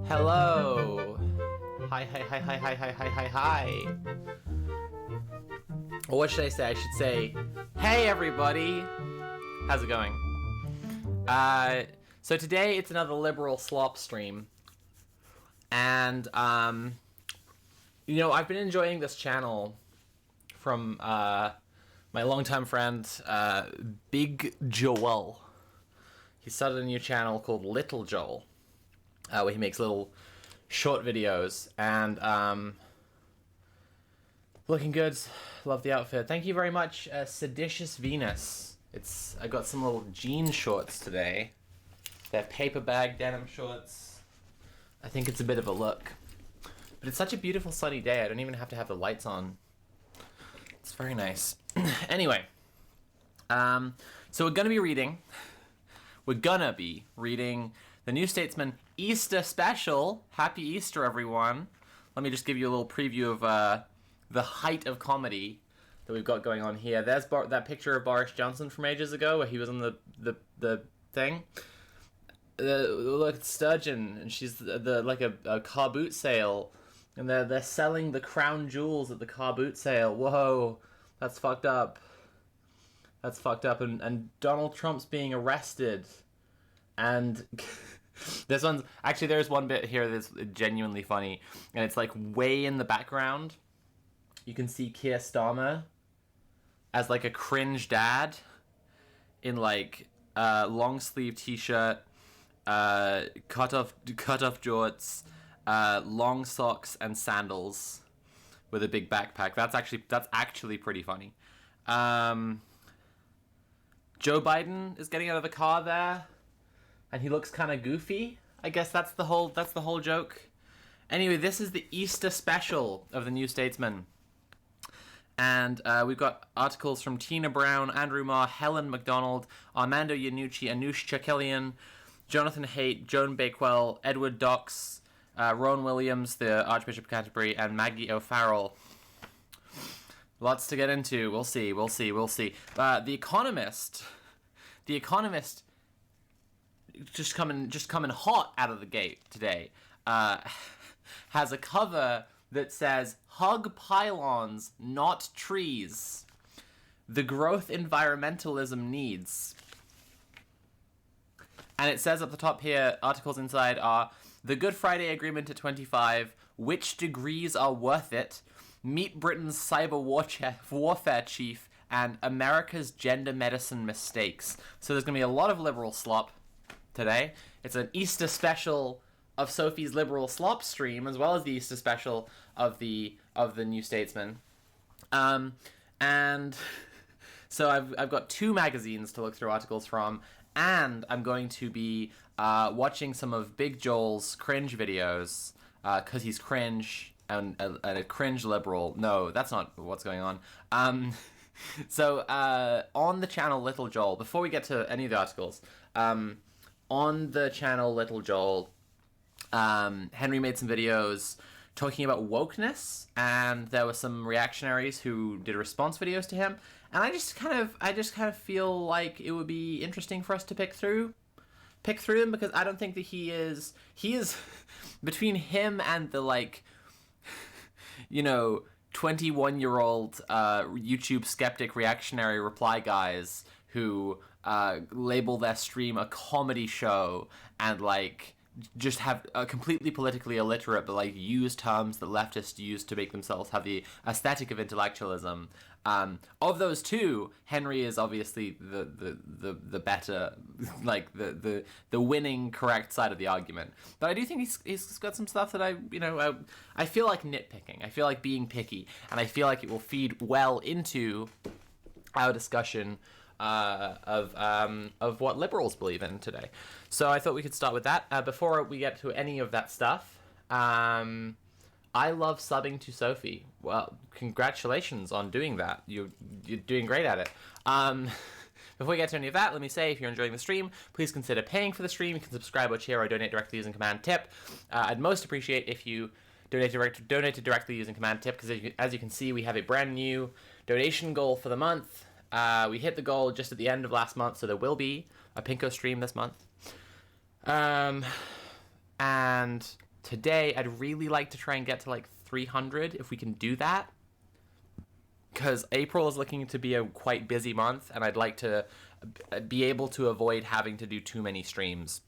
Hello. Hi. Or what should I say? I should say, hey everybody. How's it going? So today it's another liberal slop stream. And, I've been enjoying this channel from, my longtime friend, Big Joel. He started a new channel called Little Joel, where he makes little short videos, and looking good. Love the outfit. Thank you very much, Seditious Venus. I got some little jean shorts today. They're paper bag denim shorts. I think it's a bit of a look, but it's such a beautiful sunny day. I don't even have to have the lights on. It's very nice. Anyway, so we're gonna be reading the New Statesman Easter special. Happy Easter, everyone. Let me just give you a little preview of the height of comedy that we've got going on here. There's that picture of Boris Johnson from ages ago where he was on the thing. Look at Sturgeon, and she's like a car boot sale, and they're selling the crown jewels at the car boot sale. Whoa, that's fucked up. That's fucked up. And Donald Trump's being arrested. And there's one bit here that's genuinely funny, and it's like way in the background. You can see Keir Starmer as like a cringe dad in like long sleeve t-shirt, cut off jorts, long socks and sandals with a big backpack. That's actually pretty funny. Joe Biden is getting out of the car there, and he looks kind of goofy. I guess that's the whole joke. Anyway, this is the Easter special of the New Statesman. And we've got articles from Tina Brown, Andrew Marr, Helen MacDonald, Armando Iannucci, Anoush Chakelian, Jonathan Haidt, Joan Bakewell, Edward Docks, Rowan Williams, the Archbishop of Canterbury, and Maggie O'Farrell. Lots to get into. We'll see. The Economist, just coming hot out of the gate today, has a cover that says, "Hug pylons, not trees. The growth environmentalism needs." And it says up the top here, articles inside are, "The Good Friday Agreement at 25, Which Degrees Are Worth It, Meet Britain's Cyber Warfare Chief, and America's Gender Medicine Mistakes." So there's going to be a lot of liberal slop today. It's an Easter special of Sophie's liberal slop stream, as well as the Easter special of the New Statesman. And so I've got two magazines to look through articles from, and I'm going to be watching some of Big Joel's cringe videos, because he's cringe and a cringe liberal. No, that's not what's going on. So on the channel Little Joel, before we get to any of the articles, on the channel Little Joel, Henry made some videos talking about wokeness, and there were some reactionaries who did response videos to him, and I just kind of feel like it would be interesting for us to pick through them, because I don't think that he is between him and the 21-year-old YouTube skeptic reactionary reply guys who label their stream a comedy show and just have a completely politically illiterate but use terms that leftists use to make themselves have the aesthetic of intellectualism. Of those two, Henry is obviously the better, the winning correct side of the argument. But I do think he's got some stuff that I feel like nitpicking. I feel like being picky, and I feel like it will feed well into our discussion of what liberals believe in today. So I thought we could start with that. Before we get to any of that stuff, I love subbing to Sophie. Well, congratulations on doing that. You're doing great at it. Before we get to any of that, let me say, if you're enjoying the stream, please consider paying for the stream. You can subscribe or cheer or donate directly using Command Tip. I'd most appreciate if you donated directly using Command Tip, because as you can see, we have a brand new donation goal for the month. We hit the goal just at the end of last month, so there will be a Pinko stream this month. And today I'd really like to try and get to like 300 if we can do that, because April is looking to be a quite busy month, and I'd like to be able to avoid having to do too many streams.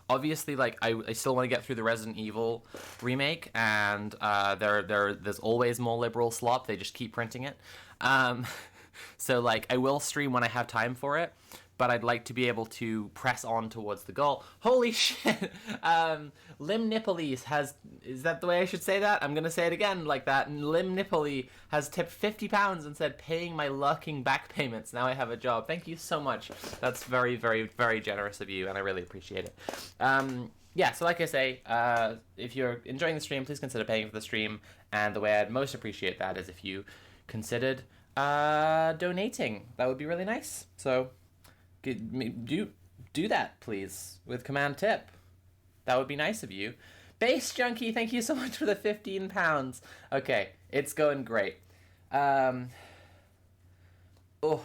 Obviously, like, I still want to get through the Resident Evil remake, and there's always more liberal slop. They just keep printing it. So, like, I will stream when I have time for it, but I'd like to be able to press on towards the goal. Holy shit! Lim Nipoli is that the way I should say that? I'm gonna say it again like that. And Lim Nipoli has tipped £50 and said, paying my lurking back payments. Now I have a job. Thank you so much. That's very, very, very generous of you, and I really appreciate it. Yeah, so like I say, if you're enjoying the stream, please consider paying for the stream. And the way I'd most appreciate that is if you considered donating. That would be really nice. So do that, please, with command tip. That would be nice of you. Base Junkie, thank you so much for the £15. Okay, it's going great. Oh. Ow.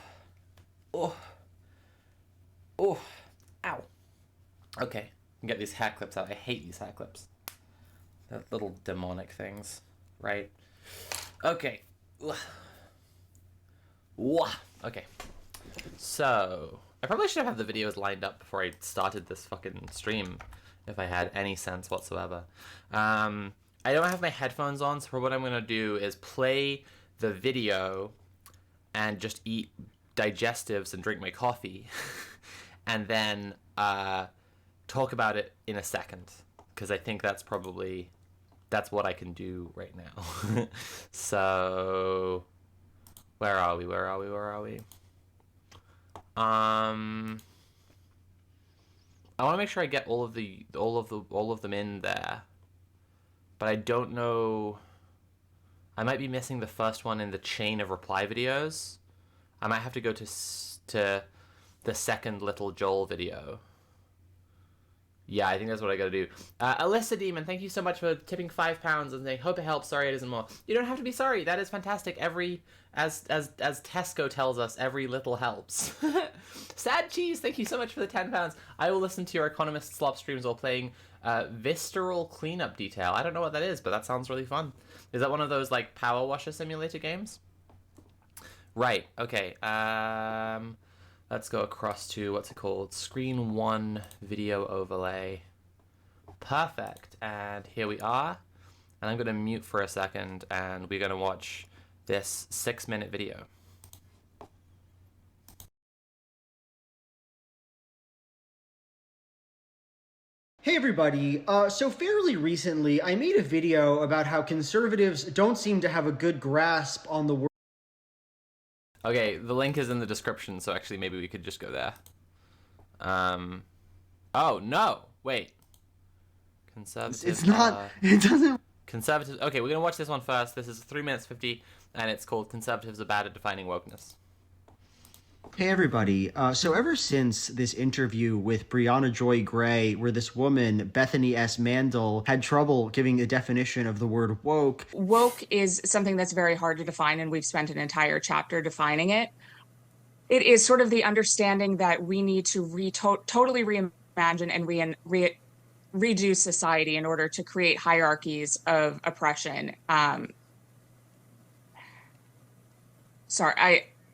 Okay, get these hair clips out. I hate these hair clips. They're little demonic things, right? Okay. Okay. So, I probably should have the videos lined up before I started this fucking stream, if I had any sense whatsoever. I don't have my headphones on, so what I'm going to do is play the video and just eat digestives and drink my coffee, and then talk about it in a second, because I think that's what I can do right now. So, where are we? I want to make sure I get all of them in there, but I don't know. I might be missing the first one in the chain of reply videos. I might have to go to the second Little Joel video. Yeah, I think that's what I gotta do. Alyssa Demon, thank you so much for tipping £5 and saying, hope it helps, sorry it isn't more. You don't have to be sorry, that is fantastic. As Tesco tells us, every little helps. Sad Cheese, thank you so much for the £10. I will listen to your Economist slop streams while playing Visceral Cleanup Detail. I don't know what that is, but that sounds really fun. Is that one of those, like, Power Washer Simulator games? Right, okay. Let's go across to, what's it called? Screen 1 video overlay. Perfect. And here we are. And I'm going to mute for a second, and we're going to watch this 6-minute video. Hey everybody, so fairly recently I made a video about how conservatives don't seem to have a good grasp on the word. Okay, the link is in the description, so actually maybe we could just go there. Oh, no! Wait. Conservatives. It's not, it doesn't. Conservatives. Okay, we're gonna watch this one first. This is 3 minutes 50, and it's called Conservatives Are Bad at Defining Wokeness. Hey everybody, so ever since this interview with Brianna Joy Gray, where this woman, Bethany S. Mandel, had trouble giving a definition of the word woke. Woke is something that's very hard to define, and we've spent an entire chapter defining it. It is sort of the understanding that we need to totally reimagine and redo society in order to create hierarchies of oppression.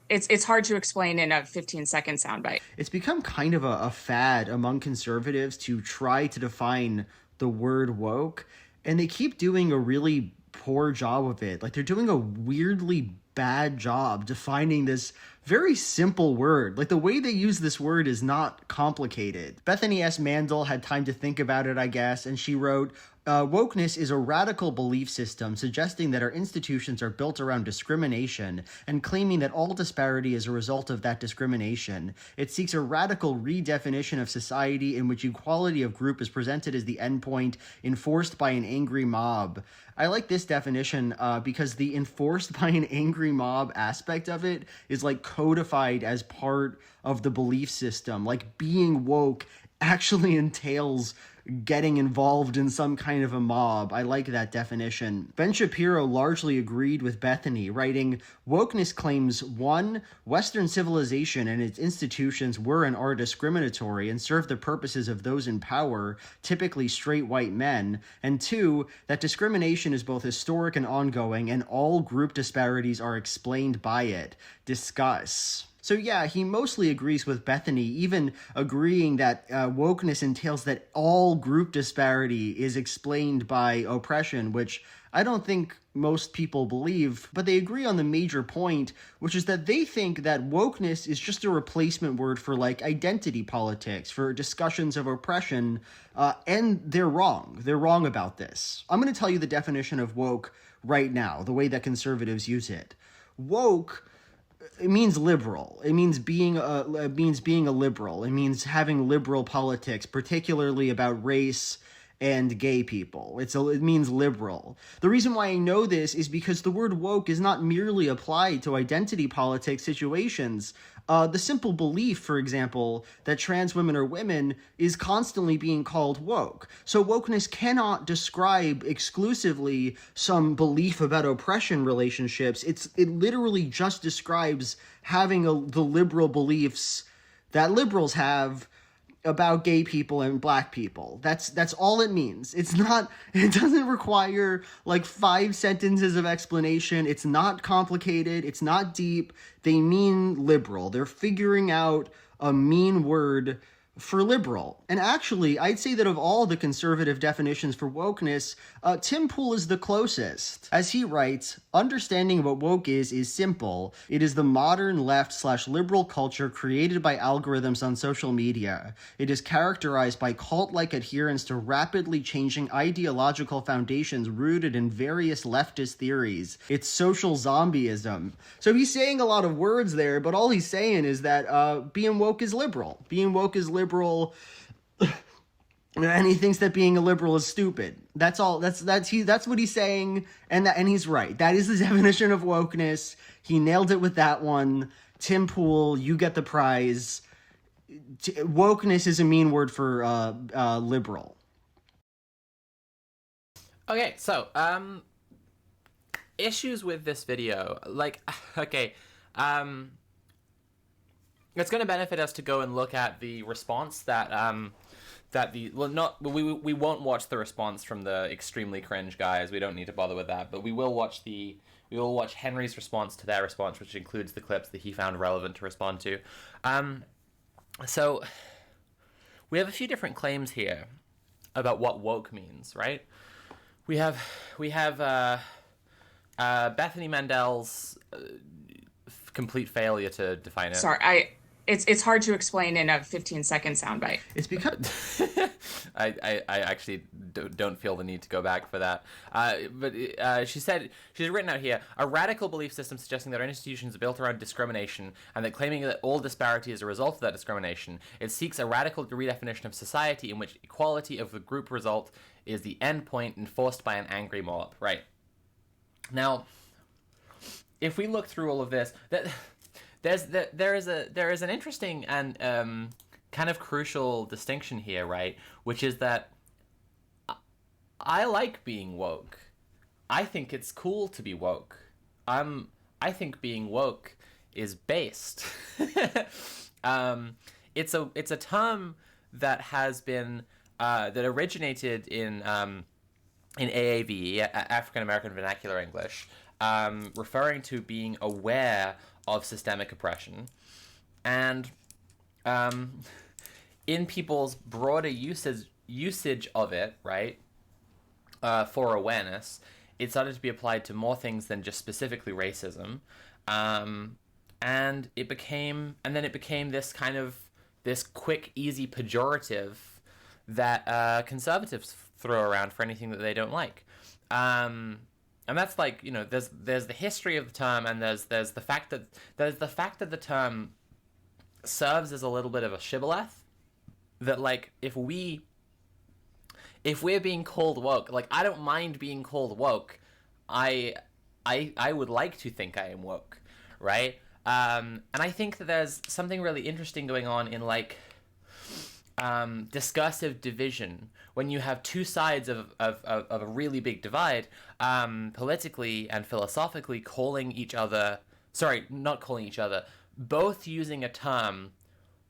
It's hard to explain in a 15-second soundbite. It's become kind of a fad among conservatives to try to define the word woke, and they keep doing a really poor job of it. Like, they're doing a weirdly bad job defining this very simple word. Like, the way they use this word is not complicated. Bethany S. Mandel had time to think about it, I guess, and she wrote, wokeness is a radical belief system suggesting that our institutions are built around discrimination and claiming that all disparity is a result of that discrimination. It seeks a radical redefinition of society in which equality of group is presented as the endpoint enforced by an angry mob. I like this definition because the enforced by an angry mob aspect of it is like codified as part of the belief system. Like, being woke actually entails getting involved in some kind of a mob. I like that definition. Ben Shapiro largely agreed with Bethany, writing, "Wokeness claims 1. Western civilization and its institutions were and are discriminatory and serve the purposes of those in power, typically straight white men, and 2. That discrimination is both historic and ongoing, and all group disparities are explained by it. Discuss." So yeah, he mostly agrees with Bethany, even agreeing that wokeness entails that all group disparity is explained by oppression, which I don't think most people believe, but they agree on the major point, which is that they think that wokeness is just a replacement word for like identity politics, for discussions of oppression, and they're wrong. They're wrong about this. I'm going to tell you the definition of woke right now, the way that conservatives use it. Woke, it means liberal. It means being a liberal. It means having liberal politics, particularly about race and gay people. It means liberal. The reason why I know this is because the word woke is not merely applied to identity politics situations. The simple belief, for example, that trans women are women is constantly being called woke. So wokeness cannot describe exclusively some belief about oppression relationships. It literally just describes having the liberal beliefs that liberals have about gay people and black people. That's all it means. It doesn't require like 5 sentences of explanation. It's not complicated. It's not deep. They mean liberal. They're figuring out a mean word for liberal. And actually, I'd say that of all the conservative definitions for wokeness, Tim Pool is the closest. As he writes, understanding what woke is simple. It is the modern left/liberal culture created by algorithms on social media. It is characterized by cult-like adherence to rapidly changing ideological foundations rooted in various leftist theories. It's social zombieism. So he's saying a lot of words there, but all he's saying is that being woke is liberal. Being woke is liberal. And he thinks that being a liberal is stupid. That's all. That's what he's saying, and he's right. That is the definition of wokeness. He nailed it with that one. Tim Pool, you get the prize. Wokeness is a mean word for liberal. Okay, so issues with this video, like, okay, it's going to benefit us to go and look at the response we won't watch the response from the extremely cringe guys. We don't need to bother with that, but we will watch Henry's response to their response, which includes the clips that he found relevant to respond to. So we have a few different claims here about what woke means, right? We have Bethany Mandel's complete failure to define it. Sorry, it's hard to explain in a 15-second soundbite. It's because I actually don't feel the need to go back for that. But she's written out here, a radical belief system suggesting that our institutions are built around discrimination and that claiming that all disparity is a result of that discrimination. It seeks a radical redefinition of society in which equality of the group result is the end point enforced by an angry mob. Right. Now, if we look through all of this, there is an interesting and kind of crucial distinction here, right? Which is that I like being woke. I think it's cool to be woke. I think being woke is based. It's a term that has been that originated in AAVE, African American Vernacular English, referring to being aware of systemic oppression, and in people's broader usage of it, right, for awareness, it started to be applied to more things than just specifically racism, and it became this kind of this quick, easy pejorative that conservatives throw around for anything that they don't like. And that's like, you know, there's the history of the term, and there's the fact that the term serves as a little bit of a shibboleth. That like if we're being called woke, like I don't mind being called woke. I would like to think I am woke, right? And I think that there's something really interesting going on in like discursive division, when you have two sides of a really big divide, politically and philosophically calling each other, sorry, not calling each other, both using a term,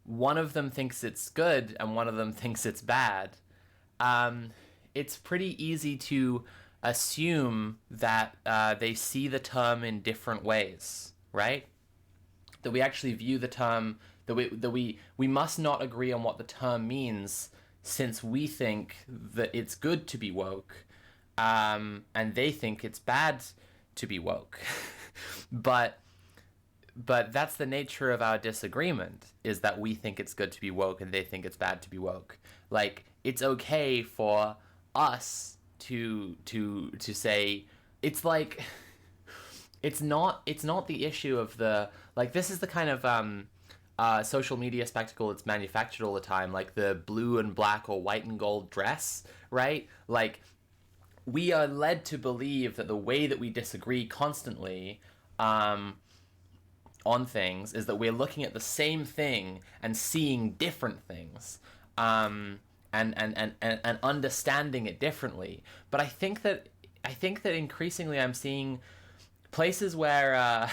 one of them thinks it's good and one of them thinks it's bad, it's pretty easy to assume that they see the term in different ways, right? That we actually view the term, that we must not agree on what the term means, since we think that it's good to be woke, and they think it's bad to be woke. but that's the nature of our disagreement, is that we think it's good to be woke and they think it's bad to be woke. Like, it's okay for us to say, it's like, it's not the issue of the, like, this is the kind of social media spectacle that's manufactured all the time, like the blue and black or white and gold dress, right? Like, we are led to believe that the way that we disagree constantly on things is that we're looking at the same thing and seeing different things, and understanding it differently. But I think that increasingly I'm seeing places where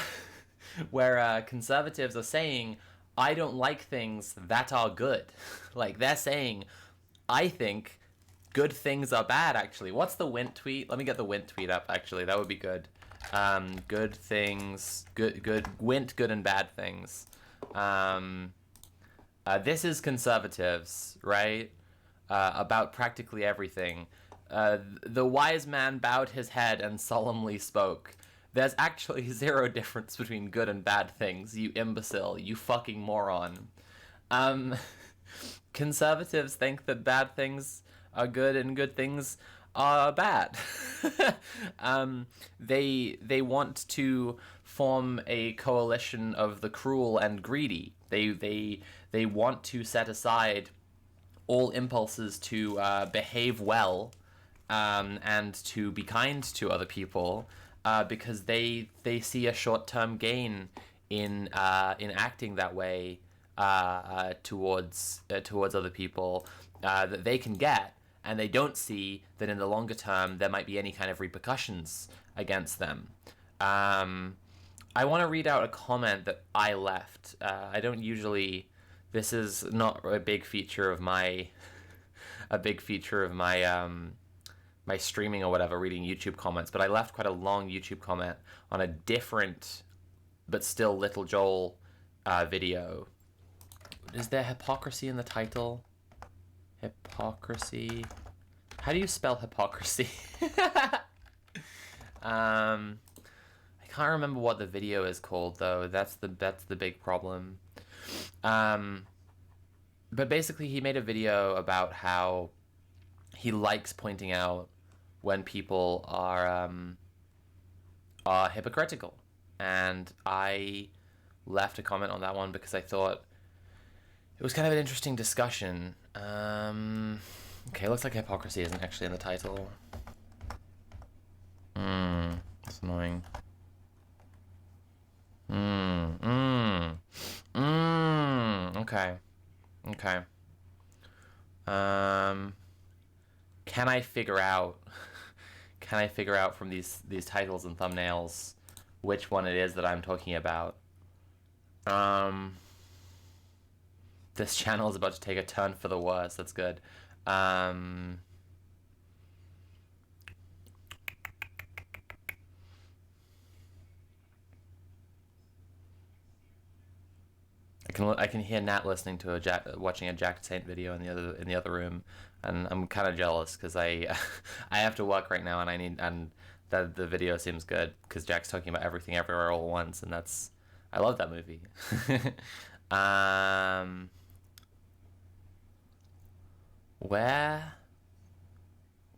conservatives are saying, I don't like things that are good. Like, they're saying, I think good things are bad, actually. What's the Wint tweet? Let me get the Wint tweet up, actually. That would be good. Good things, good, Wint, good and bad things. This is conservatives, right? About practically everything. The wise man bowed his head and solemnly spoke. There's actually zero difference between good and bad things, you imbecile, you fucking moron. Conservatives think that bad things are good and good things are bad. They want to form a coalition of the cruel and greedy. They want to set aside all impulses to behave well, and to be kind to other people, because they see a short-term gain in acting that way towards other people that they can get, and they don't see that in the longer term there might be any kind of repercussions against them. I want to read out a comment that I left. I don't usually. This is not a big feature of my my streaming or whatever, reading YouTube comments, but I left quite a long YouTube comment on a different but still Little Joel video. Is there hypocrisy in the title? Hypocrisy. How do you spell hypocrisy? I can't remember what the video is called, though. That's the big problem. But basically he made a video about how he likes pointing out when people are hypocritical, and I left a comment on that one because I thought it was kind of an interesting discussion. Okay, looks like hypocrisy isn't actually in the title. That's annoying. Okay. Can I figure out from these titles and thumbnails which one it is that I'm talking about? This channel is about to take a turn for the worse. That's good. I can hear Nat listening to watching a Jack Saint video in the other room, and I'm kind of jealous because I have to work right now, and that the video seems good because Jack's talking about everything everywhere all at once, and I love that movie.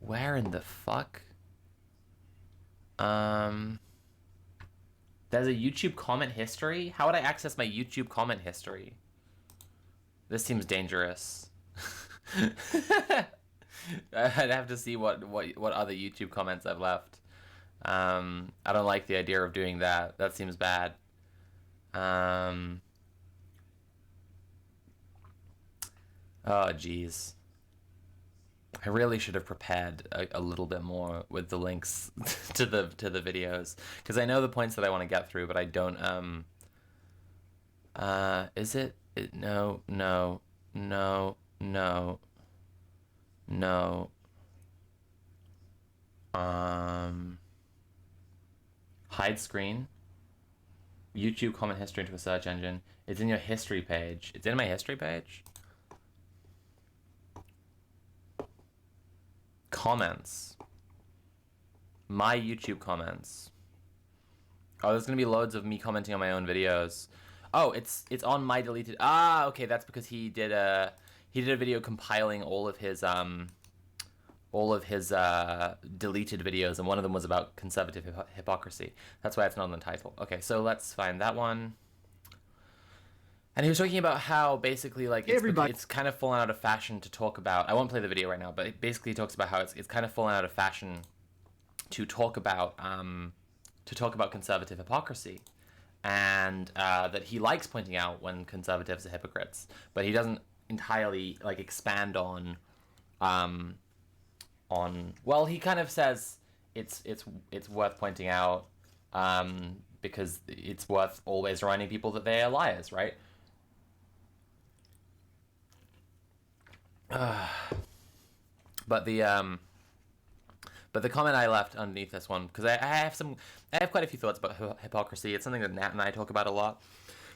Where in the fuck? There's a YouTube comment history? How would I access my YouTube comment history? This seems dangerous. I'd have to see what other YouTube comments I've left. I don't like the idea of doing that. That seems bad. Oh, jeez. I really should have prepared a little bit more with the links to the videos, because I know the points that I want to get through, but I don't. Is it? No, no, no, no, no. Hide screen. YouTube comment history into a search engine. It's in your history page. It's in my history page. Comments. My YouTube comments. Oh, there's gonna be loads of me commenting on my own videos. Oh, it's on my deleted. Ah, okay, that's because he did a video compiling all of his deleted videos, and one of them was about conservative hypocrisy. That's why it's not in the title. Okay, so let's find that one. And he was talking about how basically, like, it's kind of fallen out of fashion to talk about. I won't play the video right now, but it basically talks about how it's kind of fallen out of fashion to talk about conservative hypocrisy, and that he likes pointing out when conservatives are hypocrites, but he doesn't entirely like expand on. Well, he kind of says it's worth pointing out because it's worth always reminding people that they are liars, right? But the comment I left underneath this one, because I have quite a few thoughts about hypocrisy. It's something that Nat and I talk about a lot.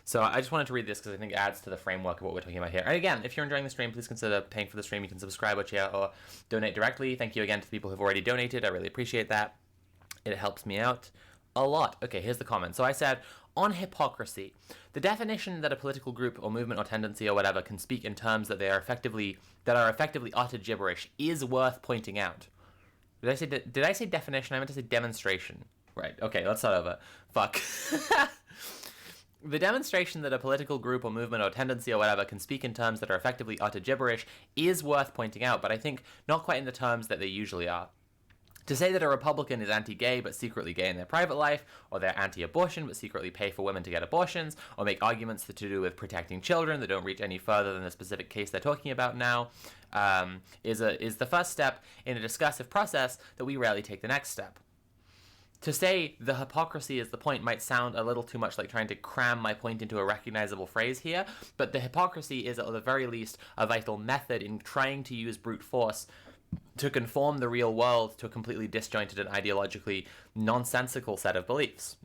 So I just wanted to read this because I think it adds to the framework of what we're talking about here. And again, if you're enjoying the stream, please consider paying for the stream. You can subscribe or share or donate directly. Thank you again to the people who've already donated. I really appreciate that. It helps me out a lot. Okay, here's the comment. So I said, on hypocrisy, the definition that a political group or movement or tendency or whatever can speak in terms that are effectively utter gibberish is worth pointing out. Did I say definition? I meant to say demonstration. Right. Okay, let's start over. Fuck. The demonstration that a political group or movement or tendency or whatever can speak in terms that are effectively utter gibberish is worth pointing out, but I think not quite in the terms that they usually are. To say that a Republican is anti-gay but secretly gay in their private life, or they're anti-abortion but secretly pay for women to get abortions, or make arguments to do with protecting children that don't reach any further than the specific case they're talking about now, is the first step in a discursive process that we rarely take the next step. To say the hypocrisy is the point might sound a little too much like trying to cram my point into a recognizable phrase here, but the hypocrisy is at the very least a vital method in trying to use brute force to conform the real world to a completely disjointed and ideologically nonsensical set of beliefs.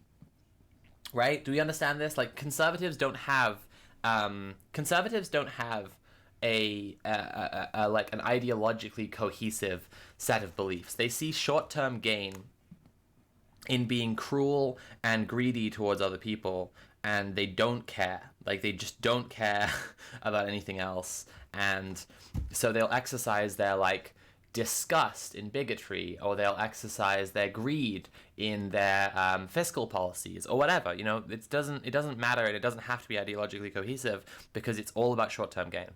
Right? Do we understand this? Like, conservatives don't have a like an ideologically cohesive set of beliefs. They see short-term gain in being cruel and greedy towards other people, and they don't care. Like, they just don't care about anything else, and so they'll exercise their, like, disgust in bigotry, or they'll exercise their greed in their fiscal policies, or whatever. You know, it doesn't matter, and it doesn't have to be ideologically cohesive, because it's all about short-term gain.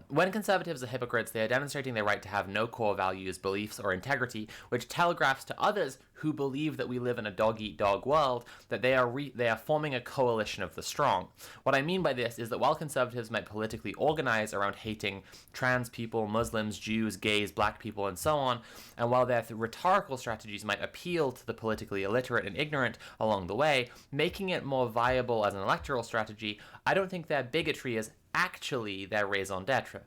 When conservatives are hypocrites, they are demonstrating their right to have no core values, beliefs, or integrity, which telegraphs to others who believe that we live in a dog-eat-dog world that they are forming a coalition of the strong. What I mean by this is that while conservatives might politically organize around hating trans people, Muslims, Jews, gays, black people, and so on, and while their rhetorical strategies might appeal to the politically illiterate and ignorant along the way, making it more viable as an electoral strategy, I don't think their bigotry is actually their raison d'etre.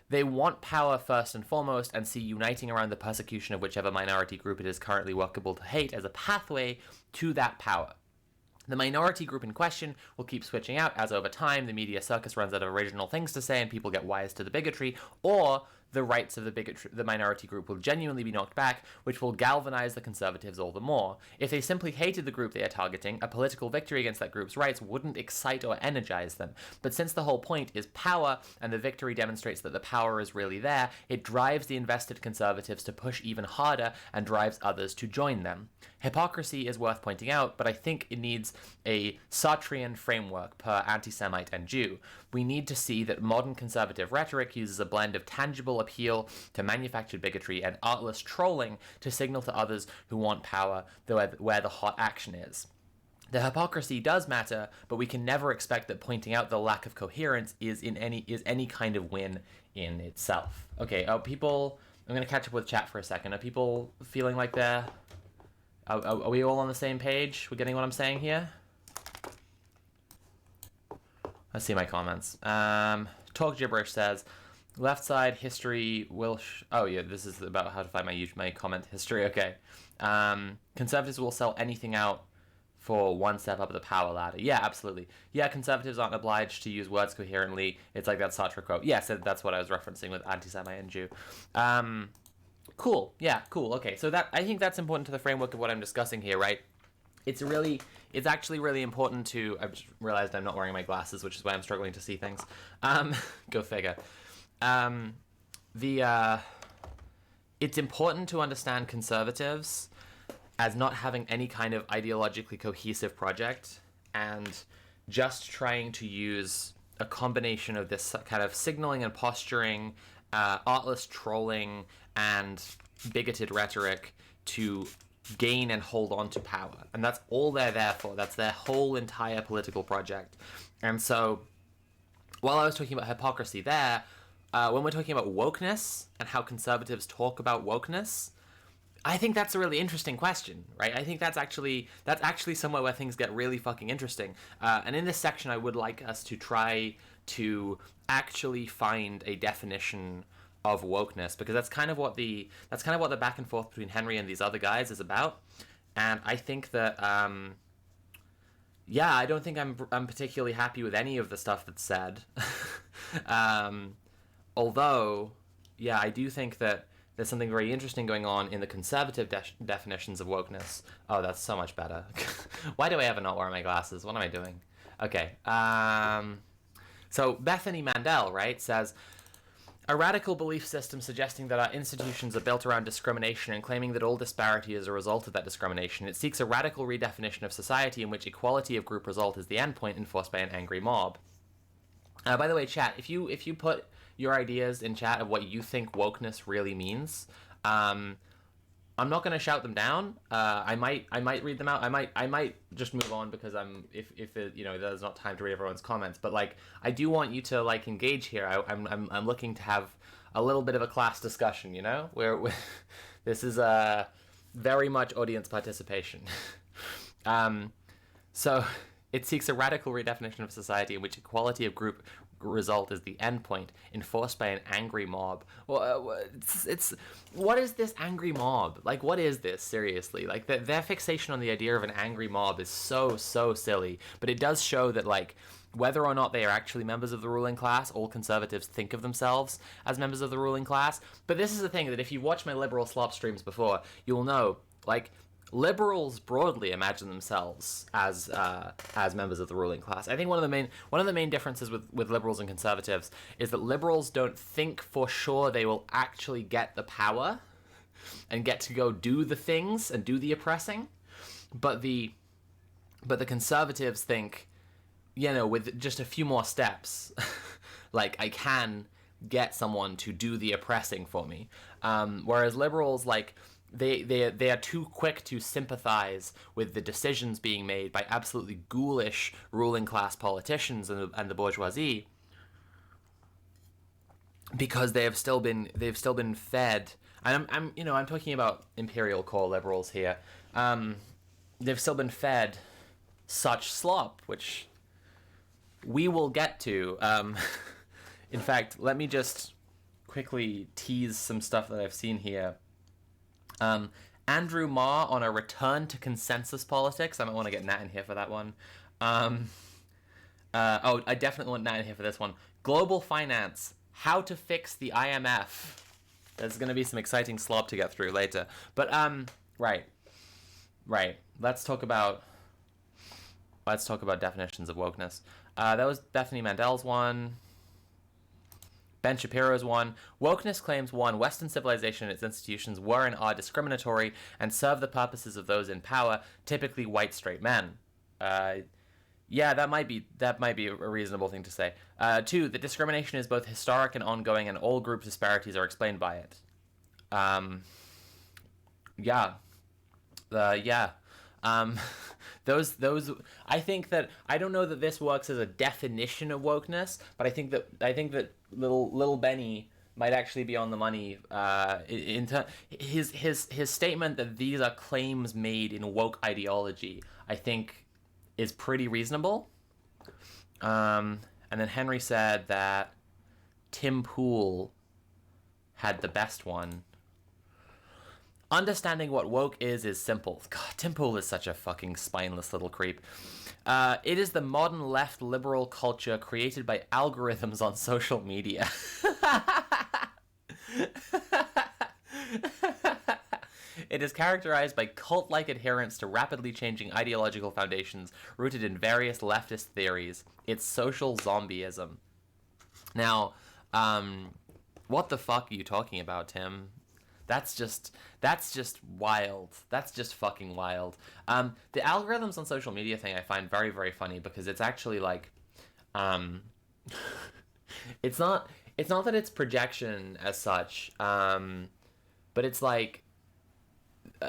They want power first and foremost, and see uniting around the persecution of whichever minority group it is currently workable to hate as a pathway to that power. The minority group in question will keep switching out as over time the media circus runs out of original things to say and people get wise to the bigotry, or the rights of the minority group will genuinely be knocked back, which will galvanize the conservatives all the more. If they simply hated the group they are targeting, a political victory against that group's rights wouldn't excite or energize them. But since the whole point is power, and the victory demonstrates that the power is really there, it drives the invested conservatives to push even harder and drives others to join them. Hypocrisy is worth pointing out, but I think it needs a Sartrean framework per anti-Semite and Jew. We need to see that modern conservative rhetoric uses a blend of tangible appeal to manufactured bigotry and artless trolling to signal to others who want power where the hot action is. The hypocrisy does matter, but we can never expect that pointing out the lack of coherence is any kind of win in itself. Okay, people, I'm gonna catch up with chat for a second. Are people feeling like are we all on the same page? We're getting what I'm saying here? Let's see my comments. Talk Gibberish says, left side history will... oh, yeah, this is about how to find my comment history. Okay. Conservatives will sell anything out for one step up the power ladder. Yeah, absolutely. Yeah, conservatives aren't obliged to use words coherently. It's like that Sartre quote. Yes, that's what I was referencing with anti-Semite and Jew. Cool. Yeah, cool. Okay, so I think that's important to the framework of what I'm discussing here, right? It's actually really important to... I've just realized I'm not wearing my glasses, which is why I'm struggling to see things. Go figure. It's important to understand conservatives as not having any kind of ideologically cohesive project and just trying to use a combination of this kind of signaling and posturing, artless trolling, and bigoted rhetoric to gain and hold on to power. And that's all they're there for. That's their whole entire political project. And so, while I was talking about hypocrisy there, when we're talking about wokeness and how conservatives talk about wokeness, I think that's a really interesting question, right? I think that's actually somewhere where things get really fucking interesting. And in this section, I would like us to try to actually find a definition of wokeness, because that's kind of what the back and forth between Henry and these other guys is about. And I think that I don't think I'm particularly happy with any of the stuff that's said. Although, yeah, I do think that there's something very interesting going on in the conservative definitions of wokeness. Oh, that's so much better. Why do I ever not wear my glasses? What am I doing? Okay. So Bethany Mandel, right, says, a radical belief system suggesting that our institutions are built around discrimination and claiming that all disparity is a result of that discrimination. It seeks a radical redefinition of society in which equality of group result is the endpoint enforced by an angry mob. By the way, chat, if you put your ideas in chat of what you think wokeness really means, I'm not going to shout them down. I might read them out. I might just move on because if there's not time to read everyone's comments. But like, I do want you to like engage here. I'm looking to have a little bit of a class discussion. Where this is very much audience participation. So it seeks a radical redefinition of society in which equality of group result is the endpoint enforced by an angry mob. Well, it's what is this angry mob? Like, what is this, seriously? Like, their fixation on the idea of an angry mob is so silly, but it does show that, like, whether or not they are actually members of the ruling class, all conservatives think of themselves as members of the ruling class. But this is the thing, that if you've watched my liberal slop streams before, you'll know, like, liberals broadly imagine themselves as members of the ruling class. I think one of the main differences with liberals and conservatives is that liberals don't think for sure they will actually get the power and get to go do the things and do the oppressing, but the conservatives think, with just a few more steps, like, I can get someone to do the oppressing for me. Whereas liberals, like, They are too quick to sympathize with the decisions being made by absolutely ghoulish ruling class politicians and the bourgeoisie, because they've still been fed. And I'm talking about imperial core liberals here. They've still been fed such slop, which we will get to. In fact, let me just quickly tease some stuff that I've seen here. Andrew Ma on a return to consensus politics. I might want to get Nat in here for that one. I definitely want Nat in here for this one. Global finance, how to fix the IMF. There's going to be some exciting slop to get through later. But, right. Let's talk about definitions of wokeness. That was Bethany Mandel's one. Ben Shapiro's one. Wokeness claims, one, Western civilization and its institutions were and are discriminatory and serve the purposes of those in power, typically white straight men. Yeah, that might be a reasonable thing to say. Two, that discrimination is both historic and ongoing, and all group disparities are explained by it. Yeah. Those I think that I don't know that this works as a definition of wokeness, but I think that little Benny might actually be on the money. His statement that these are claims made in woke ideology, I think, is pretty reasonable. And then Henry said that Tim Pool had the best one. Understanding what woke is simple. God, Tim Pool is such a fucking spineless little creep. It is the modern left liberal culture created by algorithms on social media. It is characterized by cult-like adherence to rapidly changing ideological foundations rooted in various leftist theories. It's social zombieism. Now, what the fuck are you talking about, Tim? That's just wild. That's just fucking wild. The algorithms on social media thing I find very, very funny because it's actually like, it's not that it's projection as such, but it's like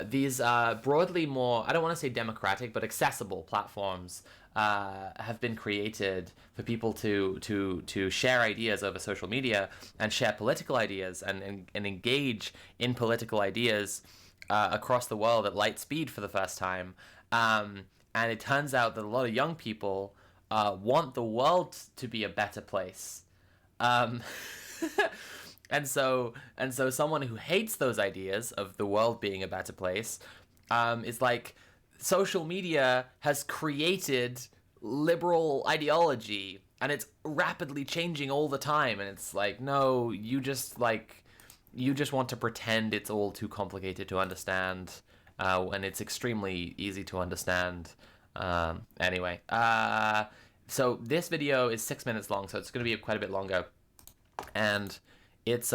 these broadly more, I don't want to say democratic, but accessible platforms have been created for people to share ideas over social media and share political ideas and engage in political ideas across the world at light speed for the first time. And it turns out that a lot of young people want the world to be a better place. And so someone who hates those ideas of the world being a better place is like, social media has created liberal ideology and it's rapidly changing all the time, and it's like, no, you just want to pretend it's all too complicated to understand when it's extremely easy to understand. Anyway, so this video is 6 minutes long, so it's going to be quite a bit longer, and it's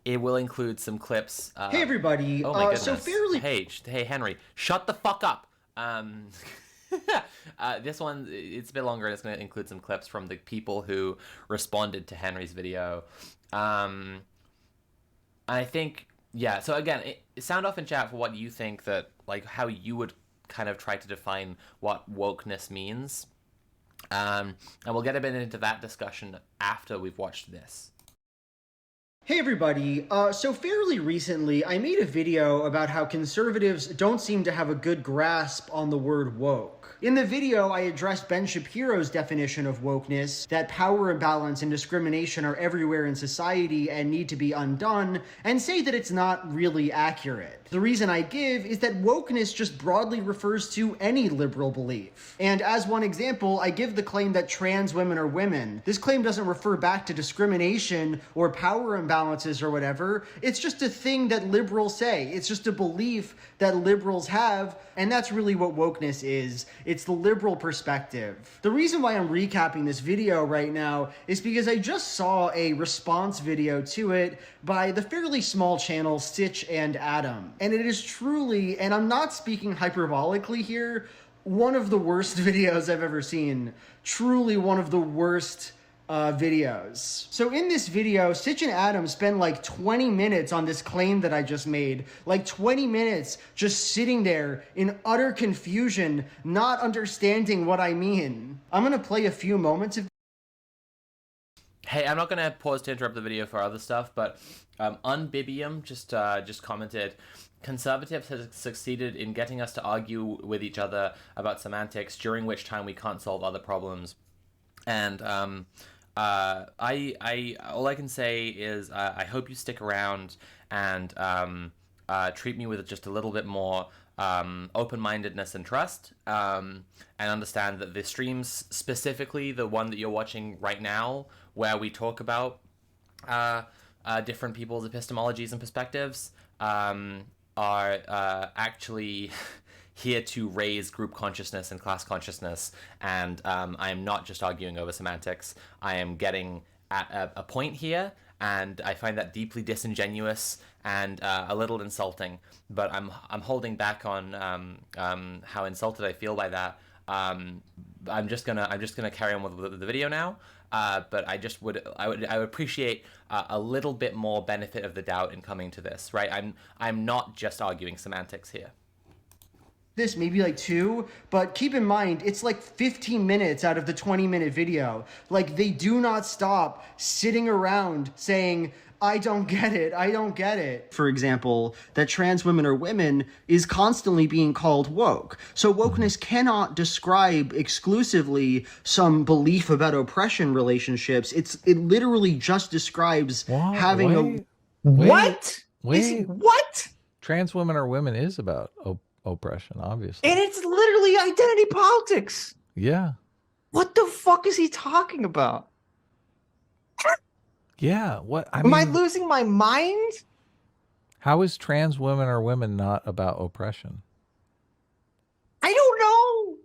it will include some clips. Hey everybody! Oh my goodness! So fairly. Hey Henry, shut the fuck up. This one, it's a bit longer, and it's going to include some clips from the people who responded to Henry's video. I think, yeah. So again, sound off in chat for what you think that, like, how you would kind of try to define what wokeness means. And we'll get a bit into that discussion after we've watched this. Hey everybody, so fairly recently I made a video about how conservatives don't seem to have a good grasp on the word woke. In the video, I addressed Ben Shapiro's definition of wokeness, that power imbalance and discrimination are everywhere in society and need to be undone, and say that it's not really accurate. The reason I give is that wokeness just broadly refers to any liberal belief. And as one example, I give the claim that trans women are women. This claim doesn't refer back to discrimination or power imbalances or whatever. It's just a thing that liberals say. It's just a belief that liberals have, and that's really what wokeness is. It's the liberal perspective. The reason why I'm recapping this video right now is because I just saw a response video to it by the fairly small channel Stitch and Adam. And it is truly, and I'm not speaking hyperbolically here, one of the worst videos I've ever seen. Truly one of the worst videos. So in this video, Stitch and Adam spend like 20 minutes on this claim that I just made. Like 20 minutes just sitting there in utter confusion, not understanding what I mean. I'm gonna play a few moments of. Hey, I'm not gonna pause to interrupt the video for other stuff, but Unbibium just commented, conservatives have succeeded in getting us to argue with each other about semantics, during which time we can't solve other problems. And I all I can say is I hope you stick around and treat me with just a little bit more open-mindedness and trust, and understand that the streams, specifically the one that you're watching right now, where we talk about different people's epistemologies and perspectives, are actually here to raise group consciousness and class consciousness, and I am not just arguing over semantics. I am getting at a point here, and I find that deeply disingenuous and a little insulting. But I'm holding back on how insulted I feel by that. I'm just gonna carry on with the video now. But I would appreciate a little bit more benefit of the doubt in coming to this, right? I'm not just arguing semantics here. this, maybe like 2, but keep in mind, it's like 15 minutes out of the 20-minute video. Like, they do not stop sitting around saying, I don't get it, I don't get it. For example, that trans women or women is constantly being called woke. So wokeness cannot describe exclusively some belief about oppression relationships. It literally just describes having What? Wait. What? Trans women or women is about oppression, obviously. And it's literally identity politics. Yeah. What the fuck is he talking about? Yeah. What? Am I losing my mind? How is trans women or women not about oppression? I don't know.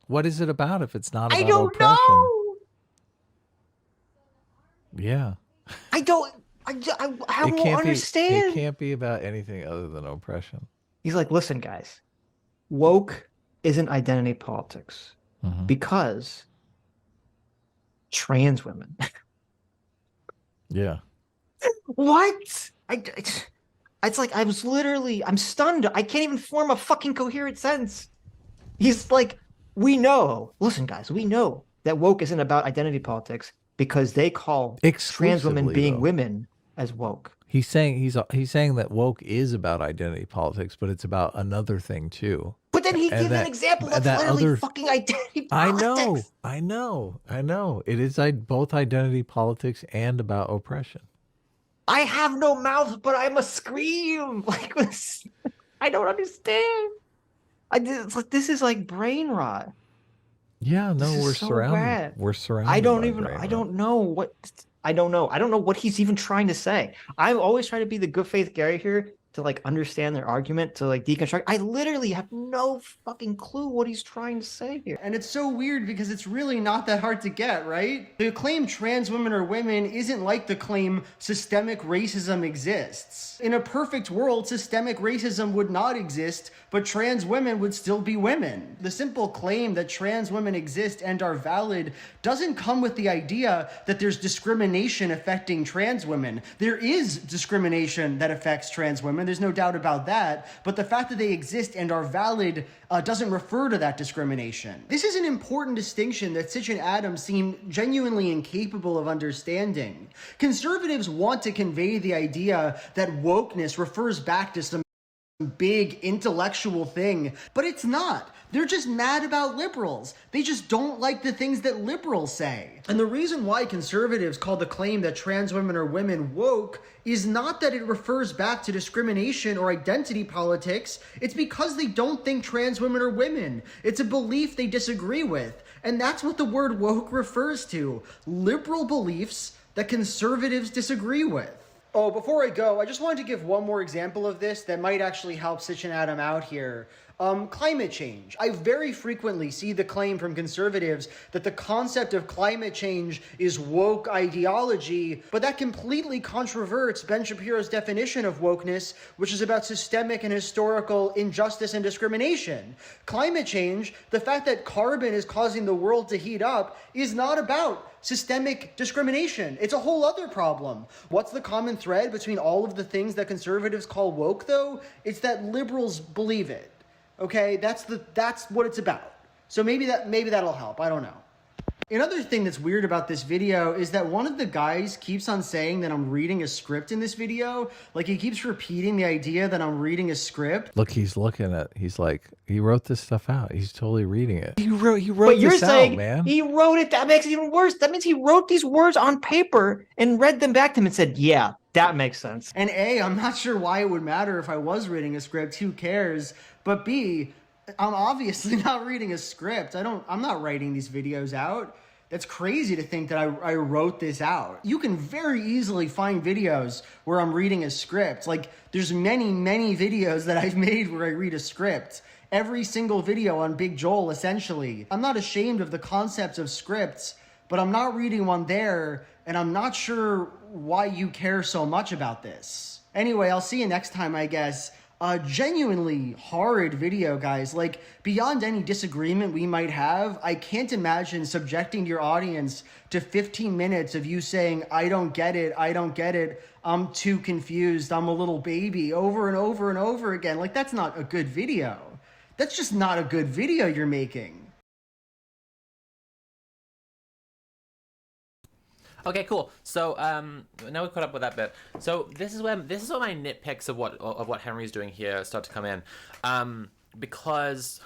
What is it about if it's not about I don't oppression? know. Yeah. I don't understand. It can't be about anything other than oppression. He's like, listen, guys, woke isn't identity politics because trans women. Yeah. What? It's like I'm stunned. I can't even form a fucking coherent sentence. He's like, listen, guys, we know that woke isn't about identity politics because they call trans women being women as woke. He's saying that woke is about identity politics, but it's about another thing too. But then he gives an example that's literally fucking identity politics. I know. It is both identity politics and about oppression. I have no mouth, but I must scream. Like this. I don't understand. It's like, this is like brain rot. Yeah, no, we're so surrounded. bad. We're surrounded. I don't know what he's even trying to say. I always try to be the good faith Gary here to like understand their argument, to like deconstruct. I literally have no fucking clue what he's trying to say here. And it's so weird because it's really not that hard to get, right? The claim trans women are women isn't like the claim systemic racism exists. In a perfect world, systemic racism would not exist, but trans women would still be women. The simple claim that trans women exist and are valid doesn't come with the idea that there's discrimination affecting trans women. There is discrimination that affects trans women. There's no doubt about that. But the fact that they exist and are valid doesn't refer to that discrimination. This is an important distinction that Sitch and Adam seem genuinely incapable of understanding. Conservatives want to convey the idea that wokeness refers back to some big intellectual thing, but it's not. They're just mad about liberals. They just don't like the things that liberals say. And the reason why conservatives call the claim that trans women are women woke is not that it refers back to discrimination or identity politics. It's because they don't think trans women are women. It's a belief they disagree with. And that's what the word woke refers to. Liberal beliefs that conservatives disagree with. Oh, before I go, I just wanted to give one more example of this that might actually help Sitch and Adam out here. Climate change. I very frequently see the claim from conservatives that the concept of climate change is woke ideology, but that completely controverts Ben Shapiro's definition of wokeness, which is about systemic and historical injustice and discrimination. Climate change, the fact that carbon is causing the world to heat up, is not about systemic discrimination. It's a whole other problem. What's the common thread between all of the things that conservatives call woke, though? It's that liberals believe it. Okay, that's what it's about. So maybe that'll help. I don't know. Another thing that's weird about this video is that one of the guys keeps on saying that I'm reading a script in this video. Like, he keeps repeating the idea that I'm reading a script. Look, he's like, he wrote this stuff out. He's totally reading it. He wrote But you're this saying out, man. He wrote it. That makes it even worse. That means he wrote these words on paper and read them back to him and said, yeah, that makes sense. And A, I'm not sure why it would matter if I was reading a script. Who cares? But B, I'm obviously not reading a script. I'm not writing these videos out. That's crazy to think that I wrote this out. You can very easily find videos where I'm reading a script. Like, there's many, many videos that I've made where I read a script. Every single video on Big Joel, essentially. I'm not ashamed of the concepts of scripts, but I'm not reading one there, and I'm not sure why you care so much about this. Anyway, I'll see you next time, I guess. A genuinely horrid video, guys. Like, beyond any disagreement we might have, I can't imagine subjecting your audience to 15 minutes of you saying, I don't get it, I'm too confused, I'm a little baby, over and over and over again. Like, that's not a good video. That's just not a good video you're making. Okay, cool. So now we've caught up with that bit. So this is where my nitpicks of what Henry's doing here start to come in, because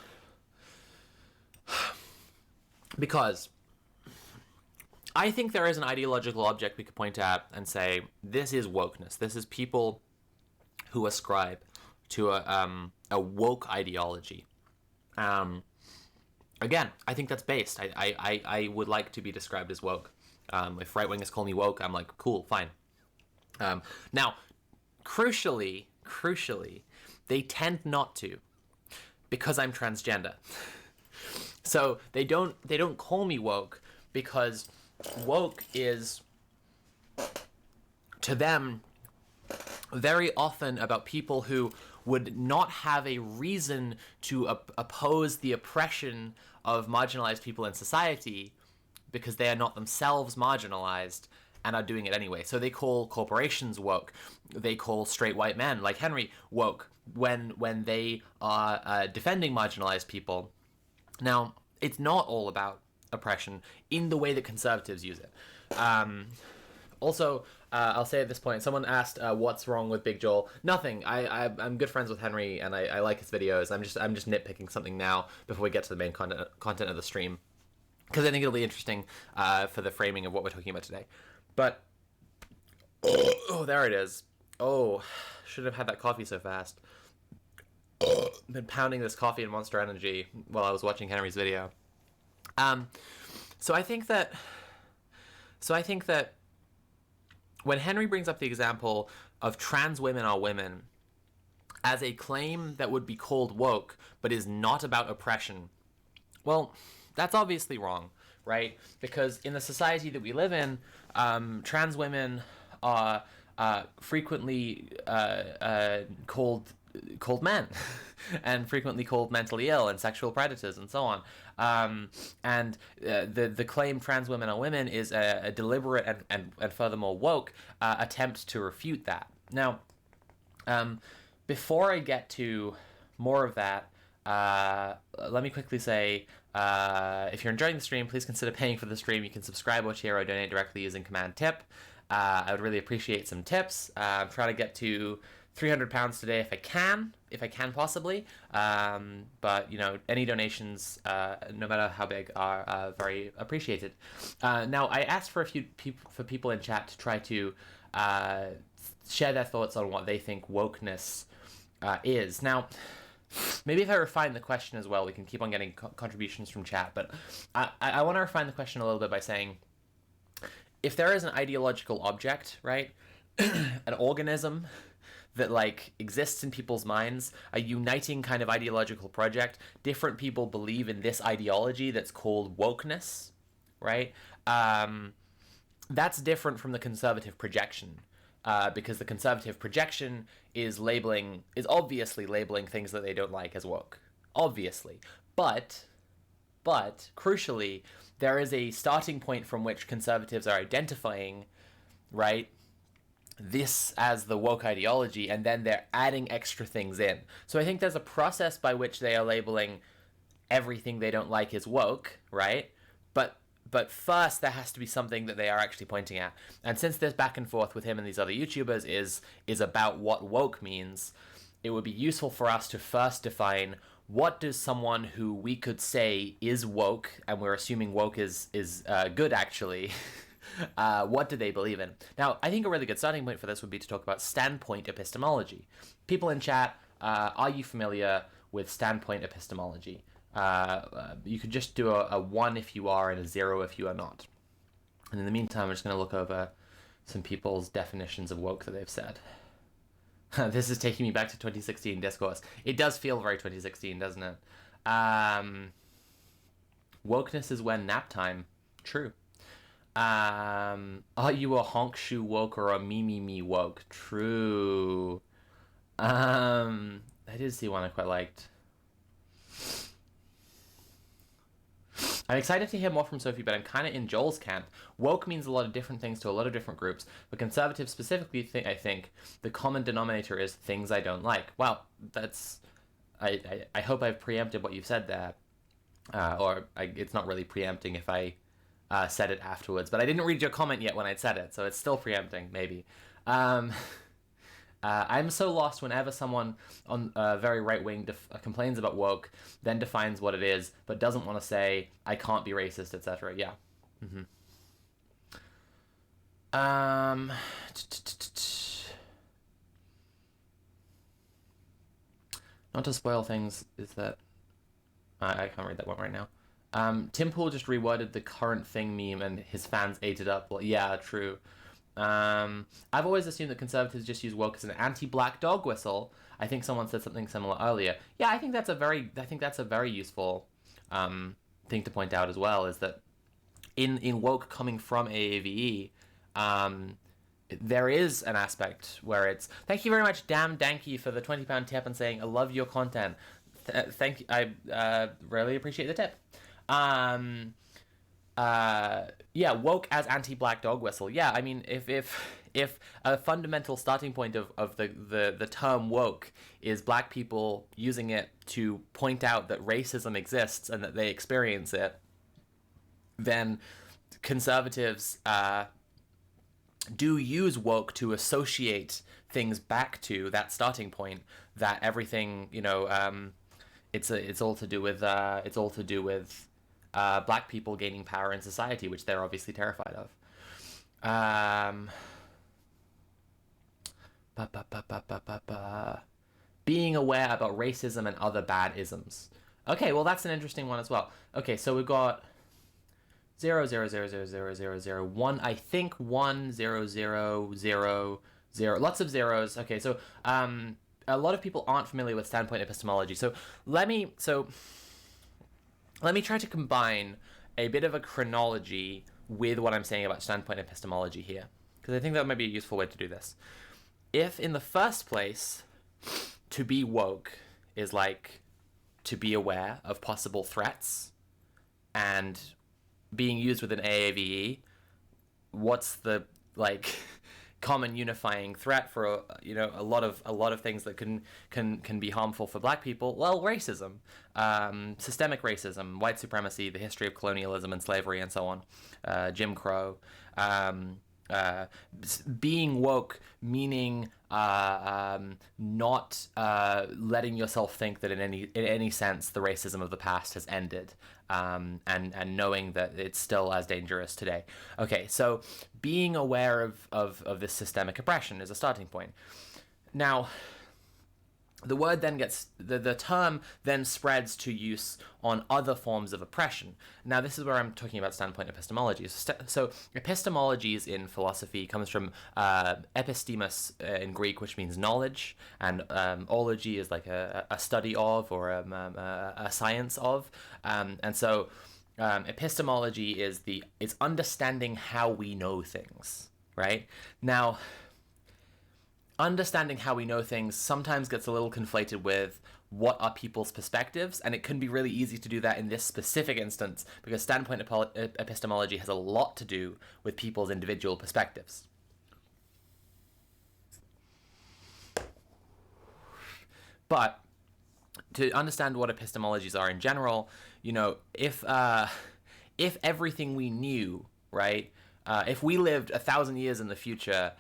I think there is an ideological object we could point at and say this is wokeness. This is people who ascribe to a woke ideology. Again, I think that's based. I would like to be described as woke. If right-wingers call me woke, I'm like, cool, fine. Now, crucially, they tend not to, because I'm transgender. So they don't call me woke because woke is, to them, very often about people who would not have a reason to oppose the oppression of marginalized people in society because they are not themselves marginalized and are doing it anyway. So they call corporations woke. They call straight white men like Henry woke when they are defending marginalized people. Now, it's not all about oppression in the way that conservatives use it. Also, I'll say at this point, someone asked what's wrong with Big Joel. Nothing. I'm good friends with Henry, and I like his videos. I'm just nitpicking something now before we get to the main content of the stream, because I think it'll be interesting for the framing of what we're talking about today. But oh, there it is. Oh, should have had that coffee so fast. Been pounding this coffee and Monster Energy while I was watching Henry's video. So I think that when Henry brings up the example of trans women are women as a claim that would be called woke but is not about oppression, well, that's obviously wrong, right? Because in the society that we live in, trans women are frequently called men and frequently called mentally ill and sexual predators and so on. And the claim trans women are women is a deliberate and furthermore woke attempt to refute that. Now, before I get to more of that, let me quickly say, if you're enjoying the stream, please consider paying for the stream. You can subscribe or share or donate directly using Command Tip. I would really appreciate some tips. I'm trying to get to £300 today if I can possibly. But you know, any donations, no matter how big, are very appreciated. Now, I asked for people in chat to try to share their thoughts on what they think wokeness is. Now, maybe if I refine the question as well, we can keep on getting contributions from chat. But I want to refine the question a little bit by saying, if there is an ideological object, right, an organism that like exists in people's minds, a uniting kind of ideological project, different people believe in this ideology that's called wokeness, right? That's different from the conservative projection, because the conservative projection is obviously labeling things that they don't like as woke, obviously. But crucially, there is a starting point from which conservatives are identifying, right, this as the woke ideology, and then they're adding extra things in. So I think there's a process by which they are labeling everything they don't like as woke, right? But first there has to be something that they are actually pointing at. And since this back and forth with him and these other YouTubers is about what woke means, it would be useful for us to first define what does someone who we could say is woke, and we're assuming woke is good actually, what do they believe in? Now, I think a really good starting point for this would be to talk about standpoint epistemology. People in chat, are you familiar with standpoint epistemology? You could just do a 1 if you are and a 0 if you are not. And in the meantime, I'm just going to look over some people's definitions of woke that they've said. This is taking me back to 2016 discourse. It does feel very 2016, doesn't it? Wokeness is when nap time. True. Are you a honk shoe woke or a me woke? True. I did see one I quite liked. I'm excited to hear more from Sophie, but I'm kind of in Joel's camp. Woke means a lot of different things to a lot of different groups, but conservatives specifically I think the common denominator is things I don't like. Well, that's I hope I've preempted what you've said there, it's not really preempting if I said it afterwards. But I didn't read your comment yet when I'd said it, so it's still preempting, maybe. I'm so lost whenever someone on very right-wing complains about woke, then defines what it is, but doesn't want to say, I can't be racist, etc. Yeah. Mm-hmm. Not to spoil things, is that... I can't read that one right now. Tim Pool just reworded the current thing meme and his fans ate it up. Well, yeah, true. I've always assumed that conservatives just use woke as an anti-black dog whistle. I think someone said something similar earlier. Yeah, I think that's a very useful thing to point out as well, is that in woke coming from AAVE, there is an aspect where it's... Thank you very much, Damn Danky, for the £20 tip and saying, I love your content. Thank you. I really appreciate the tip. Yeah, woke as anti-black dog whistle. Yeah, I mean, if a fundamental starting point of the term woke is black people using it to point out that racism exists and that they experience it, then conservatives do use woke to associate things back to that starting point, that everything, it's all to do with black people gaining power in society, which they're obviously terrified of. Being aware about racism and other bad isms. Okay, well, that's an interesting one as well. Okay, so we've got 0, 0, 0, 0, 0, 0, 0, 1, I think 1, 0, 0, 0, 0, lots of zeros. Okay, so a lot of people aren't familiar with standpoint epistemology. So let me try to combine a bit of a chronology with what I'm saying about standpoint epistemology here, because I think that might be a useful way to do this. If in the first place, to be woke is like to be aware of possible threats and being used within AAVE, what's the common unifying threat for a lot of things that can be harmful for black people? Well, racism, systemic racism, white supremacy, the history of colonialism and slavery, and so on, Jim Crow. Being woke meaning not letting yourself think that in any sense the racism of the past has ended, and knowing that it's still as dangerous today. Okay, so being aware of this systemic oppression is a starting point. Now, the word then the term then spreads to use on other forms of oppression. Now, this is where I'm talking about standpoint epistemology. So epistemology in philosophy comes from epistemus in Greek, which means knowledge, and ology is like a study of, or a science of. And so epistemology is understanding how we know things, right? Now, understanding how we know things sometimes gets a little conflated with what are people's perspectives, and it can be really easy to do that in this specific instance, because standpoint epistemology has a lot to do with people's individual perspectives. But to understand what epistemologies are in general, if everything we knew, right, if we lived 1,000 years in the future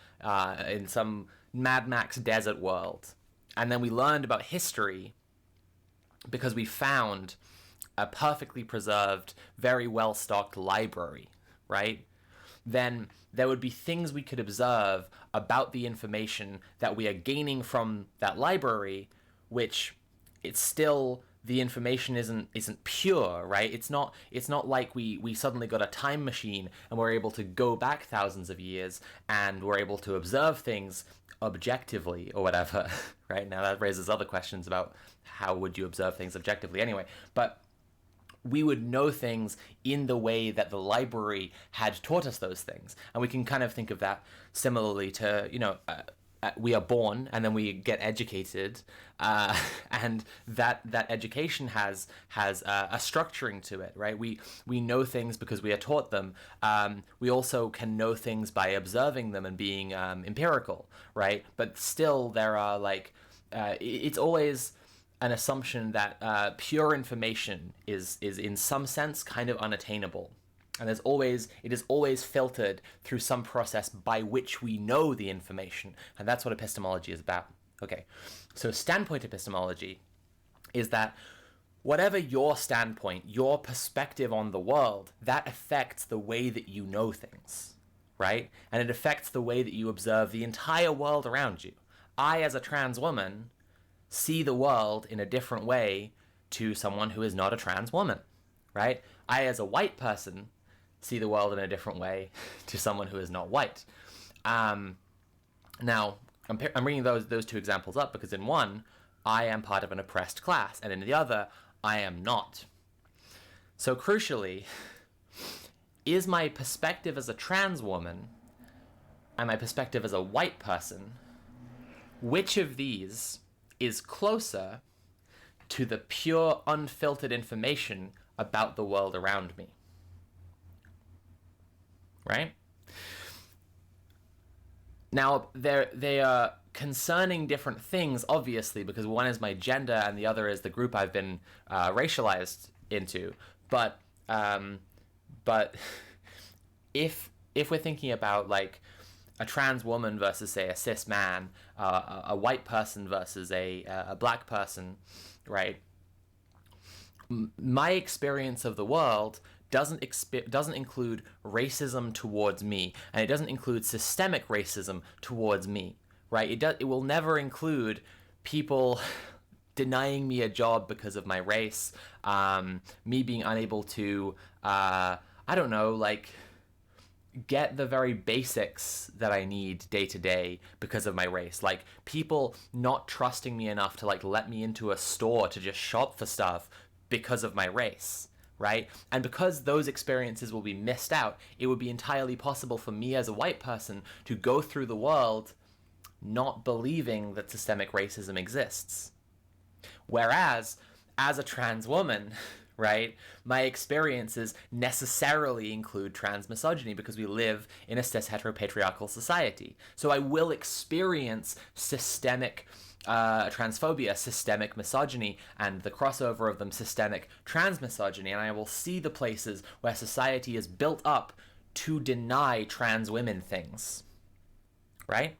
in some Mad Max desert world, and then we learned about history because we found a perfectly preserved, very well-stocked library, right? Then there would be things we could observe about the information that we are gaining from that library, which it's still... the information isn't pure, right? It's not like we suddenly got a time machine and we're able to go back thousands of years and we're able to observe things objectively or whatever, right? Now that raises other questions about how would you observe things objectively anyway, but we would know things in the way that the library had taught us those things. And we can kind of think of that similarly to, we are born and then we get educated, and that education has a structuring to it, right? We know things because we are taught them. We also can know things by observing them and being empirical, right? But still, there are it's always an assumption that pure information is in some sense kind of unattainable. And it is always filtered through some process by which we know the information. And that's what epistemology is about. Okay, so standpoint epistemology is that whatever your standpoint, your perspective on the world, that affects the way that you know things, right? And it affects the way that you observe the entire world around you. I, as a trans woman, see the world in a different way to someone who is not a trans woman, right? I, as a white person, see the world in a different way to someone who is not white. Now, I'm bringing those two examples up because in one, I am part of an oppressed class, and in the other, I am not. So crucially, is my perspective as a trans woman and my perspective as a white person, which of these is closer to the pure, unfiltered information about the world around me? Right? Now, they are concerning different things, obviously, because one is my gender and the other is the group I've been racialized into. But if we're thinking about like a trans woman versus, say, a cis man, a white person versus a black person, right? My experience of the world doesn't include racism towards me, and it doesn't include systemic racism towards me, right? It will never include people denying me a job because of my race, me being unable to, I don't know, like, get the very basics that I need day to day because of my race. Like, people not trusting me enough to, like, let me into a store to just shop for stuff because of my race, right? And because those experiences will be missed out, it would be entirely possible for me as a white person to go through the world not believing that systemic racism exists. Whereas, as a trans woman, right, my experiences necessarily include trans misogyny because we live in a cis heteropatriarchal society. So I will experience systemic transphobia, systemic misogyny, and the crossover of them, systemic trans misogyny, and I will see the places where society is built up to deny trans women things, right?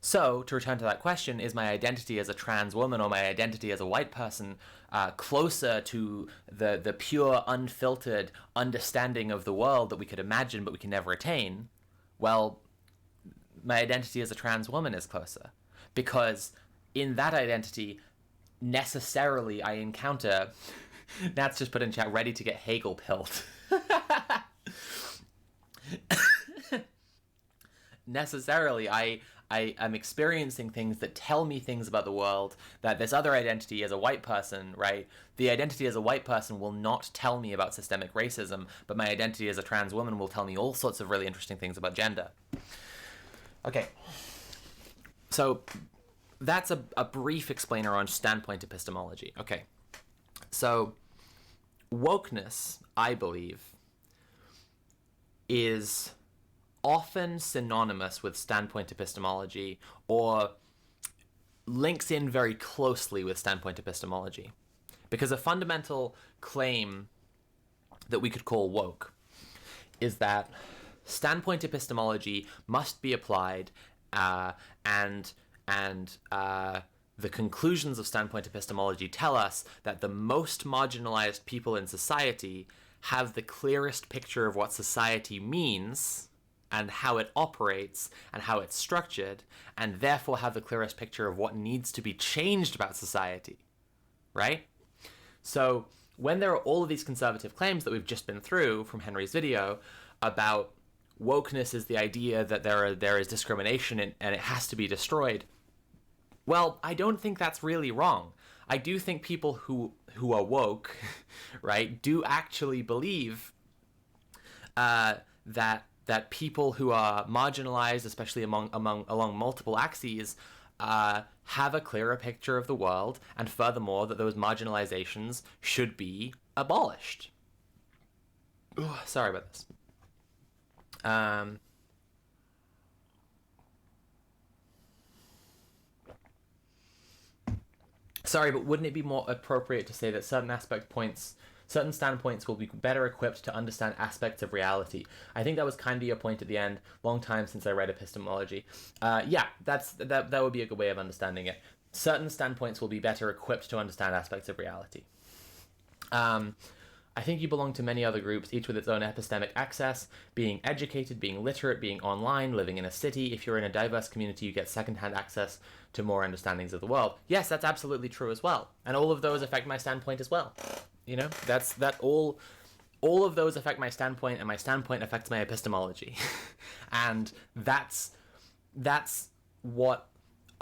So, to return to that question, is my identity as a trans woman or my identity as a white person closer to the pure, unfiltered understanding of the world that we could imagine but we can never attain? Well, my identity as a trans woman is closer. Because in that identity, necessarily I encounter... Nat's just put in chat, ready to get Hegel-pilled. Necessarily, I am experiencing things that tell me things about the world that this other identity as a white person, right? The identity as a white person will not tell me about systemic racism, but my identity as a trans woman will tell me all sorts of really interesting things about gender. Okay. So that's a brief explainer on standpoint epistemology. Okay. So wokeness, I believe, is often synonymous with standpoint epistemology or links in very closely with standpoint epistemology. Because a fundamental claim that we could call woke is that standpoint epistemology must be applied and the conclusions of standpoint epistemology tell us that the most marginalized people in society have the clearest picture of what society means and how it operates and how it's structured, and therefore have the clearest picture of what needs to be changed about society, right? So when there are all of these conservative claims that we've just been through from Henry's video about wokeness is the idea that there is discrimination and it has to be destroyed, well, I don't think that's really wrong. I do think people who are woke, right, do actually believe that people who are marginalized, especially along multiple axes, have a clearer picture of the world, and furthermore, that those marginalizations should be abolished. Ooh, sorry about this. Sorry, but wouldn't it be more appropriate to say that certain standpoints will be better equipped to understand aspects of reality? I think that was kind of your point at the end. Long time since I read epistemology. Yeah, that would be a good way of understanding it. Certain standpoints will be better equipped to understand aspects of reality. I think you belong to many other groups, each with its own epistemic access, being educated, being literate, being online, living in a city. If you're in a diverse community, you get secondhand access to more understandings of the world. Yes, that's absolutely true as well. And all of those affect my standpoint as well. You know, all of those affect my standpoint, and my standpoint affects my epistemology. And that's what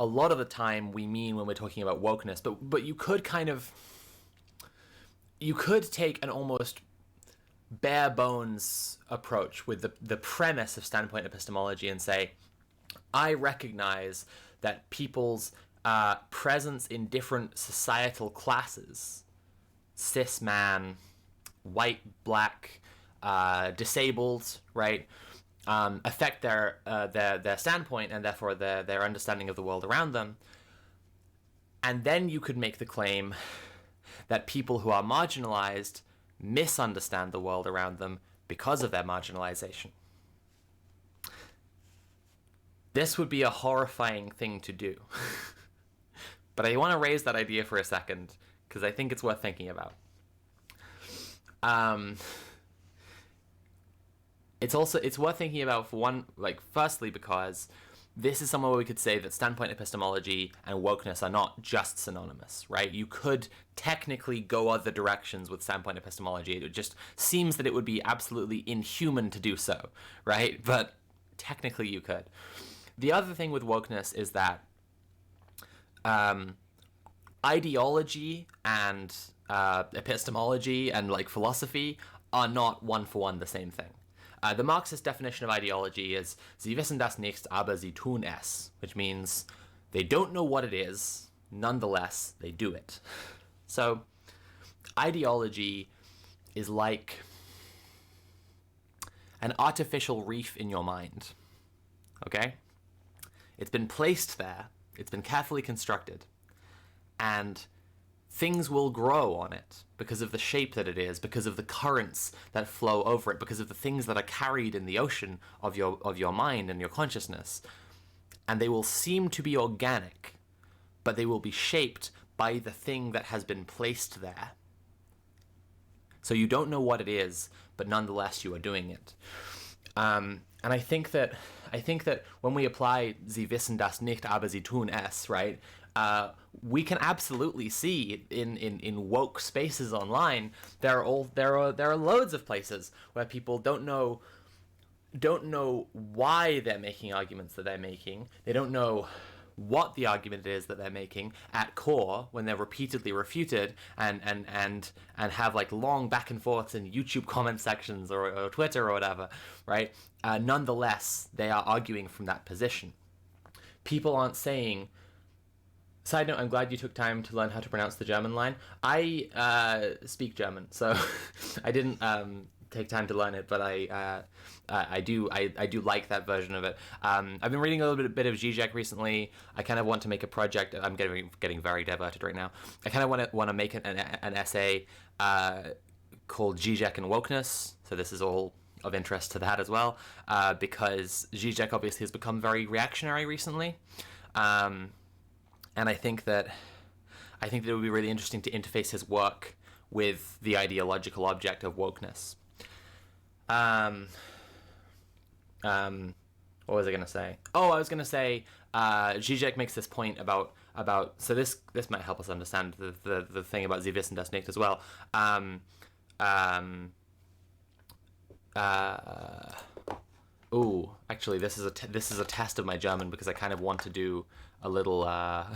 a lot of the time we mean when we're talking about wokeness. But you could take an almost bare bones approach with the premise of standpoint epistemology and say, I recognize that people's presence in different societal classes, cis man, white, black, disabled, right, affect their standpoint and therefore their understanding of the world around them. And then you could make the claim that people who are marginalized misunderstand the world around them because of their marginalization. This would be a horrifying thing to do. But I want to raise that idea for a second, because I think it's worth thinking about. It's worth thinking about for one, firstly, because this is somewhere where we could say that standpoint epistemology and wokeness are not just synonymous, right? You could technically go other directions with standpoint epistemology. It just seems that it would be absolutely inhuman to do so, right? But technically you could. The other thing with wokeness is that ideology and epistemology and philosophy are not one-for-one the same thing. The Marxist definition of ideology is Sie wissen das nicht, aber sie tun es, which means they don't know what it is, nonetheless, they do it. So, ideology is like an artificial reef in your mind, okay? It's been placed there, it's been carefully constructed, and things will grow on it because of the shape that it is, because of the currents that flow over it, because of the things that are carried in the ocean of your mind and your consciousness. And they will seem to be organic, but they will be shaped by the thing that has been placed there. So you don't know what it is, but nonetheless you are doing it. And I think that when we apply Sie wissen das nicht, aber sie tun es, right? We can absolutely see in woke spaces online there are loads of places where people don't know why they're making arguments that they're making. They don't know what the argument is that they're making at core when they're repeatedly refuted and have long back and forths in YouTube comment sections or Twitter or whatever, right? Nonetheless, they are arguing from that position. People aren't saying. Side note, I'm glad you took time to learn how to pronounce the German line. I speak German, so I didn't take time to learn it, but I do like that version of it. I've been reading a little bit of Zizek recently. I kind of want to make a project. I'm getting very diverted right now. I kind of want to make an essay called Zizek and Wokeness. So this is all of interest to that as well, because Zizek obviously has become very reactionary recently. And I think that it would be really interesting to interface his work with the ideological object of wokeness. What was I going to say? Oh, I was going to say Zizek makes this point about so this might help us understand the thing about Sie wissen das nicht as well. Actually, this is a test of my German, because I kind of want to do a little. I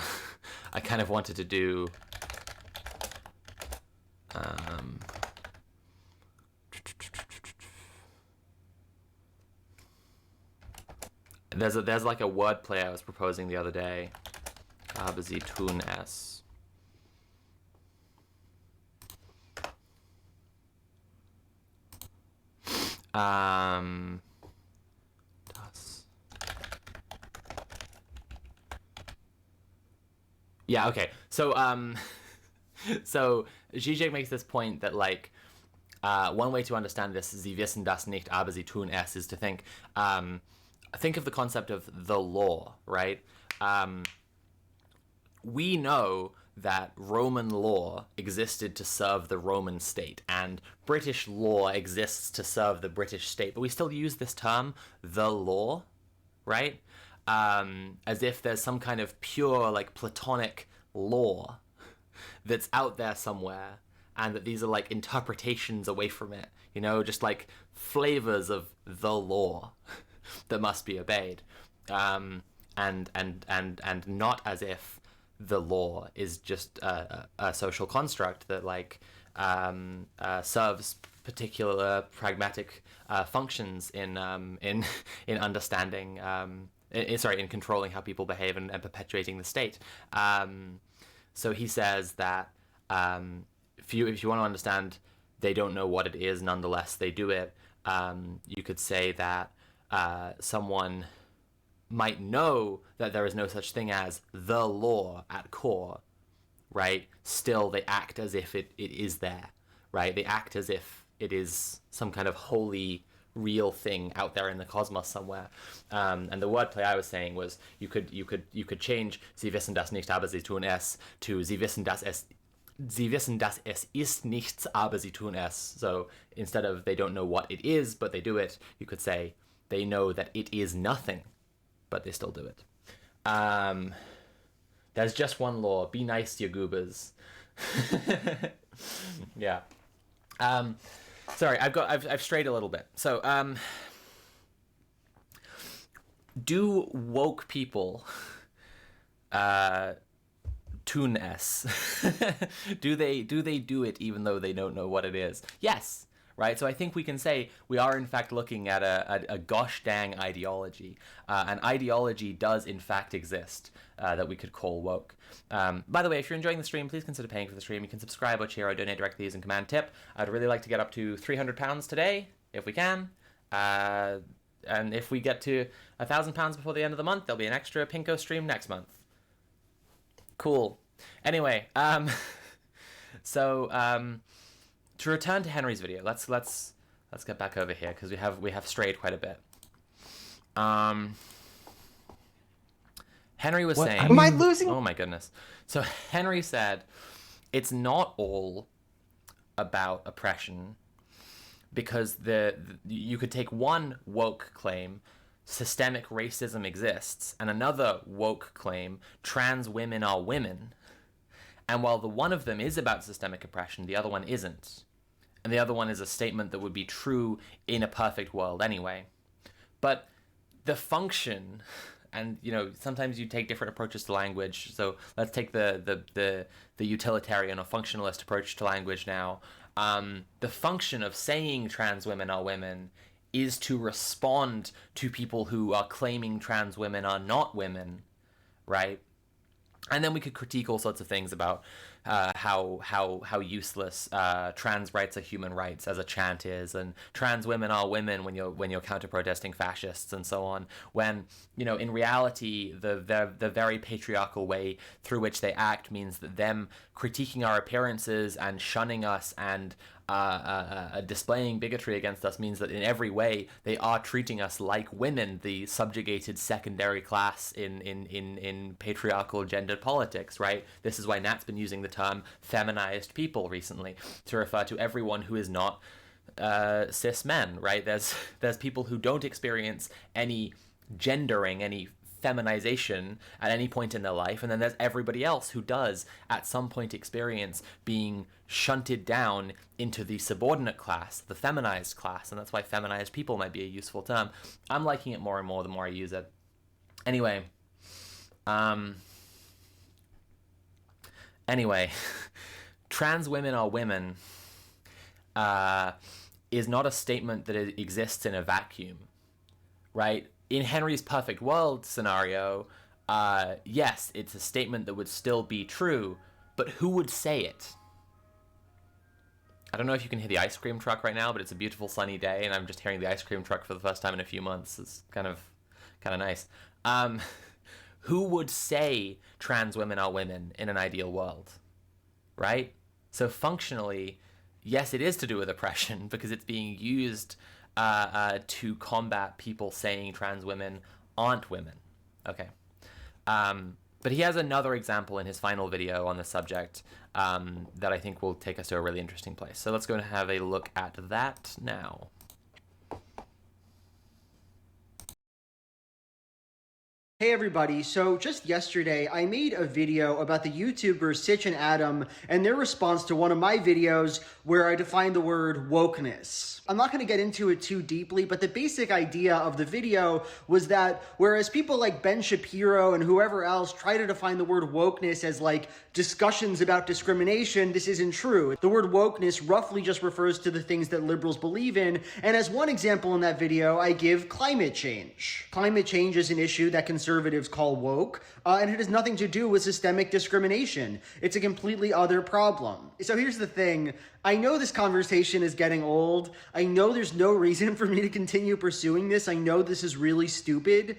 kind of wanted to do. There's a word play I was proposing the other day. Aber sie tun es. Das. Yeah, okay. So so Zizek makes this point that like one way to understand this, sie wissen das nicht, aber sie tun es, is to think of the concept of the law, right? We know that Roman law existed to serve the Roman state, and British law exists to serve the British state, but we still use this term, the law, right? As if there's some kind of pure, like, Platonic law that's out there somewhere, and that these are, like, interpretations away from it, you know, just, like, flavors of the law that must be obeyed, and not as if the law is just a social construct that like serves particular pragmatic functions in understanding in controlling how people behave and perpetuating the state. So he says that if you want to understand they don't know what it is, nonetheless they do it, you could say that someone might know that there is no such thing as the law at core, right? Still, they act as if it is there, right? They act as if it is some kind of holy, real thing out there in the cosmos somewhere. And the wordplay I was saying was you could change Sie wissen das nicht, aber sie tun es to Sie wissen das es ist nichts, aber sie tun es. So instead of they don't know what it is, but they do it, you could say they know that it is nothing, but they still do it. There's just one law. Be nice, you goobers. Yeah. Sorry, I've strayed a little bit. So, do woke people tun es? do they do it even though they don't know what it is? Yes. Right, so I think we can say we are in fact looking at a gosh dang ideology. An ideology does in fact exist that we could call woke. By the way, if you're enjoying the stream, please consider paying for the stream. You can subscribe or cheer or donate directly using Command Tip. I'd really like to get up to £300 today, if we can. And if we get to £1,000 before the end of the month, there'll be an extra Pinko stream next month. Cool. Anyway, to return to Henry's video, let's get back over here because we have strayed quite a bit. Henry was saying, am I losing? Oh my goodness. So Henry said it's not all about oppression because you could take one woke claim, systemic racism exists, and another woke claim, trans women are women. And while the one of them is about systemic oppression, the other one isn't. And the other one is a statement that would be true in a perfect world anyway. But the function, and you know, sometimes you take different approaches to language. So let's take the utilitarian or functionalist approach to language now. The function of saying trans women are women is to respond to people who are claiming trans women are not women, right? And then we could critique all sorts of things about how useless trans rights are human rights as a chant is, and trans women are women when you're counter protesting fascists and so on. When you know in reality the very patriarchal way through which they act means that them critiquing our appearances and shunning us and displaying bigotry against us means that in every way they are treating us like women, the subjugated secondary class in patriarchal gendered politics, right? This is why Nat's been using the term feminized people recently to refer to everyone who is not cis men, right? There's people who don't experience any gendering, any feminization at any point in their life, and then there's everybody else who does at some point experience being shunted down into the subordinate class, the feminized class, and that's why feminized people might be a useful term. I'm liking it more and more the more I use it. Anyway, trans women are women is not a statement that it exists in a vacuum, right? In Henry's perfect world scenario, yes, it's a statement that would still be true, but who would say it? I don't know if you can hear the ice cream truck right now, but it's a beautiful sunny day, and I'm just hearing the ice cream truck for the first time in a few months. It's kind of nice. Who would say trans women are women in an ideal world, right? So functionally, yes, it is to do with oppression because it's being used to combat people saying trans women aren't women. Okay. But he has another example in his final video on the subject that I think will take us to a really interesting place. So let's go and have a look at that now. Hey everybody, so just yesterday I made a video about the YouTubers Sitch and Adam and their response to one of my videos where I defined the word wokeness. I'm not going to get into it too deeply, but the basic idea of the video was that whereas people like Ben Shapiro and whoever else try to define the word wokeness as like discussions about discrimination, this isn't true. The word wokeness roughly just refers to the things that liberals believe in, and as one example in that video, I give climate change. Climate change is an issue that conservatives call woke, and it has nothing to do with systemic discrimination. It's a completely other problem. So here's the thing. I know this conversation is getting old. I know there's no reason for me to continue pursuing this. I know this is really stupid.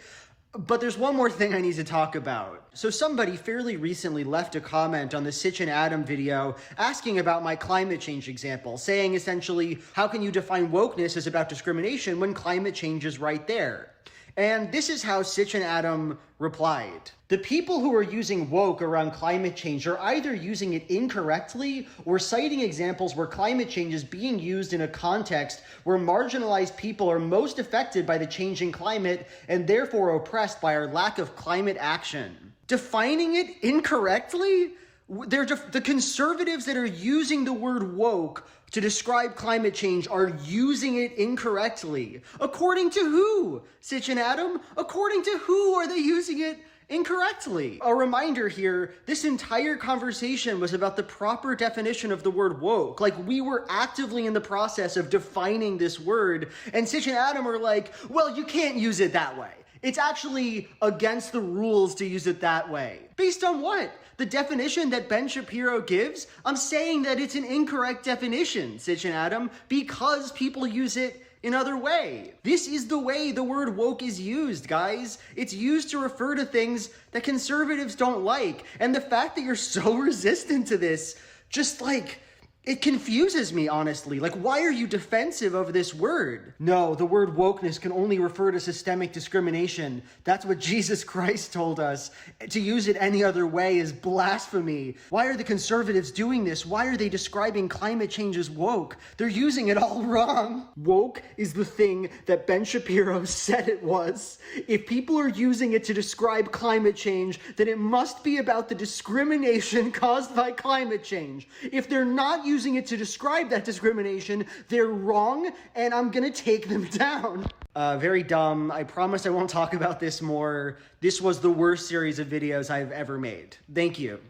But there's one more thing I need to talk about. So somebody fairly recently left a comment on the Sitch and Adam video asking about my climate change example, saying essentially, how can you define wokeness as about discrimination when climate change is right there? And this is how Sitch and Adam replied. The people who are using woke around climate change are either using it incorrectly or citing examples where climate change is being used in a context where marginalized people are most affected by the changing climate and therefore oppressed by our lack of climate action. Defining it incorrectly? The conservatives that are using the word woke to describe climate change are using it incorrectly. According to who? Sitch and Adam? According to who are they using it incorrectly? A reminder here, this entire conversation was about the proper definition of the word woke. Like, we were actively in the process of defining this word, and Sitch and Adam are like, well, you can't use it that way. It's actually against the rules to use it that way. Based on what? The definition that Ben Shapiro gives? I'm saying that it's an incorrect definition, Sitch and Adam, because people use it in other way. This is the way the word woke is used, guys. It's used to refer to things that conservatives don't like. And the fact that you're so resistant to this, just like, it confuses me, honestly. Like, why are you defensive of this word? No, the word wokeness can only refer to systemic discrimination. That's what Jesus Christ told us. To use it any other way is blasphemy. Why are the conservatives doing this? Why are they describing climate change as woke? They're using it all wrong. Woke is the thing that Ben Shapiro said it was. If people are using it to describe climate change, then it must be about the discrimination caused by climate change. If they're not using it to describe that discrimination, they're wrong, and I'm gonna take them down. Very dumb. I promise I won't talk about this more. This was the worst series of videos I've ever made. Thank you.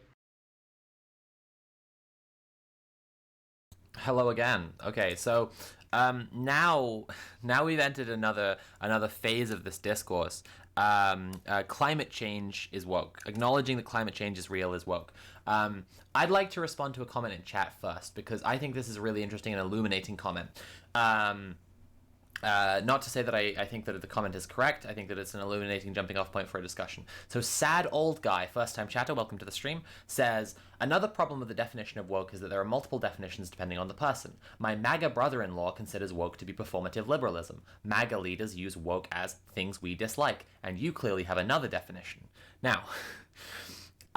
Hello again. Okay, so now we've entered another phase of this discourse. Climate change is woke. Acknowledging that climate change is real is woke. I'd like to respond to a comment in chat first, because I think this is a really interesting and illuminating comment. Not to say that I think that the comment is correct. I think that it's an illuminating jumping off point for a discussion. So Sad Old Guy, first time chatter, welcome to the stream, says, another problem with the definition of woke is that there are multiple definitions depending on the person. My MAGA brother-in-law considers woke to be performative liberalism. MAGA leaders use woke as things we dislike, and you clearly have another definition. Now,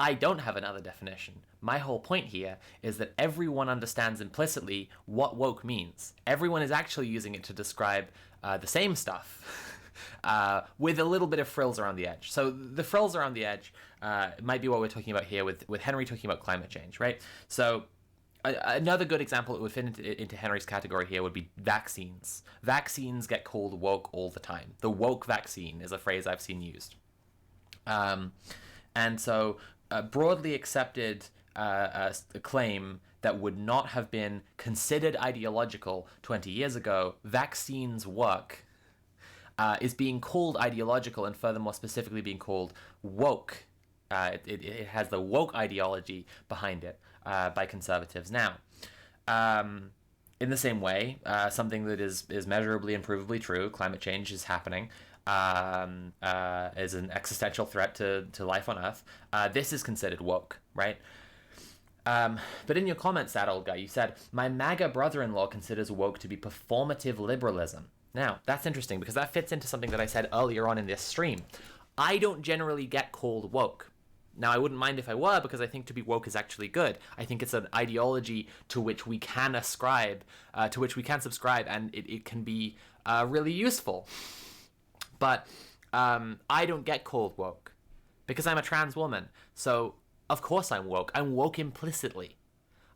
I don't have another definition. My whole point here is that everyone understands implicitly what woke means. Everyone is actually using it to describe the same stuff with a little bit of frills around the edge. So the frills around the edge might be what we're talking about here with Henry talking about climate change, right? So another good example that would fit into Henry's category here would be vaccines. Vaccines get called woke all the time. The woke vaccine is a phrase I've seen used. And so broadly accepted claim that would not have been considered ideological 20 years ago, vaccines work, is being called ideological and furthermore specifically being called woke. It has the woke ideology behind it by conservatives now. In the same way, something that is measurably and provably true, climate change is happening, is an existential threat to life on Earth, this is considered woke, right? But in your comments, that old guy, you said, my MAGA brother-in-law considers woke to be performative liberalism. Now, that's interesting because that fits into something that I said earlier on in this stream. I don't generally get called woke. Now, I wouldn't mind if I were, because I think to be woke is actually good. I think it's an ideology to which we can subscribe, and it can be really useful. But I don't get called woke because I'm a trans woman. So, of course I'm woke. I'm woke implicitly.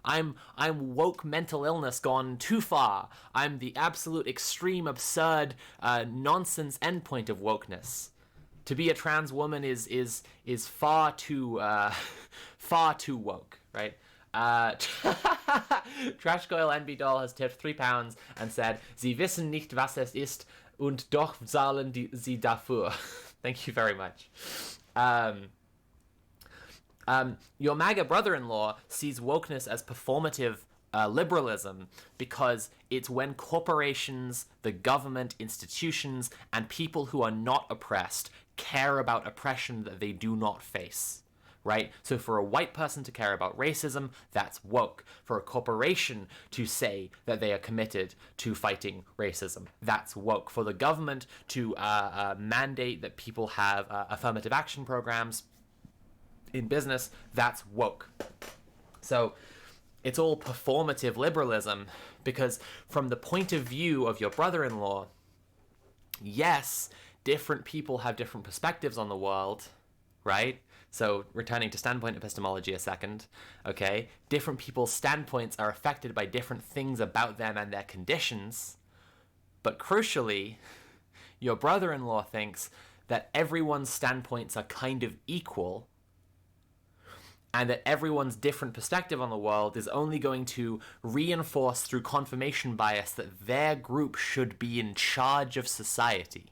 I'm woke mental illness gone too far. I'm the absolute extreme, absurd, nonsense endpoint of wokeness. To be a trans woman is far too woke, right? Trashcoil NB Doll has tipped £3 and said, Sie wissen nicht, was es ist, und doch zahlen sie dafür. Thank you very much. Your MAGA brother-in-law sees wokeness as performative liberalism because it's when corporations, the government, institutions, and people who are not oppressed care about oppression that they do not face, right? So for a white person to care about racism, that's woke. For a corporation to say that they are committed to fighting racism, that's woke. For the government to mandate that people have affirmative action programs in business, that's woke. So it's all performative liberalism because from the point of view of your brother-in-law, yes, different people have different perspectives on the world, right? So returning to standpoint epistemology a second, okay? Different people's standpoints are affected by different things about them and their conditions. But crucially, your brother-in-law thinks that everyone's standpoints are kind of equal and that everyone's different perspective on the world is only going to reinforce through confirmation bias that their group should be in charge of society.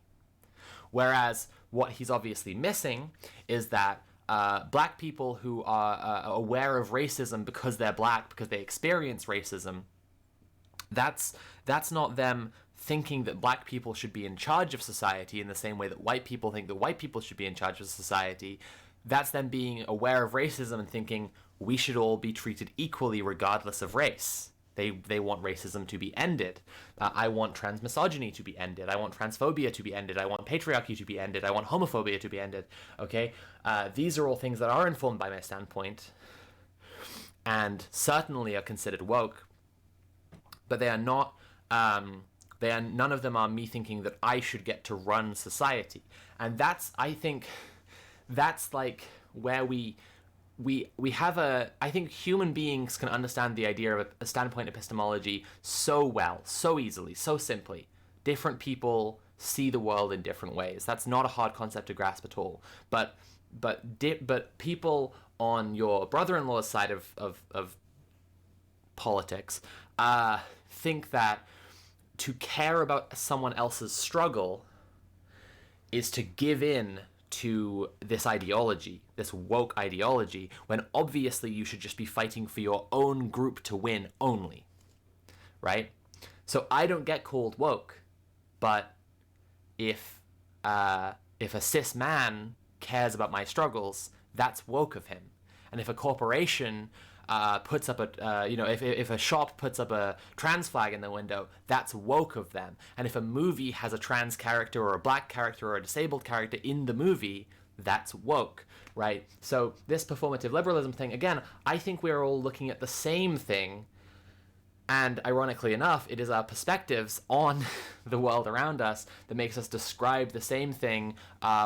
Whereas what he's obviously missing is that black people who are aware of racism because they're black, because they experience racism, that's not them thinking that black people should be in charge of society in the same way that white people think that white people should be in charge of society. That's them being aware of racism and thinking we should all be treated equally regardless of race. They want racism to be ended. I want transmisogyny to be ended. I want transphobia to be ended. I want patriarchy to be ended. I want homophobia to be ended. Okay? These are all things that are informed by my standpoint and certainly are considered woke, but they are not, none of them are me thinking that I should get to run society. And I think that's like where we have I think human beings can understand the idea of a standpoint epistemology so well, so easily, so simply. Different people see the world in different ways. That's not a hard concept to grasp at all. But people on your brother-in-law's side of politics think that to care about someone else's struggle is to give in to this ideology, this woke ideology, when obviously you should just be fighting for your own group to win only, right? So I don't get called woke, but if a cis man cares about my struggles, that's woke of him. And if a corporation puts up if a shop puts up a trans flag in the window, that's woke of them. And if a movie has a trans character or a black character or a disabled character in the movie, that's woke, right? So this performative liberalism thing, again, I think we're all looking at the same thing. And ironically enough, it is our perspectives on the world around us that makes us describe the same thing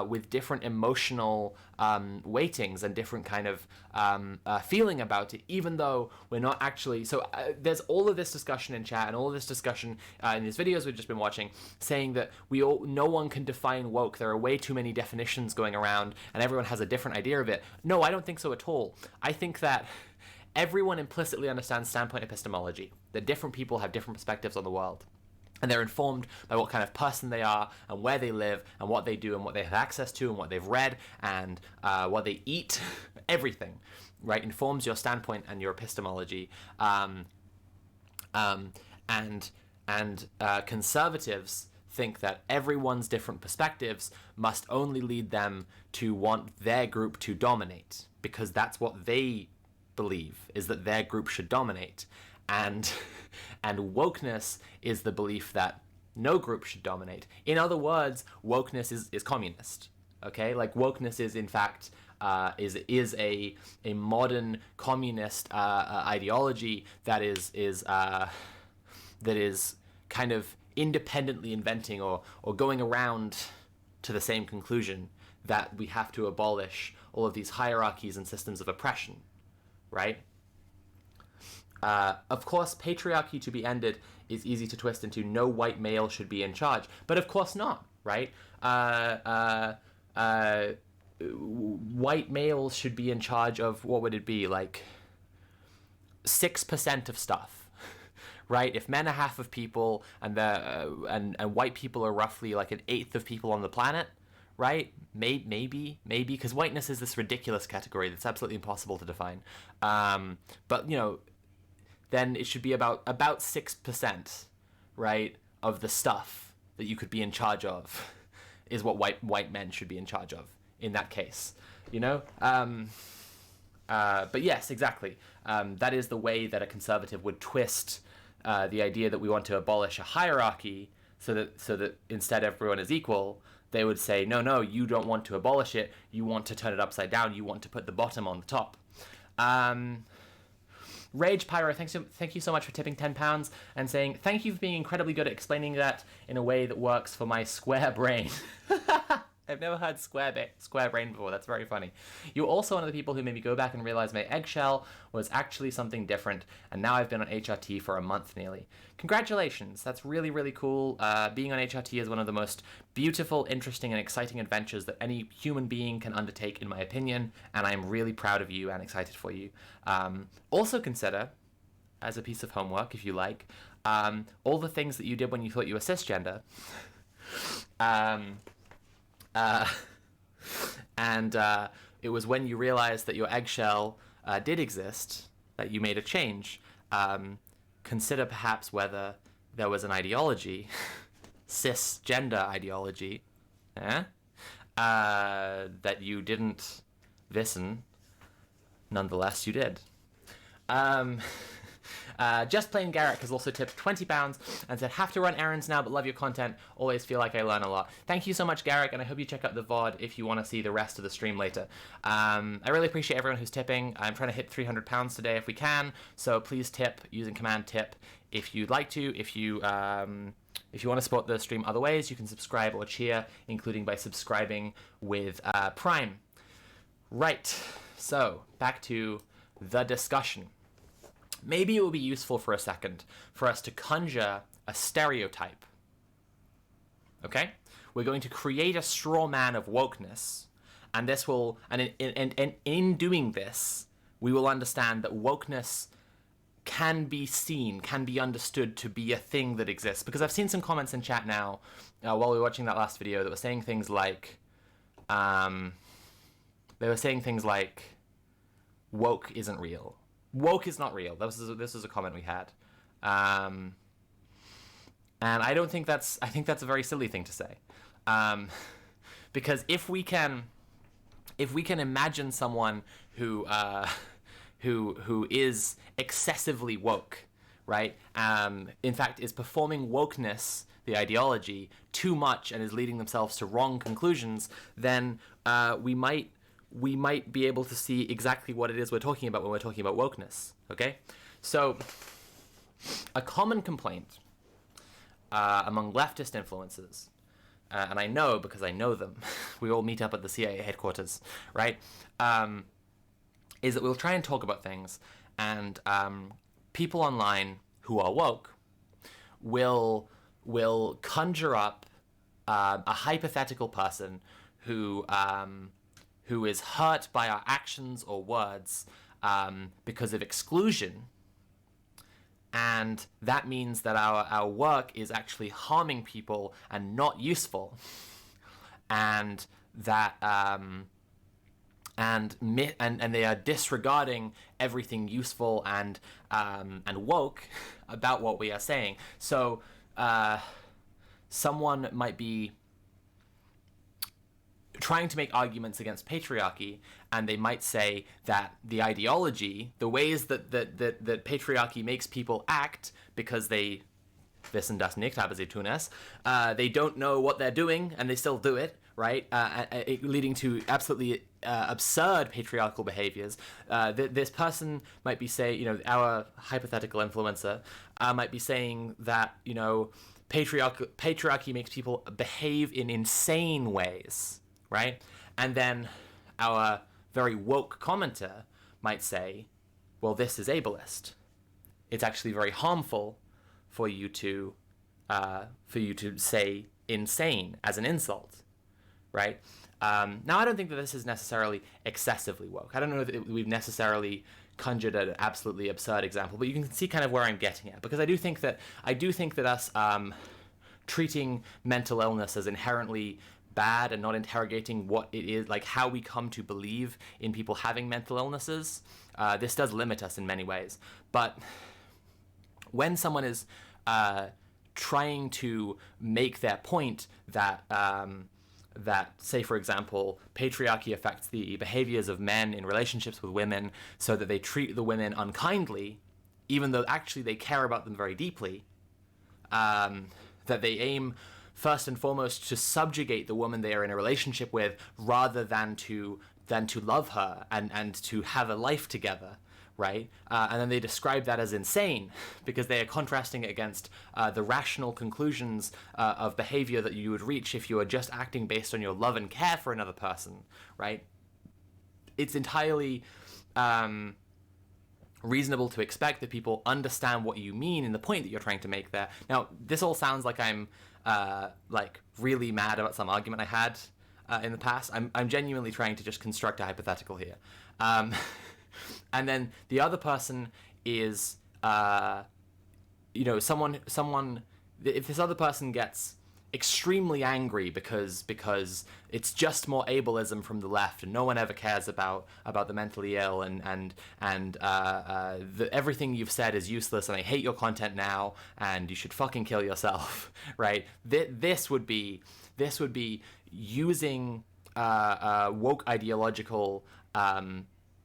with different emotional weightings and different kind of feeling about it, even though we're not actually... So there's all of this discussion in chat and all of this discussion in these videos we've just been watching saying that no one can define woke. There are way too many definitions going around and everyone has a different idea of it. No, I don't think so at all. I think that everyone implicitly understands standpoint epistemology, that different people have different perspectives on the world. And they're informed by what kind of person they are and where they live and what they do and what they have access to and what they've read and what they eat. Everything, right, informs your standpoint and your epistemology. And conservatives think that everyone's different perspectives must only lead them to want their group to dominate, because that's what they believe, is that their group should dominate. And wokeness is the belief that no group should dominate. In other words, wokeness is communist. Okay, like wokeness is in fact is a modern communist ideology that is kind of independently inventing or going around to the same conclusion that we have to abolish all of these hierarchies and systems of oppression, right? Of course, patriarchy to be ended is easy to twist into no white male should be in charge, but of course not, right? White males should be in charge of, what would it be, like 6% of stuff, right? If men are half of people and and white people are roughly like an eighth of people on the planet, right? Maybe, because whiteness is this ridiculous category that's absolutely impossible to define. But you know, then it should be about 6%, right, of the stuff that you could be in charge of, is what white men should be in charge of in that case, you know? But yes, exactly. That is the way that a conservative would twist the idea that we want to abolish a hierarchy so that instead everyone is equal. They would say, no, you don't want to abolish it. You want to turn it upside down. You want to put the bottom on the top. Rage Pyro, thank you so much for tipping £10 and saying, thank you for being incredibly good at explaining that in a way that works for my square brain. I've never heard square brain before. That's very funny. You're also one of the people who made me go back and realize my eggshell was actually something different, and now I've been on HRT for a month nearly. Congratulations. That's really, really cool. Being on HRT is one of the most beautiful, interesting, and exciting adventures that any human being can undertake, in my opinion, and I'm really proud of you and excited for you. Also consider, as a piece of homework, if you like, all the things that you did when you thought you were cisgender. And it was when you realized that your eggshell did exist that you made a change. Consider perhaps whether there was an ideology, cisgender ideology, that you didn't listen. Nonetheless, you did. Just Plain Garrett has also tipped £20 and said, have to run errands now, but love your content. Always feel like I learn a lot. Thank you so much, Garrett, and I hope you check out the VOD if you want to see the rest of the stream later. I really appreciate everyone who's tipping. I'm trying to hit £300 today if we can, so please tip using command tip if you'd like to. If you want to support the stream other ways, you can subscribe or cheer, including by subscribing with Prime. Right, so back to the discussion. Maybe it will be useful for a second for us to conjure a stereotype. Okay? We're going to create a straw man of wokeness, and this will, and in doing this, we will understand that wokeness can be seen, can be understood to be a thing that exists. Because I've seen some comments in chat now, while we were watching that last video, that were saying things like, woke isn't real. Woke is not real. This is a comment we had. And I think that's a very silly thing to say. Because if we can imagine someone who is excessively woke, right? In fact, is performing wokeness, the ideology, too much and is leading themselves to wrong conclusions, then we might be able to see exactly what it is we're talking about when we're talking about wokeness, okay? So, a common complaint among leftist influencers, and I know because I know them, we all meet up at the CIA headquarters, right, is that we'll try and talk about things, and people online who are woke will conjure up a hypothetical person who is hurt by our actions or words because of exclusion, and that means that our work is actually harming people and not useful, and that and they are disregarding everything useful and woke about what we are saying. So someone might be trying to make arguments against patriarchy, and they might say that the ideology, the ways that patriarchy makes people act because they wissen das nicht, aber sie tun es, they don't know what they're doing and they still do it, right? Leading to absolutely absurd patriarchal behaviors. This person might be saying, our hypothetical influencer might be saying that, patriarchy makes people behave in insane ways, right? And then our very woke commenter might say, well, this is ableist. It's actually very harmful for you to say insane as an insult, right? Now, I don't think that this is necessarily excessively woke. I don't know that we've necessarily conjured an absolutely absurd example, but you can see kind of where I'm getting at, because I do think that us treating mental illness as inherently bad and not interrogating what it is, like how we come to believe in people having mental illnesses, this does limit us in many ways. But when someone is trying to make their point that say, for example, patriarchy affects the behaviors of men in relationships with women so that they treat the women unkindly, even though actually they care about them very deeply, that they aim first and foremost to subjugate the woman they are in a relationship with rather than to love her and to have a life together, right? And then they describe that as insane because they are contrasting it against the rational conclusions of behavior that you would reach if you were just acting based on your love and care for another person, right? It's entirely reasonable to expect that people understand what you mean in the point that you're trying to make there. Now, this all sounds like I'm really mad about some argument I had in the past. I'm genuinely trying to just construct a hypothetical here. And then the other person is, someone. If this other person gets extremely angry because it's just more ableism from the left and no one ever cares about the mentally ill and everything you've said is useless and I hate your content now and you should fucking kill yourself, right? This would be using woke ideological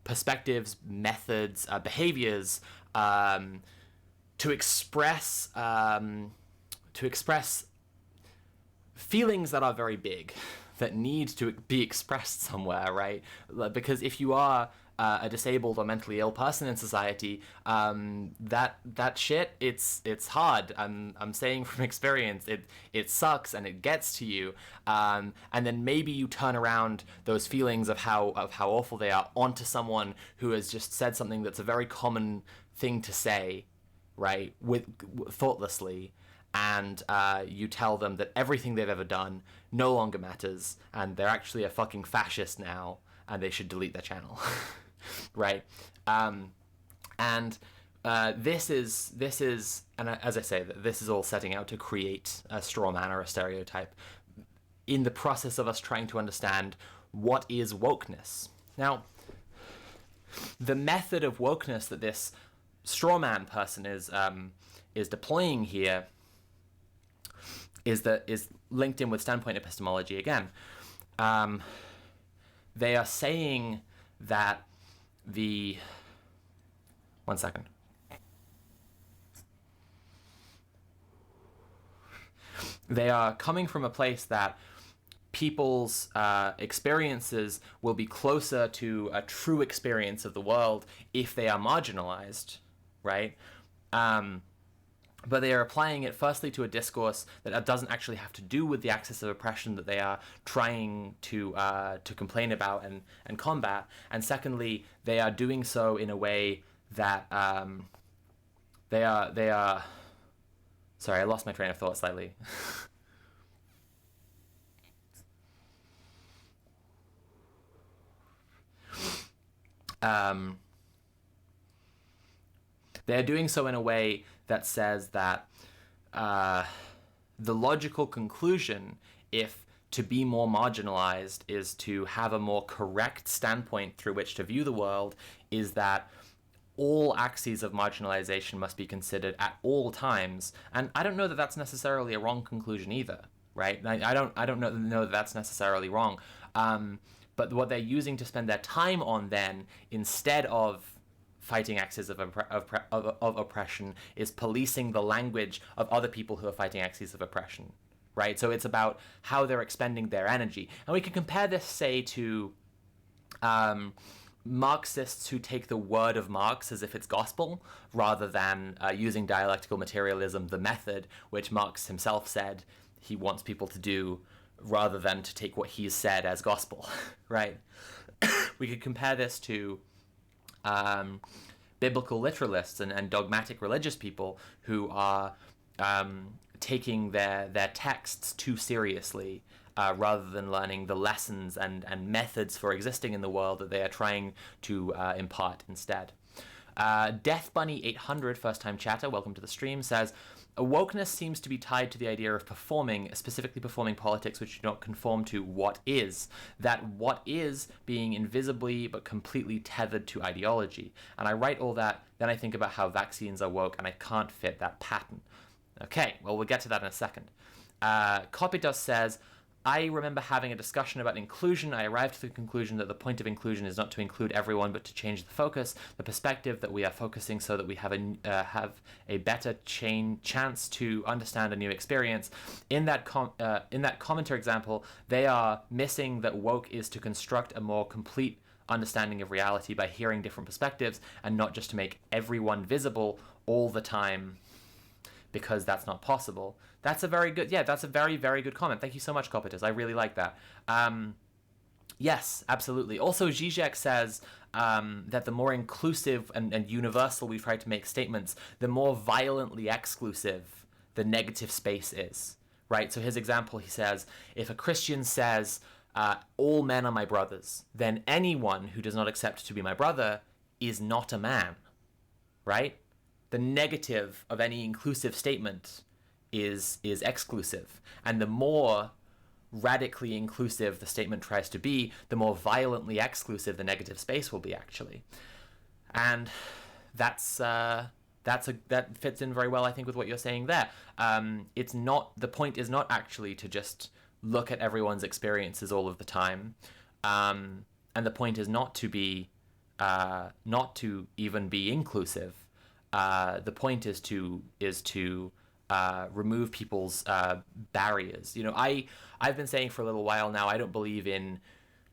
perspectives, methods, behaviors to express feelings that are very big, that need to be expressed somewhere, right? Because if you are a disabled or mentally ill person in society, that shit, it's hard. I'm saying from experience, it sucks and it gets to you. And then maybe you turn around those feelings of how awful they are onto someone who has just said something that's a very common thing to say, right? Thoughtlessly. And you tell them that everything they've ever done no longer matters, and they're actually a fucking fascist now, and they should delete their channel, right? This is, and as I say, this is all setting out to create a straw man or a stereotype in the process of us trying to understand what is wokeness. Now, the method of wokeness that this straw man person is deploying here is linked in with standpoint epistemology again. They are saying that one second. They are coming from a place that people's experiences will be closer to a true experience of the world if they are marginalized, right? But they are applying it firstly to a discourse that doesn't actually have to do with the axis of oppression that they are trying to complain about and combat. And secondly, they are doing so in a way that they are. Sorry, I lost my train of thought slightly. They're doing so in a way that says that the logical conclusion, if to be more marginalized is to have a more correct standpoint through which to view the world, is that all axes of marginalization must be considered at all times. And I don't know that that's necessarily a wrong conclusion either, right? I don't know that that's necessarily wrong. But what they're using to spend their time on then, instead of fighting axes of oppression, is policing the language of other people who are fighting axes of oppression, right? So it's about how they're expending their energy. And we can compare this, say, to Marxists who take the word of Marx as if it's gospel, rather than using dialectical materialism, the method, which Marx himself said he wants people to do, rather than to take what he's said as gospel, right? We could compare this to biblical literalists and dogmatic religious people who are taking their texts too seriously, rather than learning the lessons and methods for existing in the world that they are trying to impart instead. Death Bunny 800, first time chatter, welcome to the stream, says, wokeness seems to be tied to the idea of performing, specifically performing politics which do not conform to what is. That what is being invisibly but completely tethered to ideology. And I write all that, then I think about how vaccines are woke, and I can't fit that pattern. Okay, well, we'll get to that in a second. Copitas says, I remember having a discussion about inclusion. I arrived to the conclusion that the point of inclusion is not to include everyone, but to change the focus, the perspective that we are focusing, so that we have a better chance to understand a new experience. In that commenter example, they are missing that woke is to construct a more complete understanding of reality by hearing different perspectives, and not just to make everyone visible all the time, because that's not possible. That's a very good, that's a very, very good comment. Thank you so much, Copitus. I really like that. Yes, absolutely. Also, Zizek says that the more inclusive and universal we try to make statements, the more violently exclusive the negative space is, right? So his example, he says, if a Christian says, all men are my brothers, then anyone who does not accept to be my brother is not a man, right? The negative of any inclusive statement is exclusive. And the more radically inclusive the statement tries to be, the more violently exclusive the negative space will be, actually. And that fits in very well, I think, with what you're saying there. The point is not actually to just look at everyone's experiences all of the time. And the point is not to even be inclusive. The point is to remove people's barriers. You know, I've been saying for a little while now, I don't believe in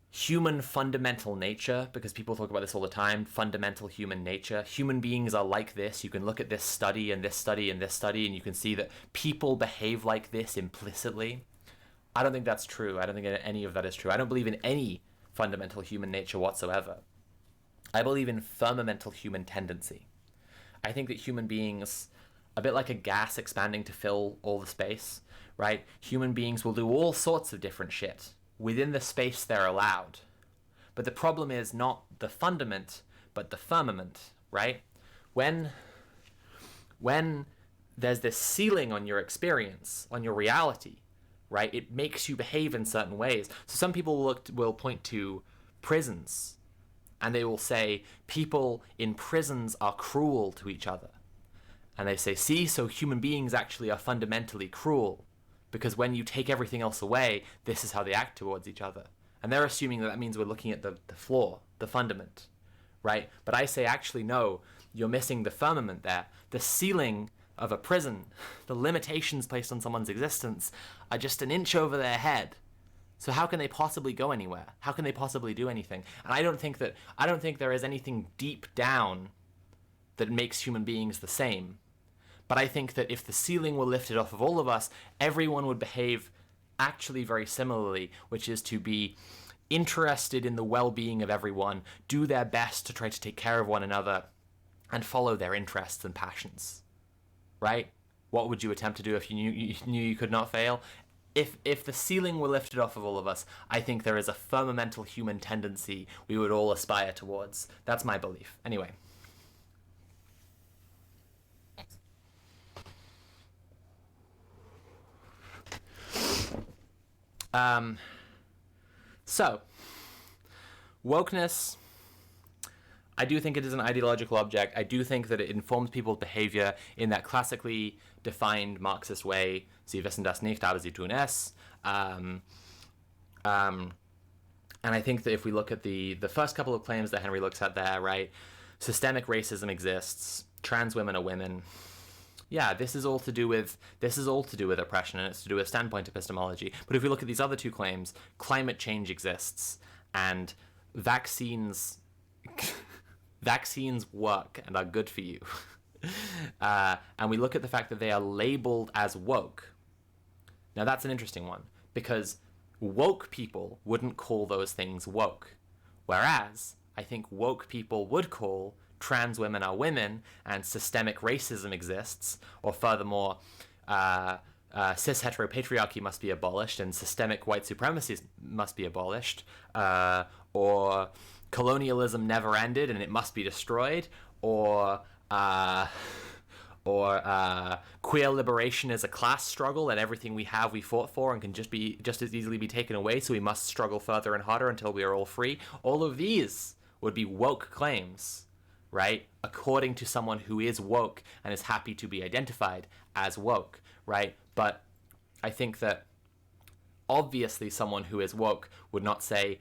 human fundamental nature, because people talk about this all the time, fundamental human nature. Human beings are like this. You can look at this study and this study and this study, and you can see that people behave like this implicitly. I don't think that's true. I don't think any of that is true. I don't believe in any fundamental human nature whatsoever. I believe in firmamental human tendency. I think that human beings, a bit like a gas expanding to fill all the space, right? Human beings will do all sorts of different shit within the space they're allowed. But the problem is not the fundament, but the firmament, right? When there's this ceiling on your experience, on your reality, right? It makes you behave in certain ways. So some people will point to prisons, and they will say people in prisons are cruel to each other. And they say, see, so human beings actually are fundamentally cruel, because when you take everything else away, this is how they act towards each other. And they're assuming that means we're looking at the floor, the fundament, right? But I say, actually, no, you're missing the firmament there. The ceiling of a prison, the limitations placed on someone's existence are just an inch over their head. So how can they possibly go anywhere? How can they possibly do anything? And I don't think there is anything deep down that makes human beings the same. But I think that if the ceiling were lifted off of all of us, everyone would behave actually very similarly, which is to be interested in the well-being of everyone, do their best to try to take care of one another, and follow their interests and passions. Right? What would you attempt to do if you knew you could not fail? If the ceiling were lifted off of all of us, I think there is a firmamental human tendency we would all aspire towards. That's my belief. Anyway. So, wokeness, I do think it is an ideological object. I do think that it informs people's behavior in that classically defined Marxist way. Sie wissen das nicht, aber sie tun es. And I think that if we look at the first couple of claims that Henry looks at there, right, systemic racism exists, trans women are women. Yeah, this is all to do with oppression, and it's to do with standpoint epistemology. But if we look at these other two claims, climate change exists, and vaccines work and are good for you. And we look at the fact that they are labeled as woke. Now that's an interesting one, because woke people wouldn't call those things woke, whereas I think woke people would call trans women are women and systemic racism exists, or furthermore, cis heteropatriarchy must be abolished and systemic white supremacy must be abolished, or colonialism never ended and it must be destroyed, or queer liberation is a class struggle and everything we have we fought for and can just as easily be taken away, so we must struggle further and harder until we are all free. All of these would be woke claims, right? According to someone who is woke and is happy to be identified as woke, right? But I think that obviously someone who is woke would not say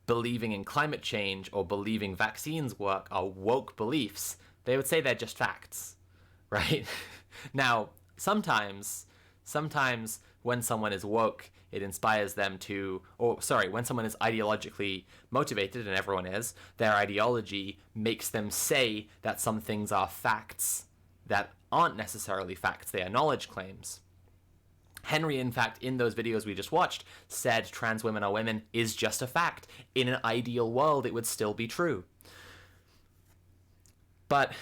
believing in climate change or believing vaccines work are woke beliefs. They would say they're just facts, right? Now, sometimes when someone is woke, it inspires them to, when someone is ideologically motivated, and everyone is, their ideology makes them say that some things are facts that aren't necessarily facts, they are knowledge claims. Henry, in fact, in those videos we just watched, said trans women are women is just a fact. In an ideal world, it would still be true. But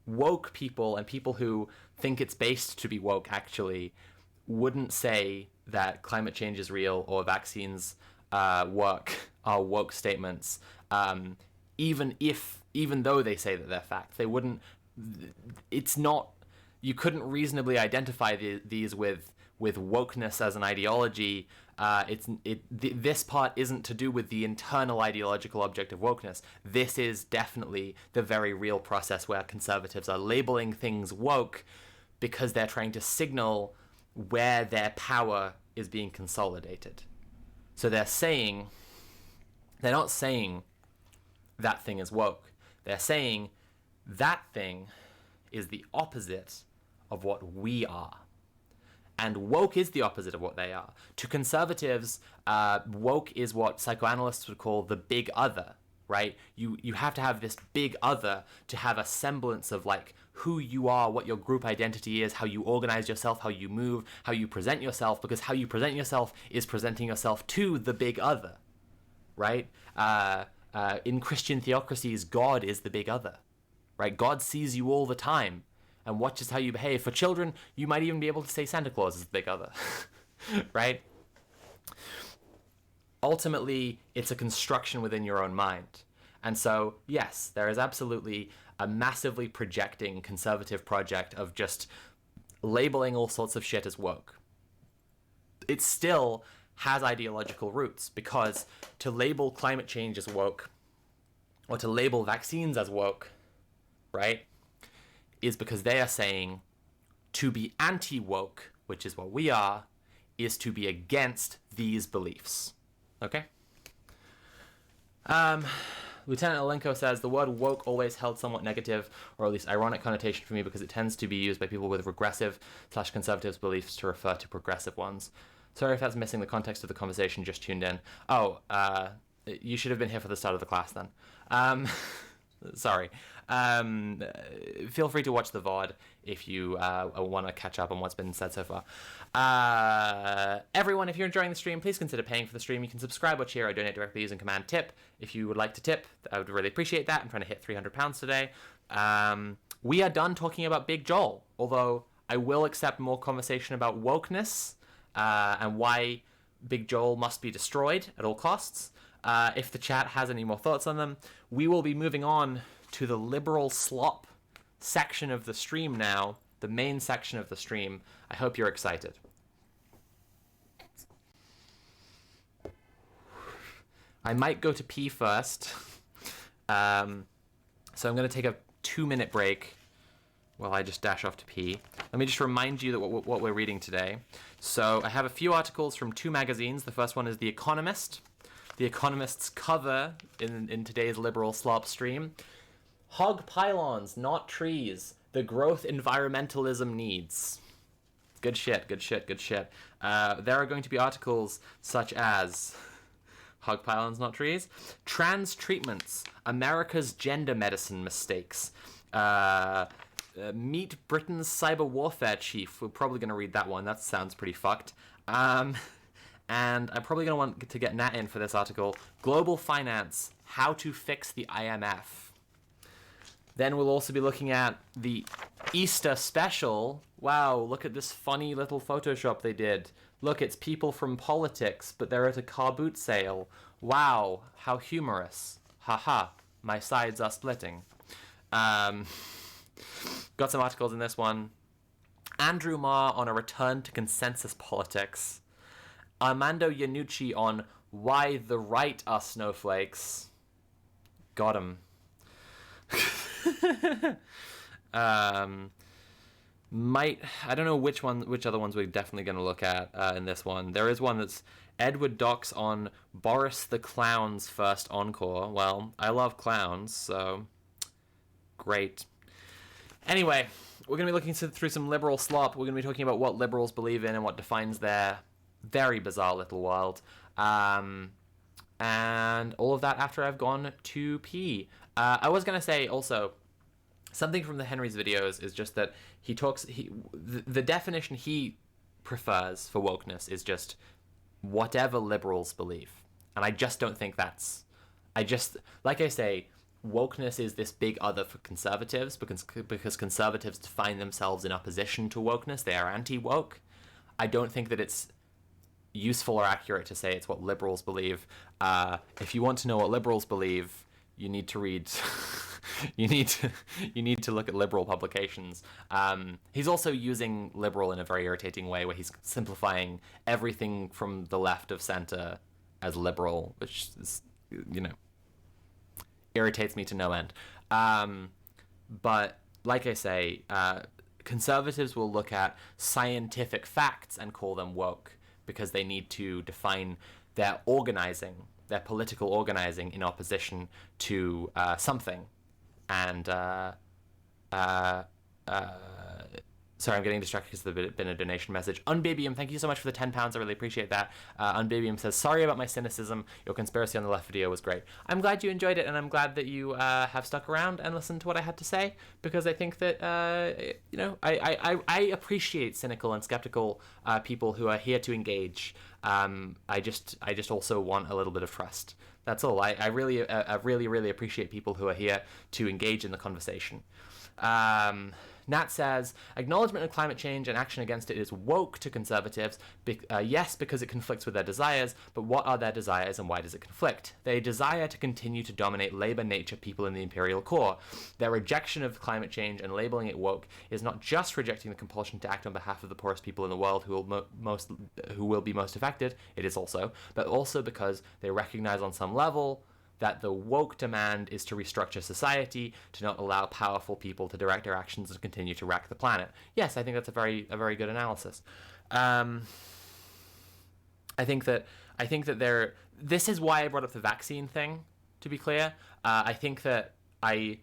woke people and people who think it's based to be woke actually wouldn't say that climate change is real or vaccines work are woke statements, even though they say that they're facts. They wouldn't. It's not. You couldn't reasonably identify these with wokeness as an ideology. This part isn't to do with the internal ideological object of wokeness. This is definitely the very real process where conservatives are labeling things woke because they're trying to signal where their power is being consolidated. So they're not saying that thing is woke. They're saying that thing is the opposite of what we are. And woke is the opposite of what they are. To conservatives, woke is what psychoanalysts would call the big other, right? You have to have this big other to have a semblance of like who you are, what your group identity is, how you organize yourself, how you move, how you present yourself, because how you present yourself is presenting yourself to the big other, right? In Christian theocracies, God is the big other, right? God sees you all the time and watches how you behave. For children, you might even be able to say Santa Claus is the big other, right? Ultimately, it's a construction within your own mind. And so, yes, there is absolutely a massively projecting conservative project of just labeling all sorts of shit as woke. It still has ideological roots, because to label climate change as woke, or to label vaccines as woke, right, is because they are saying to be anti-woke, which is what we are, is to be against these beliefs. Okay? Lieutenant Alenko says, the word woke always held somewhat negative, or at least ironic connotation for me, because it tends to be used by people with regressive/conservative beliefs to refer to progressive ones. Sorry if that's missing the context of the conversation, just tuned in. Oh, you should have been here for the start of the class then. Sorry. Feel free to watch the VOD if you want to catch up on what's been said so far. Everyone, if you're enjoying the stream, please consider paying for the stream. You can subscribe or cheer or donate directly using command tip. If you would like to tip, I would really appreciate that. I'm trying to hit £300 today. We are done talking about Big Joel, although I will accept more conversation about wokeness and why Big Joel must be destroyed at all costs. If the chat has any more thoughts on them, we will be moving on to the liberal slop section of the stream now, the main section of the stream. I hope you're excited. I might go to pee first. So I'm going to take a 2-minute break while I just dash off to pee. Let me just remind you that what we're reading today. So I have a few articles from 2 magazines. The first one is The Economist. The Economist's cover in today's liberal slop stream: Hog pylons, not trees. The growth environmentalism needs. Good shit, good shit, good shit. There are going to be articles such as hog pylons, not trees. Trans treatments, America's gender medicine mistakes. Meet Britain's cyber warfare chief. We're probably going to read that one. That sounds pretty fucked. And I'm probably going to want to get Nat in for this article. Global finance, how to fix the IMF. Then we'll also be looking at the Easter special. Wow, look at this funny little Photoshop they did. Look, it's people from politics, but they're at a car boot sale. Wow, how humorous. Haha, my sides are splitting. Got some articles in this one. Andrew Marr on a return to consensus politics. Armando Iannucci on why the right are snowflakes. Got him. I don't know which other ones we're definitely going to look at in this one. There is one that's Edward Docks on Boris the Clown's first encore. Well, I love clowns, so great. Anyway, we're going to be looking through some liberal slop. We're going to be talking about what liberals believe in and what defines their very bizarre little world. And all of that after I've gone to pee. I was going to say also, something from the Henry's videos is just that the definition he prefers for wokeness is just whatever liberals believe. And I just don't think that's... like I say, wokeness is this big other for conservatives because conservatives define themselves in opposition to wokeness. They are anti-woke. I don't think that it's useful or accurate to say it's what liberals believe. If you want to know what liberals believe, you need to read... you need to look at liberal publications. He's also using liberal in a very irritating way where he's simplifying everything from the left of center as liberal, which is, irritates me to no end. But like I say, conservatives will look at scientific facts and call them woke because they need to define their political organizing in opposition to something. And sorry, I'm getting distracted because there's been a donation message. Unbabium, thank you so much for the £10. I really appreciate that. Unbabium says, sorry about my cynicism. Your conspiracy on the left video was great. I'm glad you enjoyed it, and I'm glad that you have stuck around and listened to what I had to say, because I think that, I appreciate cynical and skeptical people who are here to engage. I just also want a little bit of trust. That's all. I really appreciate people who are here to engage in the conversation. Nat says, acknowledgement of climate change and action against it is woke to conservatives. Yes, because it conflicts with their desires, but what are their desires and why does it conflict? They desire to continue to dominate labor nature people in the imperial core. Their rejection of climate change and labeling it woke is not just rejecting the compulsion to act on behalf of the poorest people in the world who will be most affected, it is also, but also because they recognize on some level that the woke demand is to restructure society, to not allow powerful people to direct their actions and continue to wreck the planet. Yes, I think that's a very good analysis. I think that this is why I brought up the vaccine thing, to be clear. I think that I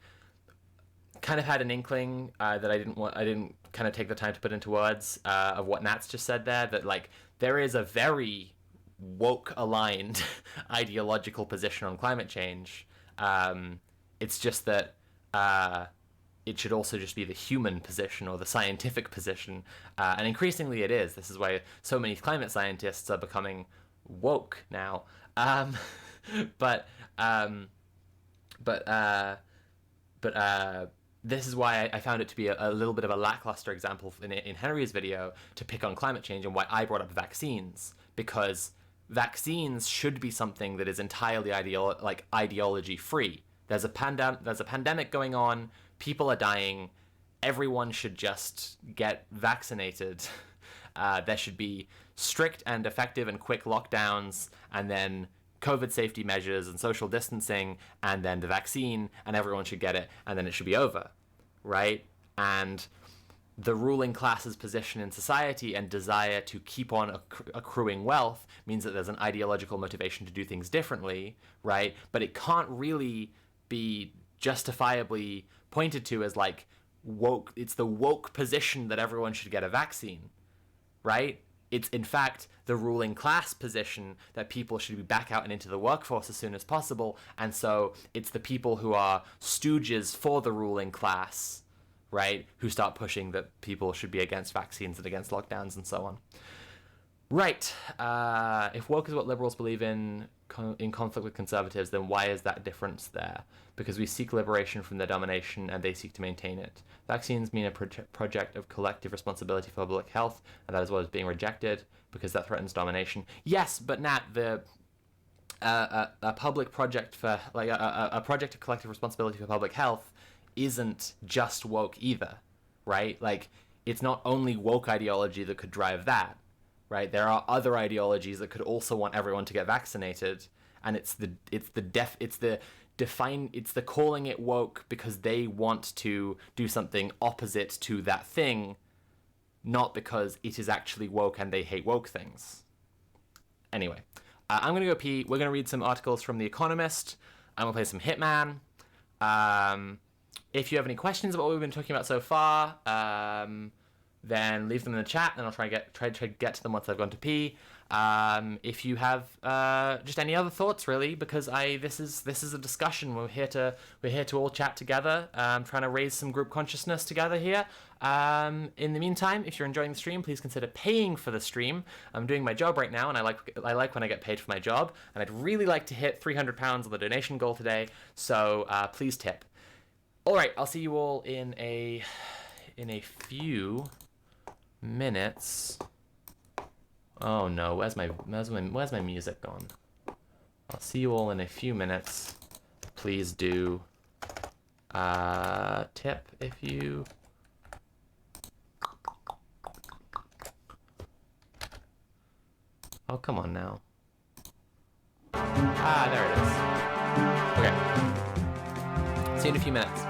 kind of had an inkling that I didn't kind of take the time to put into words of what Nat's just said there, that like there is a very woke aligned ideological position on climate change. It's just that it should also just be the human position or the scientific position, and increasingly it is. This is why so many climate scientists are becoming woke now. But this is why I found it to be a little bit of a lackluster example in Henry's video to pick on climate change, and why I brought up vaccines, because vaccines should be something that is entirely ideology free. There's a pandemic going on, people are dying, everyone should just get vaccinated. There should be strict and effective and quick lockdowns, and then COVID safety measures and social distancing, and then the vaccine, and everyone should get it, and then it should be over, right? And the ruling class's position in society and desire to keep on accruing wealth means that there's an ideological motivation to do things differently, right? But it can't really be justifiably pointed to as like woke. It's the woke position that everyone should get a vaccine, right? It's in fact the ruling class position that people should be back out and into the workforce as soon as possible. And so it's the people who are stooges for the ruling class, right, who start pushing that people should be against vaccines and against lockdowns and so on. Right. If woke is what liberals believe in conflict with conservatives, then why is that difference there? Because we seek liberation from their domination and they seek to maintain it. Vaccines mean a project of collective responsibility for public health, and that is what is being rejected because that threatens domination. Yes, but Nat, a public project for like a project of collective responsibility for public health isn't just woke either, right? Like, it's not only woke ideology that could drive that, right? There are other ideologies that could also want everyone to get vaccinated, and it's the calling it woke because they want to do something opposite to that thing, not because it is actually woke and they hate woke things. Anyway, I'm gonna go pee. We're gonna read some articles from The Economist. I'm gonna play some Hitman. If you have any questions about what we've been talking about so far, then leave them in the chat, and I'll try to get to them once I've gone to pee. If you have just any other thoughts, really, because this is a discussion. We're here to all chat together, trying to raise some group consciousness together here. In the meantime, if you're enjoying the stream, please consider paying for the stream. I'm doing my job right now, and I like when I get paid for my job, and I'd really like to hit £300 on the donation goal today. So please tip. All right, I'll see you all in a few minutes. Oh no, where's my music gone? I'll see you all in a few minutes. Please do tip if you... Oh, come on now. Ah, there it is. Okay. See you in a few minutes.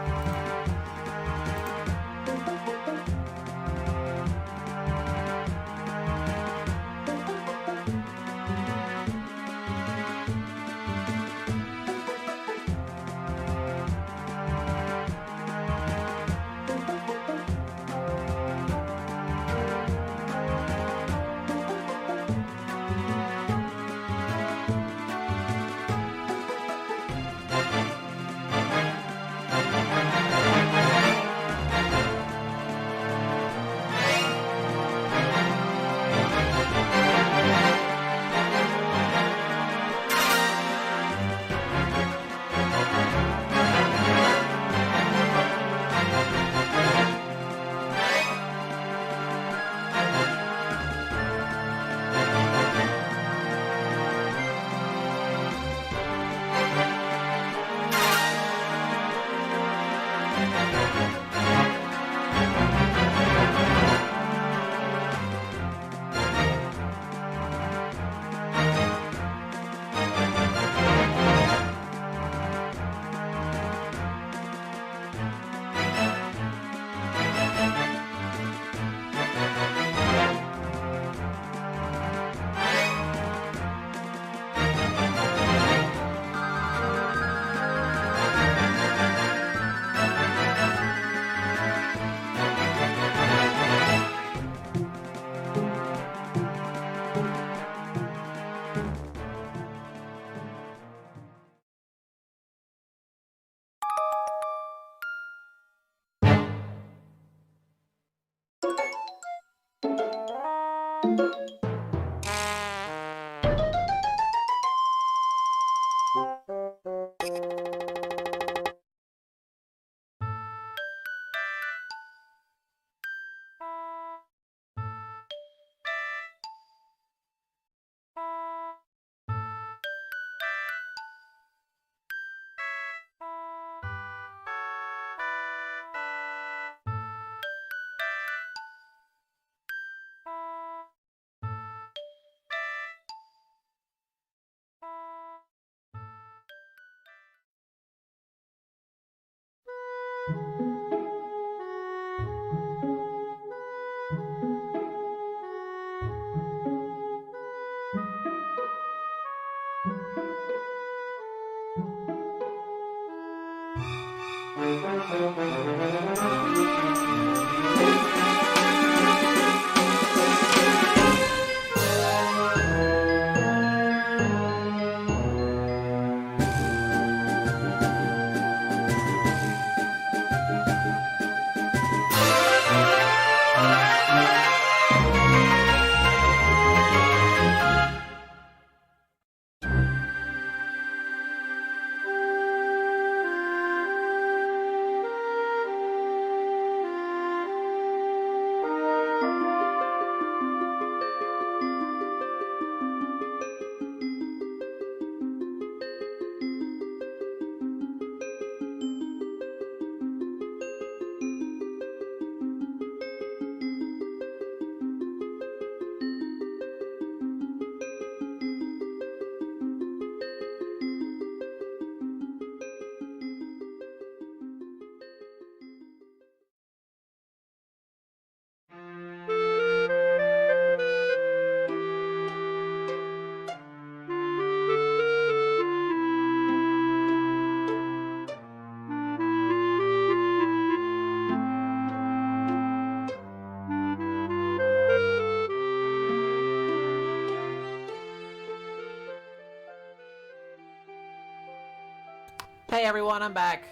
Hey everyone, I'm back.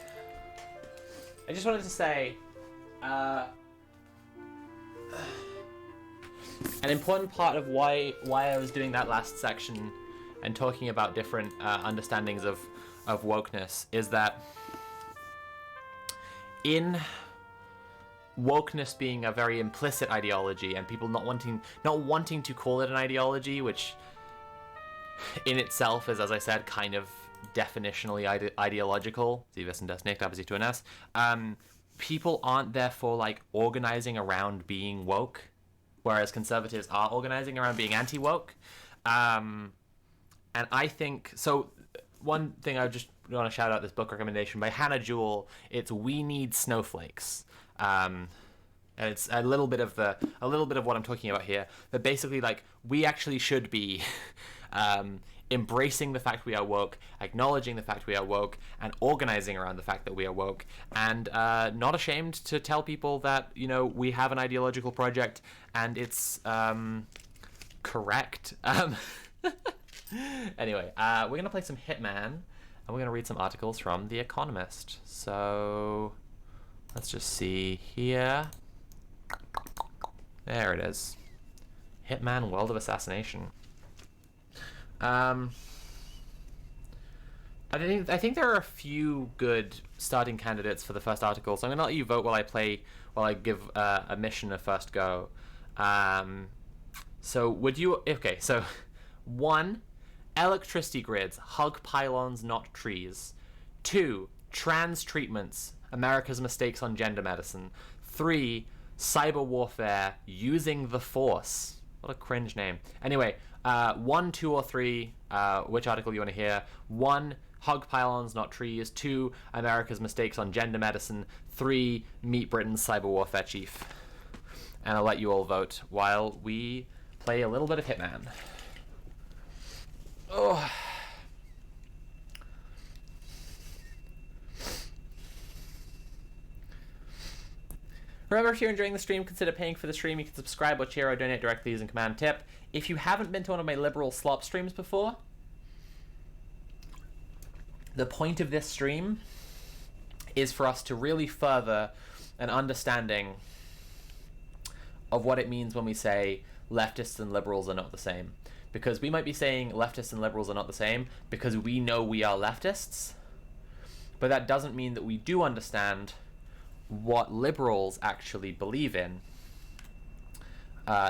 I just wanted to say, an important part of why I was doing that last section and talking about different understandings of wokeness is that in wokeness being a very implicit ideology and people not wanting to call it an ideology, which in itself is, as I said, kind of definitionally ideological. Sie wissen das nicht, aber sie tun es. People aren't therefore like organizing around being woke, whereas conservatives are organizing around being anti-woke. And I think so. One thing I just want to shout out this book recommendation by Hannah Jewell. It's "We Need Snowflakes." And it's a little bit of what I'm talking about here. But basically, like, we actually should be embracing the fact we are woke, acknowledging the fact we are woke, and organizing around the fact that we are woke, and not ashamed to tell people that, you know, we have an ideological project and it's correct. Anyway, we're going to play some Hitman, and we're going to read some articles from The Economist. So let's just see here. There it is. Hitman, World of Assassination. I think there are a few good starting candidates for the first article, so I'm gonna let you vote while I give a mission a first go. So would you? Okay, so 1, electricity grids, hug pylons, not trees. 2, trans treatments, America's mistakes on gender medicine. 3, cyber warfare, using the force. What a cringe name. Anyway. 1, 2, or 3, which article you want to hear? 1, hug pylons, not trees. 2, America's mistakes on gender medicine. 3, meet Britain's cyber warfare chief. And I'll let you all vote while we play a little bit of Hitman. Oh. Remember, if you're enjoying the stream, consider paying for the stream. You can subscribe or cheer or donate directly using command tip. If you haven't been to one of my liberal slop streams before, the point of this stream is for us to really further an understanding of what it means when we say leftists and liberals are not the same. Because we might be saying leftists and liberals are not the same because we know we are leftists, but that doesn't mean that we do understand what liberals actually believe in,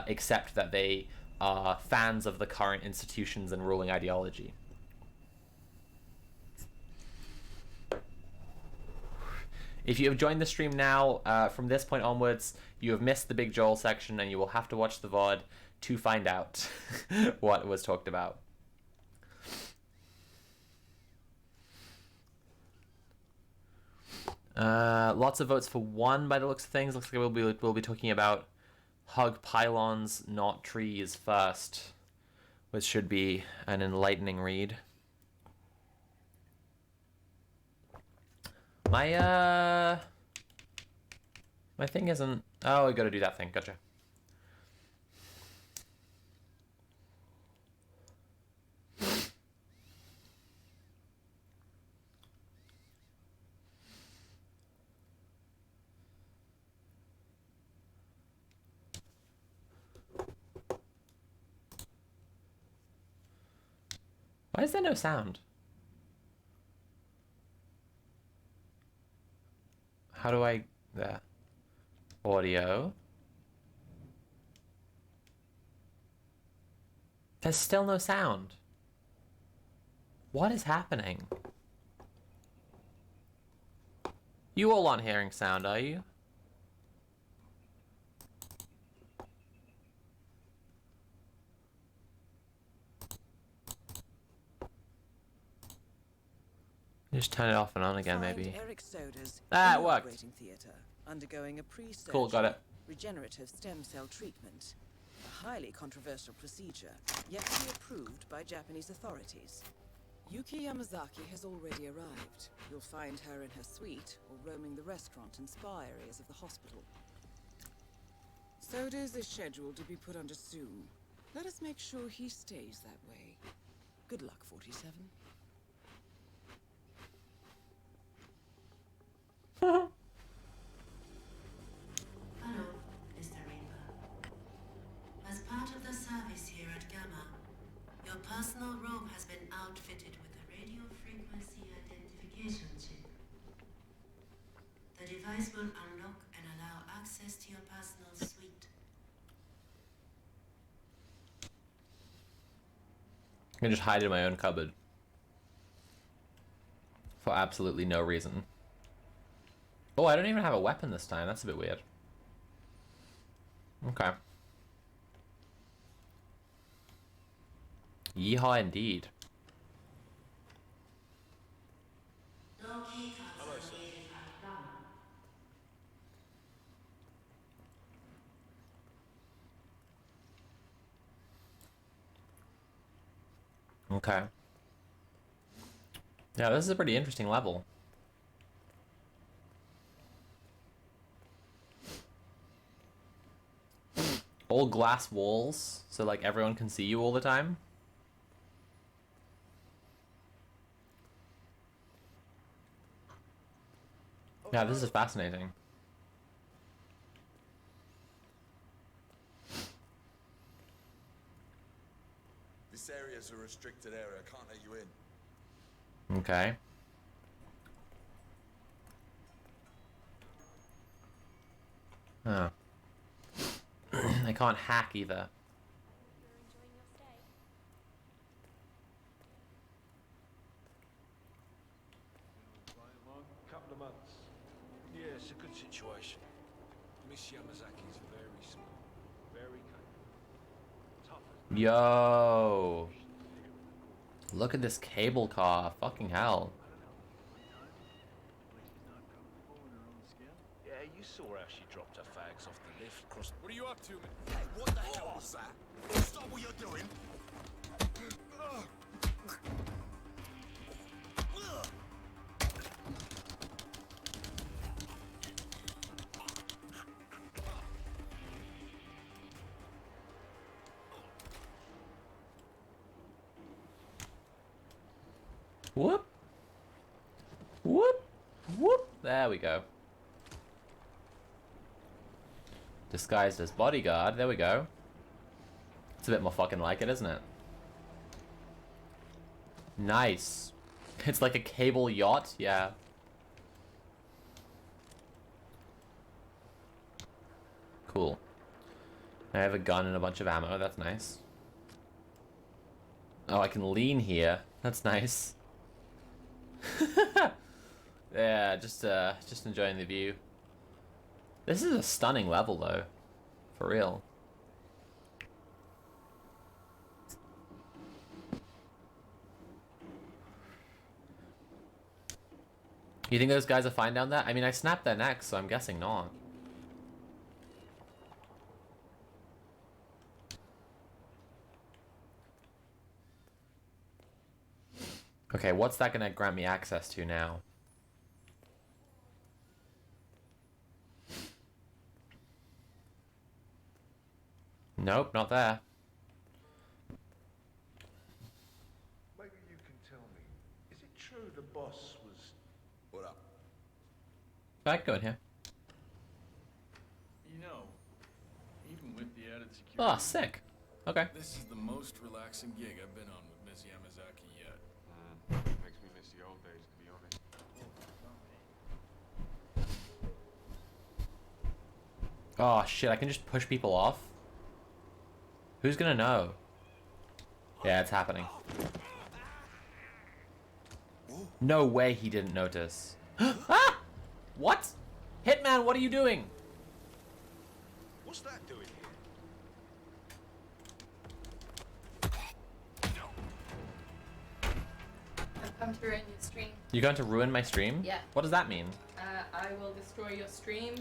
except that they are fans of the current institutions and ruling ideology. If you have joined the stream now, from this point onwards, you have missed the Big Joel section, and you will have to watch the VOD to find out what was talked about. Lots of votes for 1 by the looks of things. Looks like we'll be talking about hug pylons, not trees first, which should be an enlightening read. My thing isn't... Oh, I gotta do that thing. Gotcha. Why is there no sound? How do I... There. Audio. There's still no sound. What is happening? You all aren't hearing sound, are you? Just turn it off and on again, maybe. Eric Soder's Ah, it worked. operating theater, undergoing a Cool, got it. regenerative stem cell treatment. A highly controversial procedure, yet to be approved by Japanese authorities. Yuki Yamazaki has already arrived. You'll find her in her suite or roaming the restaurant and spa areas of the hospital. Soder's is scheduled to be put under soon. Let us make sure he stays that way. Good luck, 47. Hello, Mr. Reaper. As part of the service here at Gamma, your personal robe has been outfitted with a radio frequency identification chip. The device will unlock and allow access to your personal suite. I can just hide in my own cupboard. For absolutely no reason. Oh, I don't even have a weapon this time. That's a bit weird. Okay. Yeehaw indeed. No key cards are needed at Gamma. Okay. Yeah, this is a pretty interesting level. All glass walls, so like everyone can see you all the time. Yeah, this is fascinating. This area's a restricted area. I can't let you in. Okay. Oh. I can't hack either. Couple of months. Yeah, it's a good situation. Miss Yamazaki's very small, very capable, tough as Yo. Look at this cable car. Fucking hell. Yeah, you saw how she dropped her fags off the lift. What are you up to, man? Hey, what the hell was that? Stop what you're doing. Whoop. Whoop. Whoop. There we go. Disguised as bodyguard. There we go. It's a bit more fucking like it, isn't it? Nice. It's like a cable yacht. Yeah. Cool. I have a gun and a bunch of ammo. That's nice. Oh, I can lean here. That's nice. Yeah, just enjoying the view. This is a stunning level, though. For real. You think those guys are fine down there? I mean, I snapped their necks, so I'm guessing not. Okay, what's that gonna grant me access to now? Nope, not there. Maybe you can tell me, is it true the boss was... What up? I can go in here. You know, even with the added security... Oh, sick. Okay. This is the most relaxing gig I've been on with Miss Yamazaki yet. Makes me miss the old days, to be honest. Oh shit, I can just push people off? Who's gonna know? Yeah, it's happening. No way he didn't notice. Ah! What? Hitman, what are you doing? What's that doing I've come to ruin your stream. You're going to ruin my stream? Yeah. What does that mean? I will destroy your stream.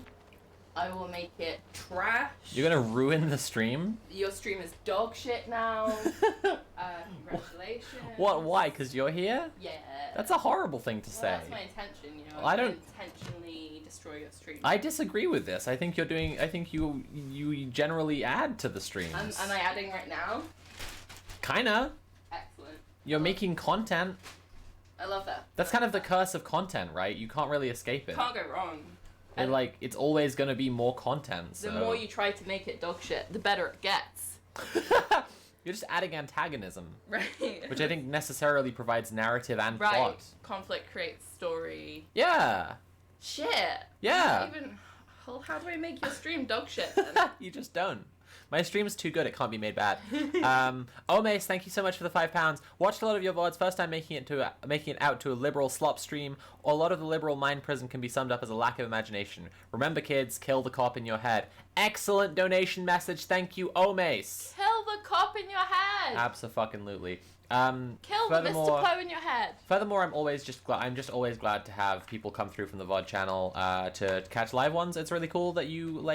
I will make it trash. You're gonna ruin the stream? Your stream is dog shit now. Congratulations. What? Why? Because you're here? Yeah. That's a horrible thing to Well, say. that's my intention, you know. Well, I don't- intentionally destroy your stream. I disagree with this. I think you're doing. I think you generally add to the streams. Am I adding right now? Kinda. Excellent. You're making content. I love that. That's kind of the curse of content, right? You can't really escape it. Can't go wrong. And like, it's always gonna be more content. So. The more you try to make it dog shit, the better it gets. You're just adding antagonism, Right. which I think necessarily provides narrative and Right. plot. Conflict creates story. Yeah. Shit. Yeah. Not even. Well, how do I make your stream dog shit then? You just don't. My stream's too good, it can't be made bad. Mace, thank you so much for the £5. Watched a lot of your VODs, first time making it out to a liberal slop stream. A lot of the liberal mind prison can be summed up as a lack of imagination. Remember kids, kill the cop in your head. Excellent donation message, thank you, Mace. Kill the cop in your head. Abso-fucking-lutely. Kill the Mr. Poe in your head. Furthermore, I'm just always glad to have people come through from the VOD channel to catch live ones. It's really cool that you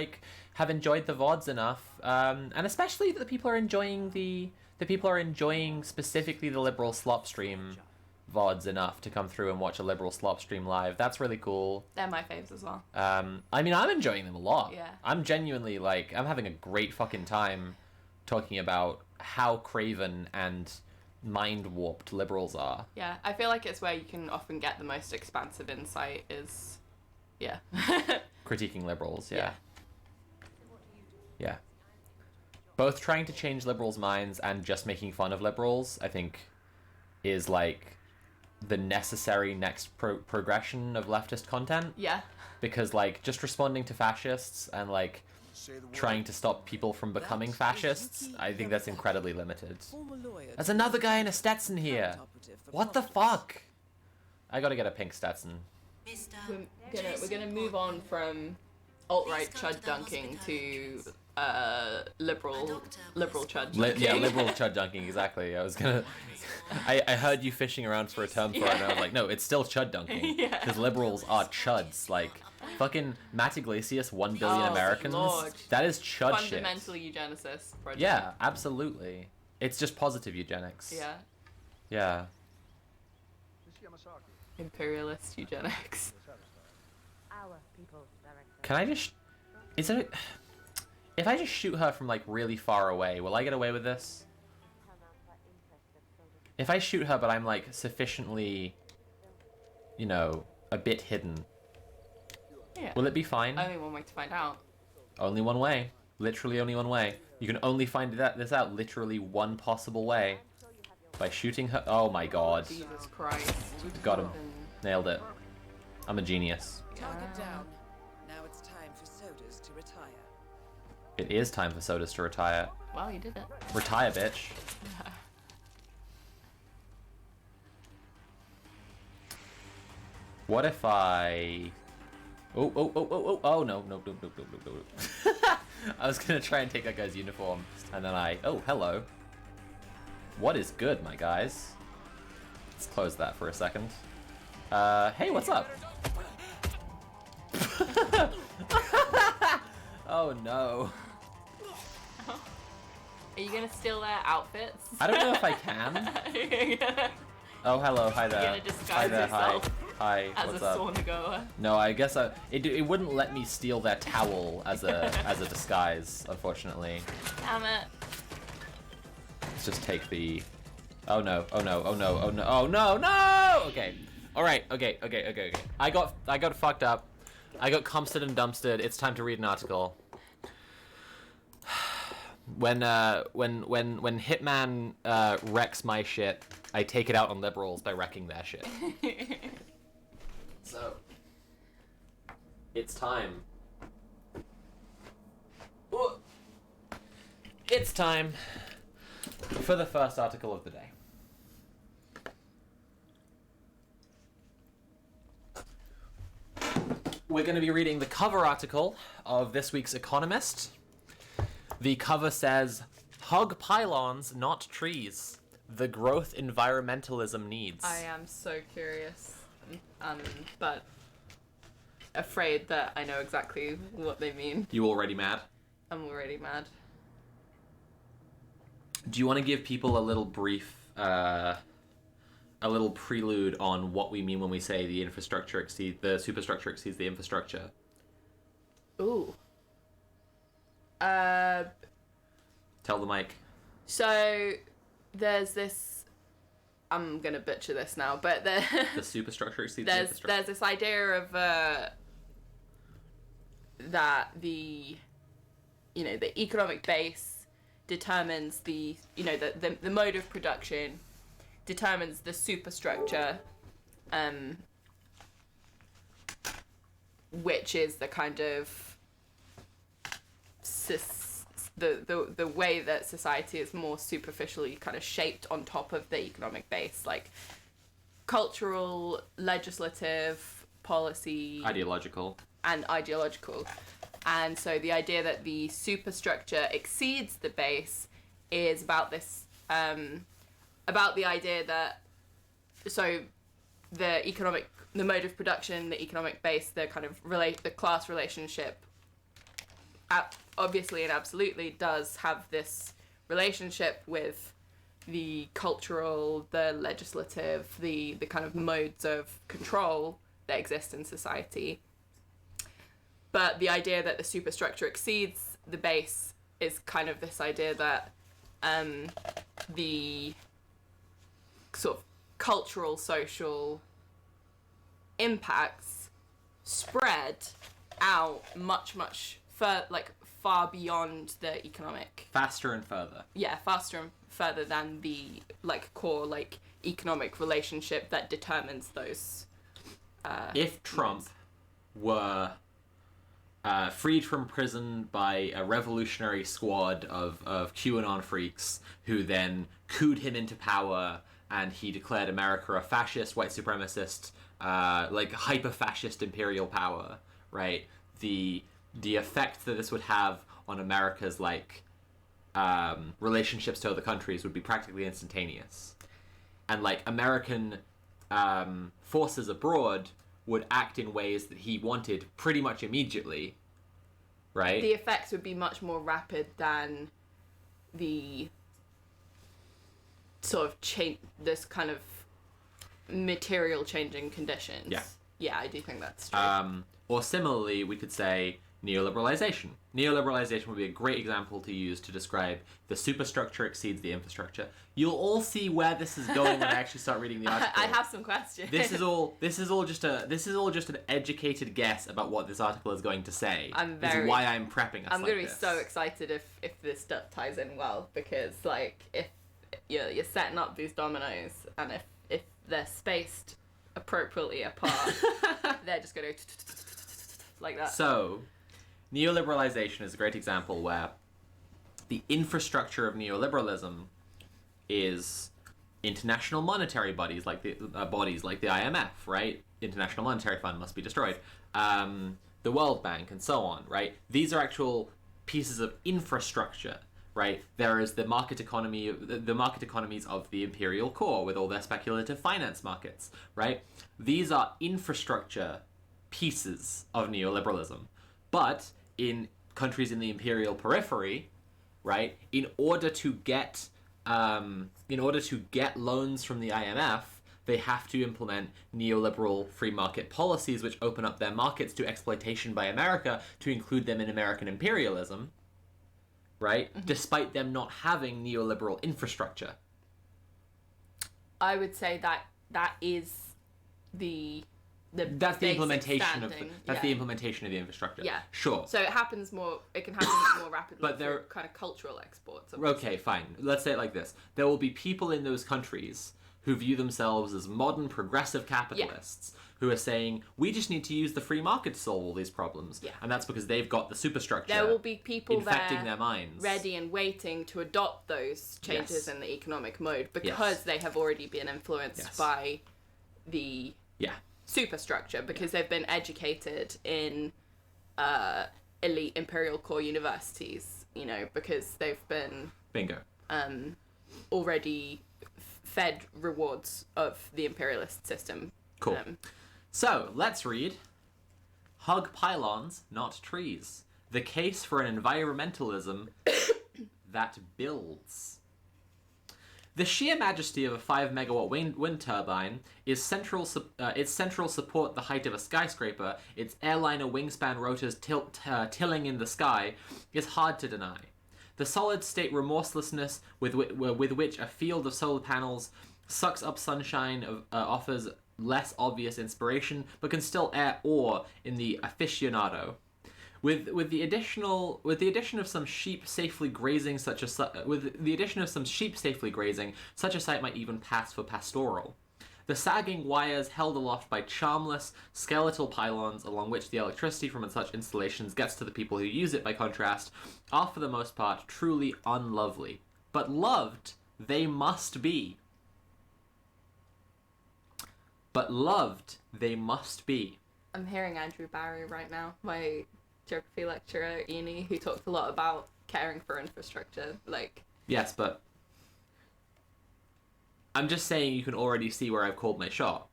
have enjoyed the VODs enough, and especially that the people are enjoying specifically the liberal slop stream VODs enough to come through and watch a liberal slop stream live. That's really cool. They're my faves as well. I mean, I'm enjoying them a lot. Yeah. I'm genuinely I'm having a great fucking time talking about how craven and mind warped liberals are. Yeah, I feel like it's where you can often get the most expansive insight is, yeah. Critiquing liberals, yeah. Yeah. Both trying to change liberals' minds and just making fun of liberals, I think, is the necessary next progression of leftist content. Yeah. Because just responding to fascists and trying to stop people from becoming fascists, I think that's incredibly limited. There's another guy in a Stetson here. What the fuck? I gotta get a pink Stetson. We're gonna move on from alt-right chud dunking to liberal chud dunking. Yeah, liberal chud dunking, exactly. I was gonna... I heard you fishing around for a term for it, and I was like, no, it's still chud dunking. Because liberals are chuds. Fucking Matt Iglesias, 1 billion Americans. Lord. That is chud shit. Fundamental eugenicist project. Yeah, absolutely. It's just positive eugenics. Yeah. Yeah. Imperialist eugenics. Can I just... Is it... If I just shoot her from really far away, will I get away with this? If I shoot her but I'm sufficiently, a bit hidden, Yeah. will it be fine? Only one way to find out. Only one way. Literally only one way. You can only find this out literally one possible way. By shooting her... Oh my god. Jesus Christ. Got him. Nailed it. I'm a genius. Target down. Now it's time for sodas to retire. It is time for sodas to retire. Wow, you did it. Retire, bitch. What if I... Oh, no. I was gonna try and take that guy's uniform, and then oh, hello. What is good, my guys? Let's close that for a second. Hey, what's up? Oh no. Are you gonna steal their outfits? I don't know if I can. Oh, hello. Hi there. You're gonna disguise Hi there. yourself Hi. as What's a up? sauna goer. No, I guess it wouldn't let me steal their towel as a disguise, unfortunately. Damn it. Let's just take the. Oh no! Oh no! Oh no! Oh no! Oh no! No! Okay. All right. Okay. I got fucked up. I got Comstead and Dumpstead. It's time to read an article. When Hitman wrecks my shit, I take it out on liberals by wrecking their shit. So, it's time. Ooh. It's time for the first article of the day. We're going to be reading the cover article of this week's Economist. The cover says, "Hug pylons, not trees. The growth environmentalism needs." I am so curious, but afraid that I know exactly what they mean. You already mad? I'm already mad. Do you want to give people a little brief, a little prelude on what we mean when we say the superstructure exceeds the infrastructure? Ooh. Tell the mic. So there's this. I'm gonna butcher this now, but The superstructure exceeds the infrastructure. There's this idea of that the economic base determines the mode of production determines the superstructure, which is the kind of the way that society is more superficially kind of shaped on top of the economic base, like cultural, legislative, policy, Ideological. and ideological. And so the idea that the superstructure exceeds the base is about this, about the idea that, so the mode of production, the economic base, the kind of the class relationship, obviously and absolutely does have this relationship with the cultural, the legislative, the kind of modes of control that exist in society. But the idea that the superstructure exceeds the base is kind of this idea that the sort of cultural, social impacts spread out much far beyond the economic. Faster and further. Yeah, faster and further than the core economic relationship that determines those. If Trump were freed from prison by a revolutionary squad of QAnon freaks who then cooed him into power, and he declared America a fascist, white supremacist, hyper-fascist imperial power, right? The effect that this would have on America's relationships to other countries would be practically instantaneous. And American forces abroad would act in ways that he wanted pretty much immediately, right? The effects would be much more rapid than the sort of this kind of material changing conditions. Yeah. Yeah, I do think that's true. Or similarly, we could say neoliberalization. Neoliberalization would be a great example to use to describe the superstructure exceeds the infrastructure. You'll all see where this is going when I actually start reading the article. I have some questions. This is all just an educated guess about what this article is going to say. This is why I'm prepping us. I'm going to be so excited if this stuff ties in well, because if you're setting up these dominoes, and if they're spaced appropriately apart, they're just going to like that. So, neoliberalization is a great example where the infrastructure of neoliberalism is international monetary bodies like the IMF, right? International Monetary Fund must be destroyed. The World Bank and so on, right? These are actual pieces of infrastructure, right? There is the market economy, the market economies of the imperial core with all their speculative finance markets, right? These are infrastructure pieces of neoliberalism. But in countries in the imperial periphery, right, in order to get loans from the IMF, they have to implement neoliberal free market policies which open up their markets to exploitation by America to include them in American imperialism, right? Mm-hmm. Despite them not having neoliberal infrastructure. I would say that is that's the implementation of the implementation of the infrastructure. Yeah, sure. So it can happen more rapidly. But they're kind of cultural exports. Okay, fine. Let's say it like this: there will be people in those countries who view themselves as modern progressive capitalists who are saying we just need to use the free market to solve all these problems, and that's because they've got the superstructure. There will be people infecting their minds, ready and waiting to adopt those changes in the economic mode because they have already been influenced by the superstructure, because they've been educated in elite imperial core universities, because they've been already fed rewards of the imperialist system. Cool. So let's read Hug Pylons, Not Trees. The Case for an Environmentalism That Builds. The sheer majesty of a 5 megawatt wind turbine, its central support the height of a skyscraper, its airliner wingspan rotors tilling in the sky, is hard to deny. The solid-state remorselessness with which a field of solar panels sucks up sunshine offers less obvious inspiration, but can still air awe in the aficionado. With the addition of some sheep safely grazing, such a site might even pass for pastoral. The sagging wires held aloft by charmless, skeletal pylons along which the electricity from such installations gets to the people who use it, by contrast, are for the most part truly unlovely. But loved they must be. I'm hearing Andrew Barry right now, my geography lecturer at uni, who talked a lot about caring for infrastructure. Yes, but I'm just saying you can already see where I've called my shot.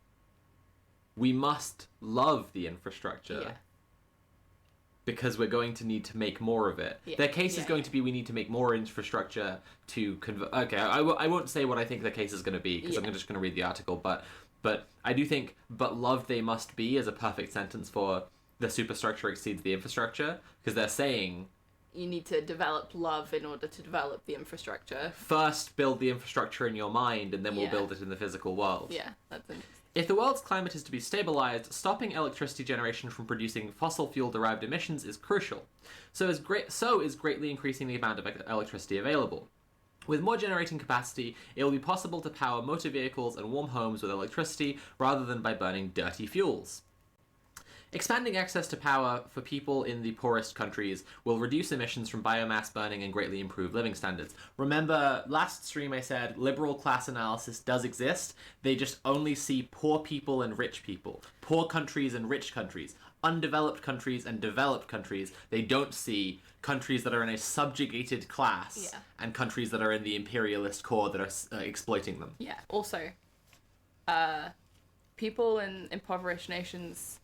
We must love the infrastructure because we're going to need to make more of it. Their case is going to be we need to make more infrastructure to convert. Okay, I won't say what I think the case is going to be because I'm just going to read the article, but I do think "but loved they must be" is a perfect sentence for the superstructure exceeds the infrastructure, because they're saying you need to develop love in order to develop the infrastructure. First, build the infrastructure in your mind, and then we'll build it in the physical world. Yeah, that's interesting. If the world's climate is to be stabilized, stopping electricity generation from producing fossil fuel-derived emissions is crucial. So is greatly increasing the amount of electricity available. With more generating capacity, it will be possible to power motor vehicles and warm homes with electricity rather than by burning dirty fuels. Expanding access to power for people in the poorest countries will reduce emissions from biomass burning and greatly improve living standards. Remember, last stream I said liberal class analysis does exist. They just only see poor people and rich people. Poor countries and rich countries. Undeveloped countries and developed countries. They don't see countries that are in a subjugated class and countries that are in the imperialist core that are exploiting them. Yeah. Also, people in impoverished nations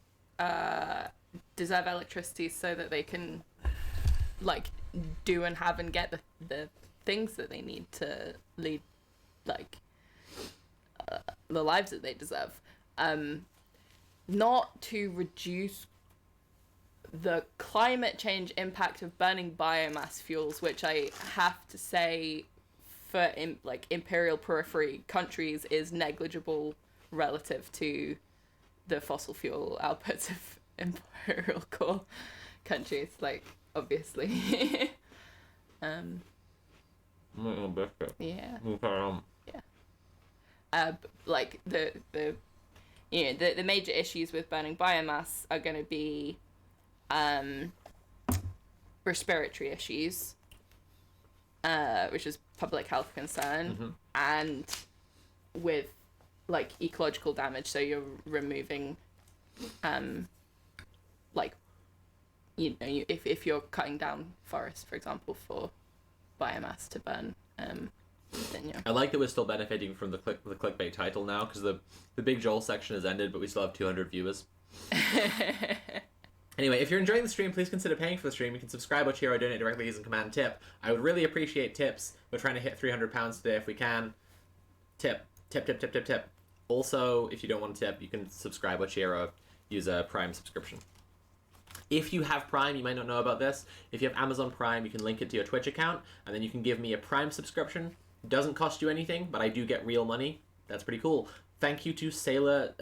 deserve electricity so that they can do and have and get the things that they need to lead the lives that they deserve, not to reduce the climate change impact of burning biomass fuels, which I have to say for imperial periphery countries is negligible relative to the fossil fuel outputs of imperial core countries, obviously. The major issues with burning biomass are going to be respiratory issues, which is public health concern, and with ecological damage. So you're removing, if you're cutting down forests, for example, for biomass to burn, then I like that we're still benefiting from the clickbait title now, because the Big Joel section has ended, but we still have 200 viewers. Anyway, if you're enjoying the stream, please consider paying for the stream. You can subscribe or cheer or donate directly using Command Tip. I would really appreciate tips. We're trying to hit £300 today if we can. Tip. Also, if you don't want to tip, you can subscribe or cheer or use a Prime subscription. If you have Prime, you might not know about this. If you have Amazon Prime, you can link it to your Twitch account, and then you can give me a Prime subscription. It doesn't cost you anything, but I do get real money. That's pretty cool. Thank you to Sailor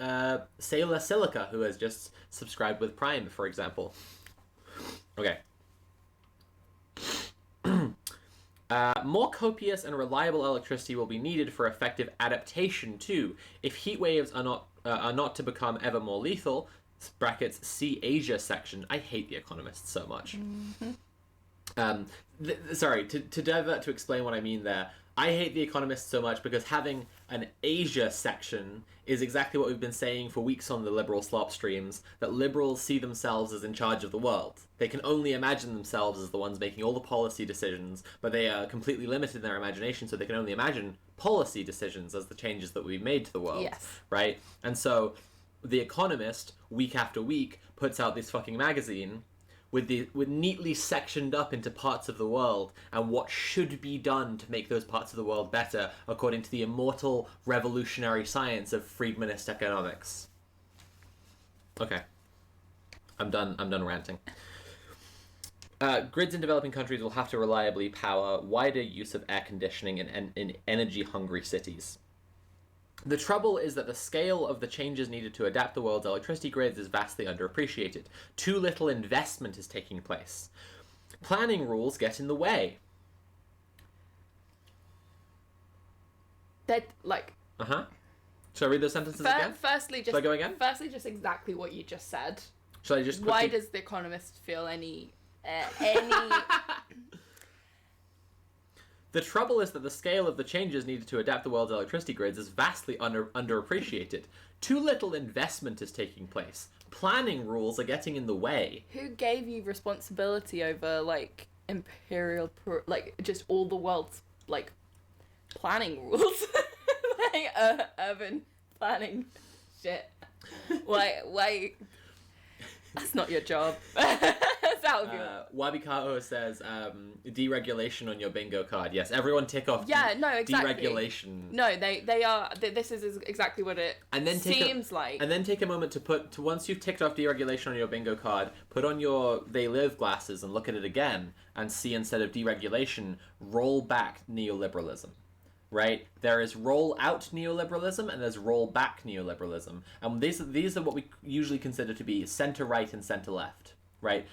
Silica, who has just subscribed with Prime, for example. Okay. More copious and reliable electricity will be needed for effective adaptation too. If heat waves are not to become ever more lethal, brackets see Asia section. I hate The Economist so much. Sorry, to divert to explain what I mean there. I hate The Economist so much because having an Asia section is exactly what we've been saying for weeks on the liberal slop streams, that liberals see themselves as in charge of the world. They can only imagine themselves as the ones making all the policy decisions, but they are completely limited in their imagination, so they can only imagine policy decisions as the changes that we've made to the world. Yes. Right? And so The Economist, week after week, puts out this fucking magazine with neatly sectioned up into parts of the world and what should be done to make those parts of the world better according to the immortal revolutionary science of Friedmanist economics. Okay. I'm done ranting. Grids in developing countries will have to reliably power wider use of air conditioning in energy-hungry cities. The trouble is that the scale of the changes needed to adapt the world's electricity grids is vastly underappreciated. Too little investment is taking place. Planning rules get in the way. That, like... Uh-huh. Should I read those sentences again? Should I go again? Firstly, just exactly what you just said. Should I just quickly... Why does The Economist feel any... The trouble is that the scale of the changes needed to adapt the world's electricity grids is vastly underappreciated. Too little investment is taking place. Planning rules are getting in the way. Who gave you responsibility over, like, just all the world's, like, planning rules? Like, urban planning shit. Why... That's not your job. That's out of your... Wabi Kao says, deregulation on your bingo card. Yes, everyone tick off exactly. deregulation. No, they are... This is exactly what it seems like. And then take a moment to once you've ticked off deregulation on your bingo card, put on your They Live glasses and look at it again and see, instead of deregulation, roll back neoliberalism. Right? There is roll out neoliberalism and there's roll back neoliberalism. And these are what we usually consider to be center right and center left, right?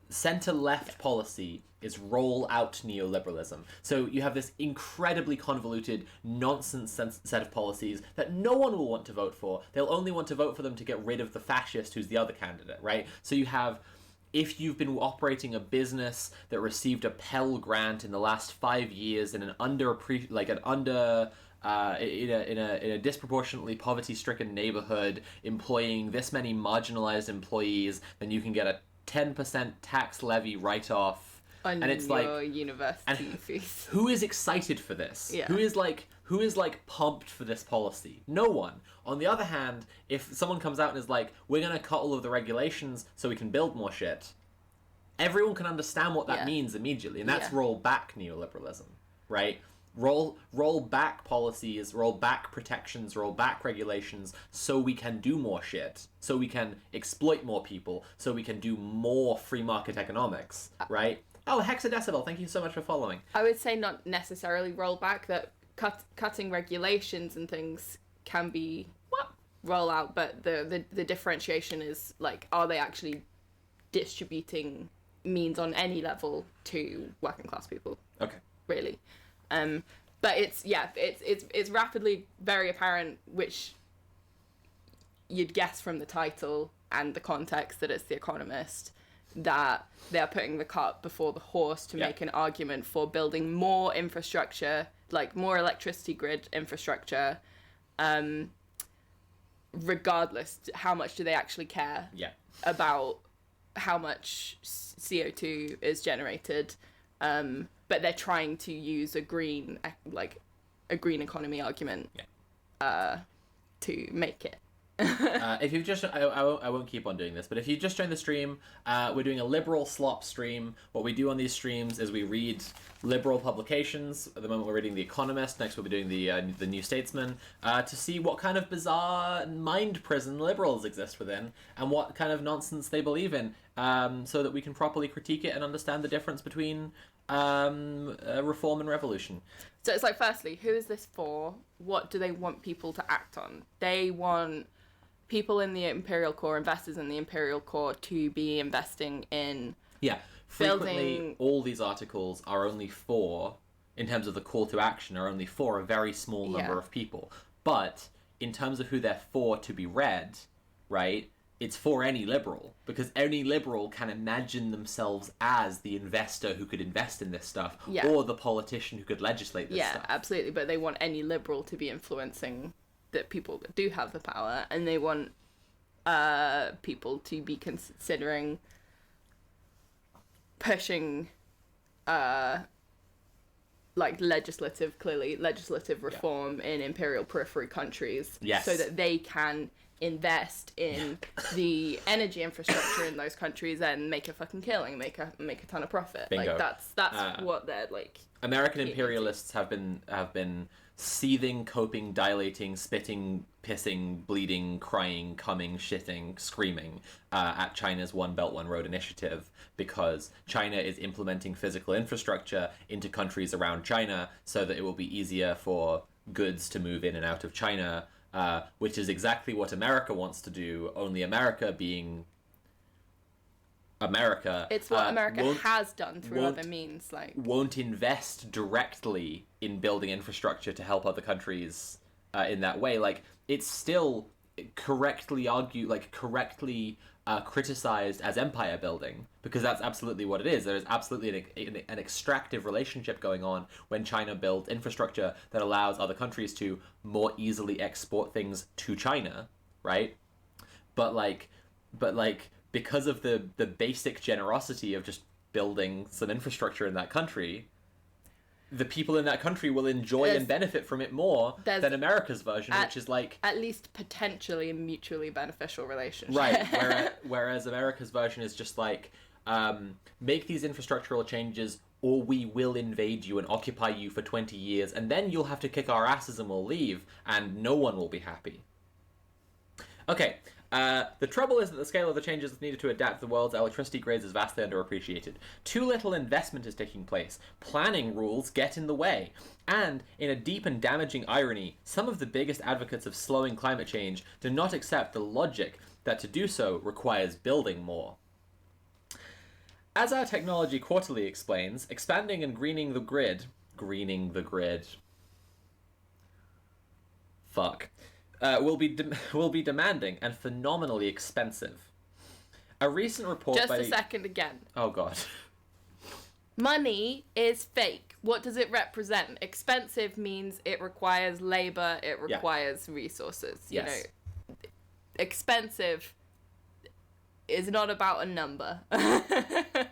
Center left policy is roll out neoliberalism. So you have this incredibly convoluted nonsense set of policies that no one will want to vote for. They'll only want to vote for them to get rid of the fascist who's the other candidate, right? So you have, if you've been operating a business that received a Pell Grant in the last 5 years in a disproportionately poverty-stricken neighborhood, employing this many marginalized employees, then you can get a 10% tax levy write-off. On and it's your university fees. Who is excited for this? Yeah. Who is pumped for this policy? No one. On the other hand, if someone comes out and is like, we're going to cut all of the regulations so we can build more shit, everyone can understand what that means immediately. And that's roll back neoliberalism, right? Roll back policies, roll back protections, roll back regulations so we can do more shit, so we can exploit more people, so we can do more free market economics, right? Oh, Hexadecibel, thank you so much for following. I would say not necessarily roll back, that cutting regulations and things can be roll out, but the differentiation is, like, are they actually distributing means on any level to working class people? Okay. Really. But it's rapidly very apparent, which you'd guess from the title and the context that it's The Economist, that they're putting the cart before the horse to make an argument for building more infrastructure, like more electricity grid infrastructure, regardless how much do they actually care about how much CO2 is generated. But they're trying to use a green economy argument to make it. If you've just, I won't keep on doing this, but if you just joined the stream, we're doing a liberal slop stream. What we do on these streams is we read liberal publications. At the moment, we're reading The Economist. Next, we'll be doing the New Statesman to see what kind of bizarre mind prison liberals exist within and what kind of nonsense they believe in, so that we can properly critique it and understand the difference between reform and revolution. So it's like, firstly, who is this for? What do they want people to act on? They want people in the Imperial Core, investors in the Imperial Core, to be investing in frequently all these articles are only for, in terms of the call to action, are only for a very small number of people. But in terms of who they're for to be read, right, it's for any liberal, because any liberal can imagine themselves as the investor who could invest in this stuff, or the politician who could legislate this stuff. Yeah, absolutely. But they want any liberal to be influencing the people that do have the power, and they want people to be considering pushing legislative reform in imperial periphery countries, so that they can invest in the energy infrastructure in those countries and make a fucking killing, make a ton of profit. Bingo. Like that's what they're like. American imperialists have been seething, coping, dilating, spitting, pissing, bleeding, crying, coming, shitting, screaming at China's One Belt, One Road initiative, because China is implementing physical infrastructure into countries around China so that it will be easier for goods to move in and out of China, which is exactly what America wants to do, only America being America. It's what America has done through other means, like won't invest directly in building infrastructure to help other countries in that way. Like, it's still correctly criticized as empire building, because that's absolutely what it is. There is absolutely an extractive relationship going on when China builds infrastructure that allows other countries to more easily export things to China, right? But because of the basic generosity of just building some infrastructure in that country, the people in that country will enjoy and benefit from it more than America's version, which is like... At least potentially a mutually beneficial relationship. Right, whereas America's version is just like, make these infrastructural changes or we will invade you and occupy you for 20 years, and then you'll have to kick our asses and we'll leave, and no one will be happy. Okay. The trouble is that the scale of the changes needed to adapt the world's electricity grids is vastly underappreciated. Too little investment is taking place. Planning rules get in the way. And, in a deep and damaging irony, some of the biggest advocates of slowing climate change do not accept the logic that to do so requires building more. As our Technology Quarterly explains, expanding and greening the grid... will be demanding and phenomenally expensive. A recent report Just a second again. Oh, God. Money is fake. What does it represent? Expensive means it requires labor, it requires resources. You know, expensive is not about a number. I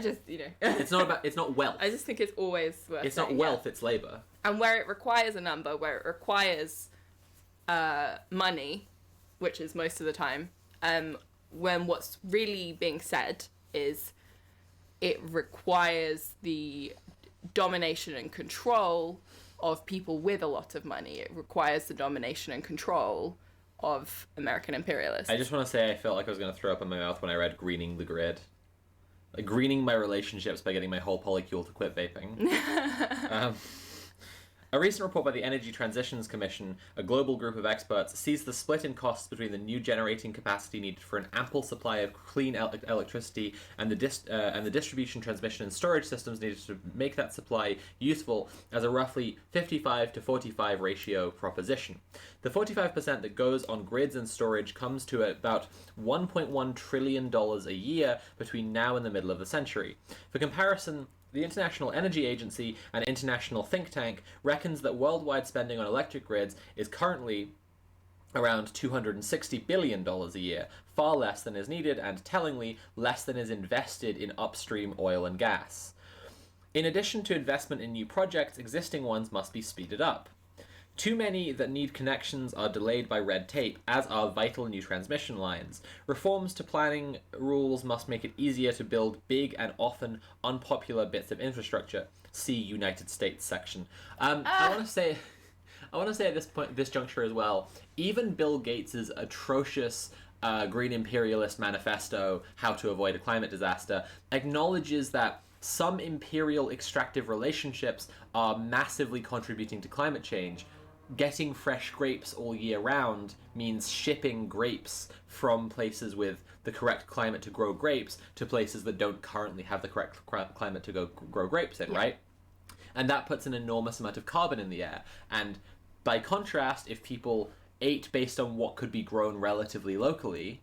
just, It's not wealth. I just think it's always worth It's not wealth, it's labor. And where it requires a number, where it requires money, which is most of the time, when what's really being said is it requires the domination and control of people with a lot of money. It requires the domination and control of American imperialists. I just want to say I felt like I was going to throw up in my mouth when I read greening the grid. Like, greening my relationships by getting my whole polycule to quit vaping. A recent report by the Energy Transitions Commission, a global group of experts, sees the split in costs between the new generating capacity needed for an ample supply of clean electricity and the distribution, transmission, and storage systems needed to make that supply useful as a roughly 55 to 45 ratio proposition. The 45% that goes on grids and storage comes to about $1.1 trillion a year between now and the middle of the century. For comparison, the International Energy Agency, an international think tank, reckons that worldwide spending on electric grids is currently around $260 billion a year, far less than is needed and, tellingly, less than is invested in upstream oil and gas. In addition to investment in new projects, existing ones must be speeded up. Too many that need connections are delayed by red tape, as are vital new transmission lines. Reforms to planning rules must make it easier to build big and often unpopular bits of infrastructure. See United States section. I want to say at this juncture as well, even Bill Gates's atrocious Green Imperialist Manifesto, How to Avoid a Climate Disaster, acknowledges that some imperial extractive relationships are massively contributing to climate change. Getting fresh grapes all year round means shipping grapes from places with the correct climate to grow grapes to places that don't currently have the correct climate to grow grapes in, right? And that puts an enormous amount of carbon in the air. And by contrast, if people ate based on what could be grown relatively locally,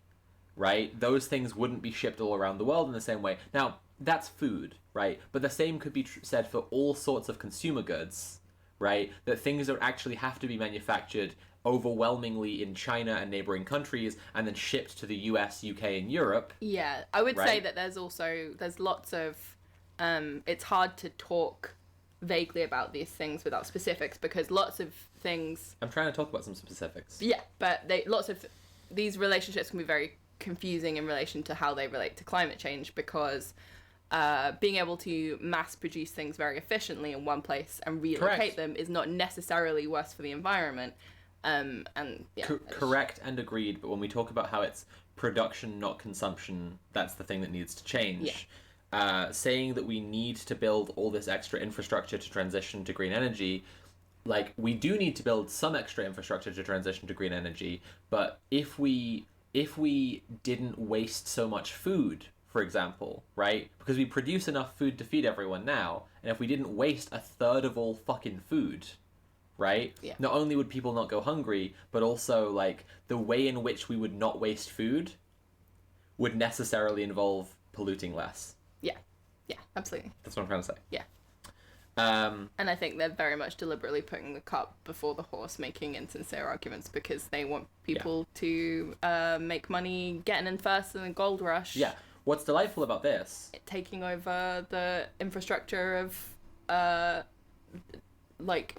right, those things wouldn't be shipped all around the world in the same way. Now, that's food, right? But the same could be said for all sorts of consumer goods, right? That things don't actually have to be manufactured overwhelmingly in China and neighboring countries and then shipped to the US, UK, and Europe. Yeah, I would right? say that there's lots of, it's hard to talk vaguely about these things without specifics, because lots of things... I'm trying to talk about some specifics. Yeah, but lots of these relationships can be very confusing in relation to how they relate to climate change, because being able to mass produce things very efficiently in one place and relocate them is not necessarily worse for the environment. Correct and agreed, but when we talk about how it's production, not consumption, that's the thing that needs to change. Yeah. Saying that we need to build all this extra infrastructure to transition to green energy, like, we do need to build some extra infrastructure to transition to green energy, but if we didn't waste so much food, for example, right? Because we produce enough food to feed everyone now, and if we didn't waste a third of all fucking food, right? Yeah. Not only would people not go hungry, but also, like, the way in which we would not waste food would necessarily involve polluting less. Yeah, absolutely. That's what I'm trying to say. Yeah. And I think they're very much deliberately putting the cart before the horse, making insincere arguments because they want people to make money getting in first in the gold rush. Yeah. What's delightful about this? Taking over the infrastructure of,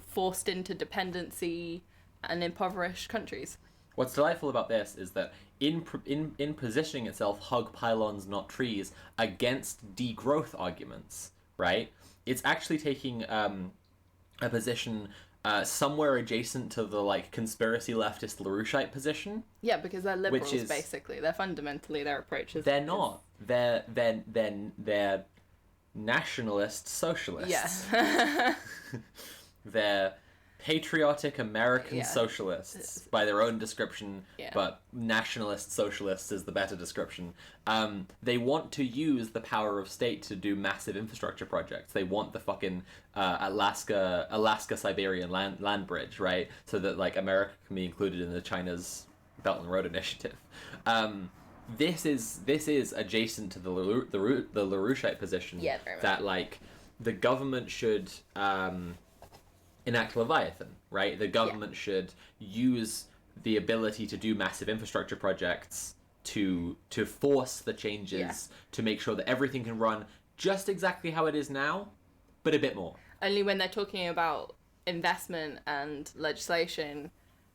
forced into dependency and impoverished countries. What's delightful about this is that in positioning itself, hug pylons, not trees, against degrowth arguments, right? It's actually taking a position somewhere adjacent to the, like, conspiracy leftist LaRoucheite position. Yeah, because they're liberals, basically. They're fundamentally, their approach is... They're not. They're nationalist socialists. Yeah. They're patriotic American socialists by their own description, but nationalist socialists is the better description. They want to use the power of state to do massive infrastructure projects. They want the fucking Alaska-Siberian land bridge, right? So that, like, America can be included in the China's Belt and Road Initiative. This is adjacent to the LaRoucheite position. Yeah, very much. That, like, the government should enact Leviathan, right? The government should use the ability to do massive infrastructure projects to force the changes to make sure that everything can run just exactly how it is now, but a bit more. Only when they're talking about investment and legislation,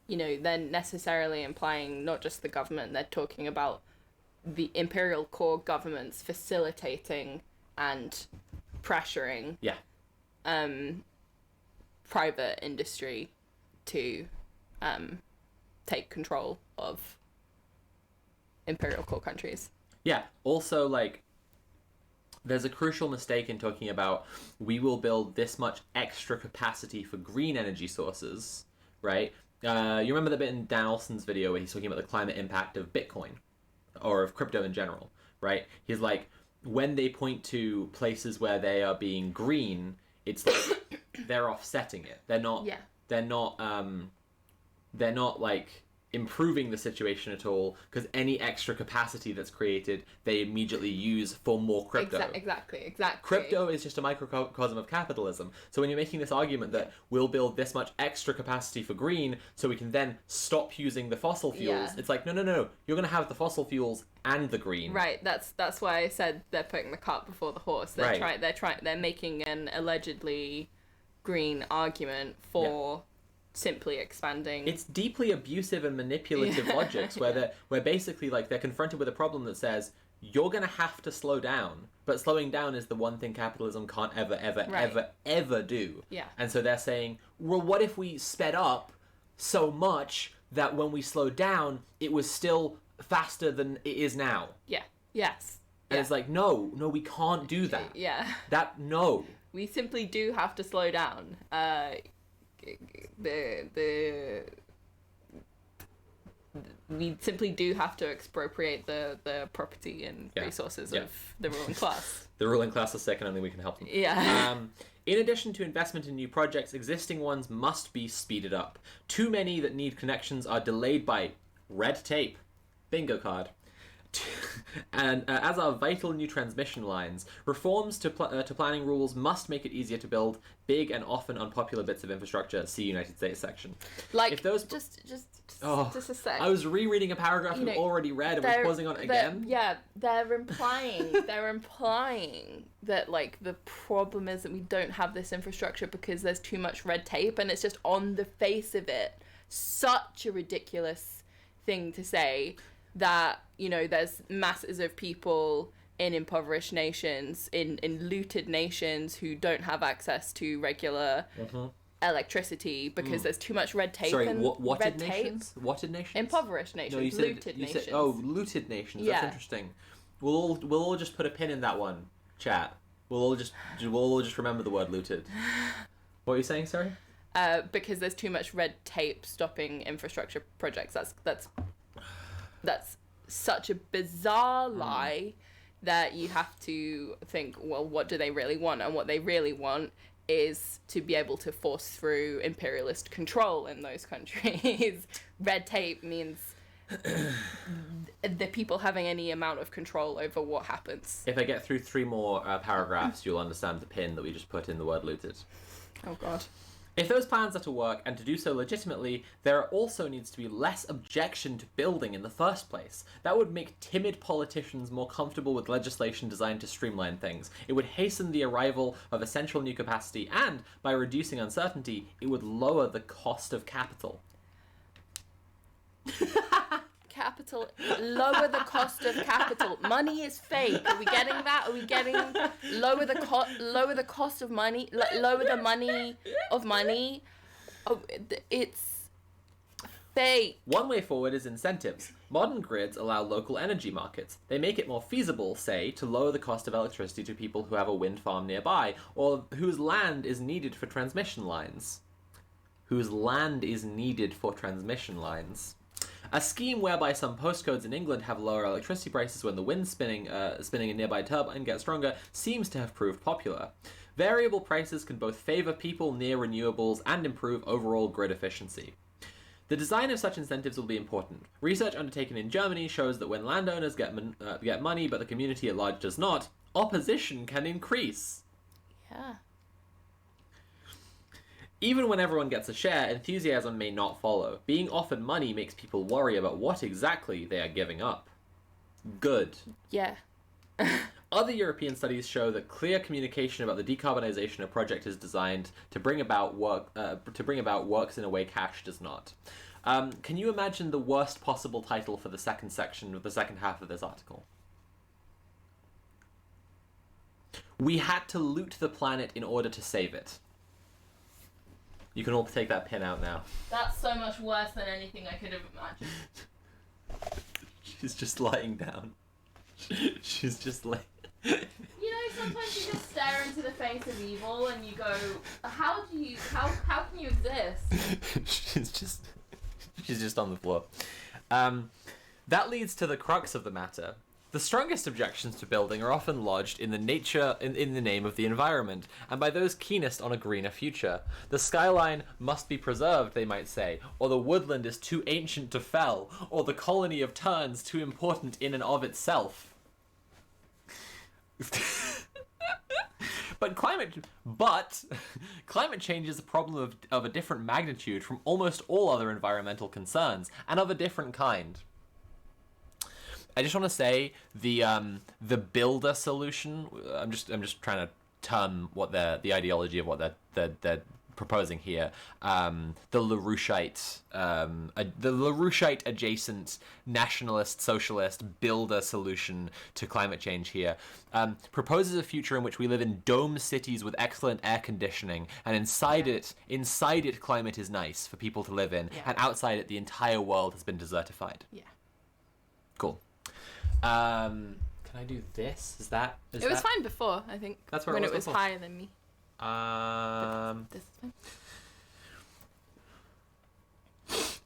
you know, they're necessarily implying not just the government, they're talking about the imperial core governments facilitating and pressuring private industry to take control of imperial core countries. Yeah, also, like, there's a crucial mistake in talking about we will build this much extra capacity for green energy sources, right? You remember the bit in Dan Olson's video where he's talking about the climate impact of Bitcoin, or of crypto in general, right? He's like, when they point to places where they are being green, it's like they're offsetting it. They're not like improving the situation at all, because any extra capacity that's created, they immediately use for more crypto. Exactly. Crypto is just a microcosm of capitalism. So when you're making this argument that we'll build this much extra capacity for green so we can then stop using the fossil fuels, it's like, no. You're going to have the fossil fuels and the green. Right. That's why I said they're putting the cart before the horse. They're making an allegedly green argument for simply expanding. It's deeply abusive and manipulative logics where basically like they're confronted with a problem that says you're going to have to slow down, but slowing down is the one thing capitalism can't ever do. Yeah. And so they're saying, well, what if we sped up so much that when we slowed down, it was still faster than it is now? Yeah. Yes. And it's like, no, we can't do that. Yeah. No. We simply do have to slow down. We simply do have to expropriate the property and resources of the ruling class. The ruling class is sick and only we can help them. Yeah. In addition to investment in new projects, existing ones must be speeded up. Too many that need connections are delayed by red tape. Bingo card. And as are vital new transmission lines, reforms to planning rules must make it easier to build big and often unpopular bits of infrastructure. See United States section. Like, if those just a sec. I was rereading a paragraph we already read and we're pausing on it again. Yeah, they're implying that like the problem is that we don't have this infrastructure because there's too much red tape, and it's just on the face of it such a ridiculous thing to say. That, you know, there's masses of people in impoverished nations, in looted nations who don't have access to regular electricity because there's too much red tape. Sorry, and what red nations? tape. What nations? Impoverished nations. No, you said, looted nations. Looted nations. Yeah. That's interesting. We'll all just put a pin in that one, chat. We'll all just remember the word looted. What are you saying? Sorry. Because there's too much red tape stopping infrastructure projects. That's such a bizarre lie that you have to think, well, what do they really want? And what they really want is to be able to force through imperialist control in those countries. Red tape means the people having any amount of control over what happens. If I get through 3 more paragraphs, you'll understand the pin that we just put in the word looted. Oh, God. If those plans are to work, and to do so legitimately, there also needs to be less objection to building in the first place. That would make timid politicians more comfortable with legislation designed to streamline things. It would hasten the arrival of essential new capacity, and, by reducing uncertainty, it would lower the cost of capital. Capital, lower the cost of capital. Money is fake. Are we getting that? Are we getting lower the cost of money? Lower the money of money. Oh, it's fake. One way forward is incentives. Modern grids allow local energy markets. They make it more feasible, say, to lower the cost of electricity to people who have a wind farm nearby, or whose land is needed for transmission lines. A scheme whereby some postcodes in England have lower electricity prices when the wind's spinning a nearby turbine gets stronger seems to have proved popular. Variable prices can both favour people near renewables and improve overall grid efficiency. The design of such incentives will be important. Research undertaken in Germany shows that when landowners get money but the community at large does not, opposition can increase. Yeah. Even when everyone gets a share, enthusiasm may not follow. Being offered money makes people worry about what exactly they are giving up. Good. Yeah. Other European studies show that clear communication about the decarbonization a project is designed to bring about works in a way cash does not. Can you imagine the worst possible title for the second section of the second half of this article? We had to loot the planet in order to save it. You can all take that pin out now. That's so much worse than anything I could have imagined. She's just lying down. She's just like... You know, sometimes you just stare into the face of evil and you go, how can you exist? She's just on the floor. That leads to the crux of the matter. The strongest objections to building are often lodged in the name of the environment, and by those keenest on a greener future. The skyline must be preserved, they might say, or the woodland is too ancient to fell, or the colony of terns too important in and of itself. But climate change is a problem of a different magnitude from almost all other environmental concerns, and of a different kind. I just want to say the builder solution. I'm just trying to term what the ideology of what they're proposing here, the LaRoucheite adjacent nationalist socialist builder solution to climate change here, proposes a future in which we live in dome cities with excellent air conditioning, and inside it climate is nice for people to live in, and outside it the entire world has been desertified. Cool. Can I do this? It was fine before, I think. That's where when it was before. Higher than me. This is fine.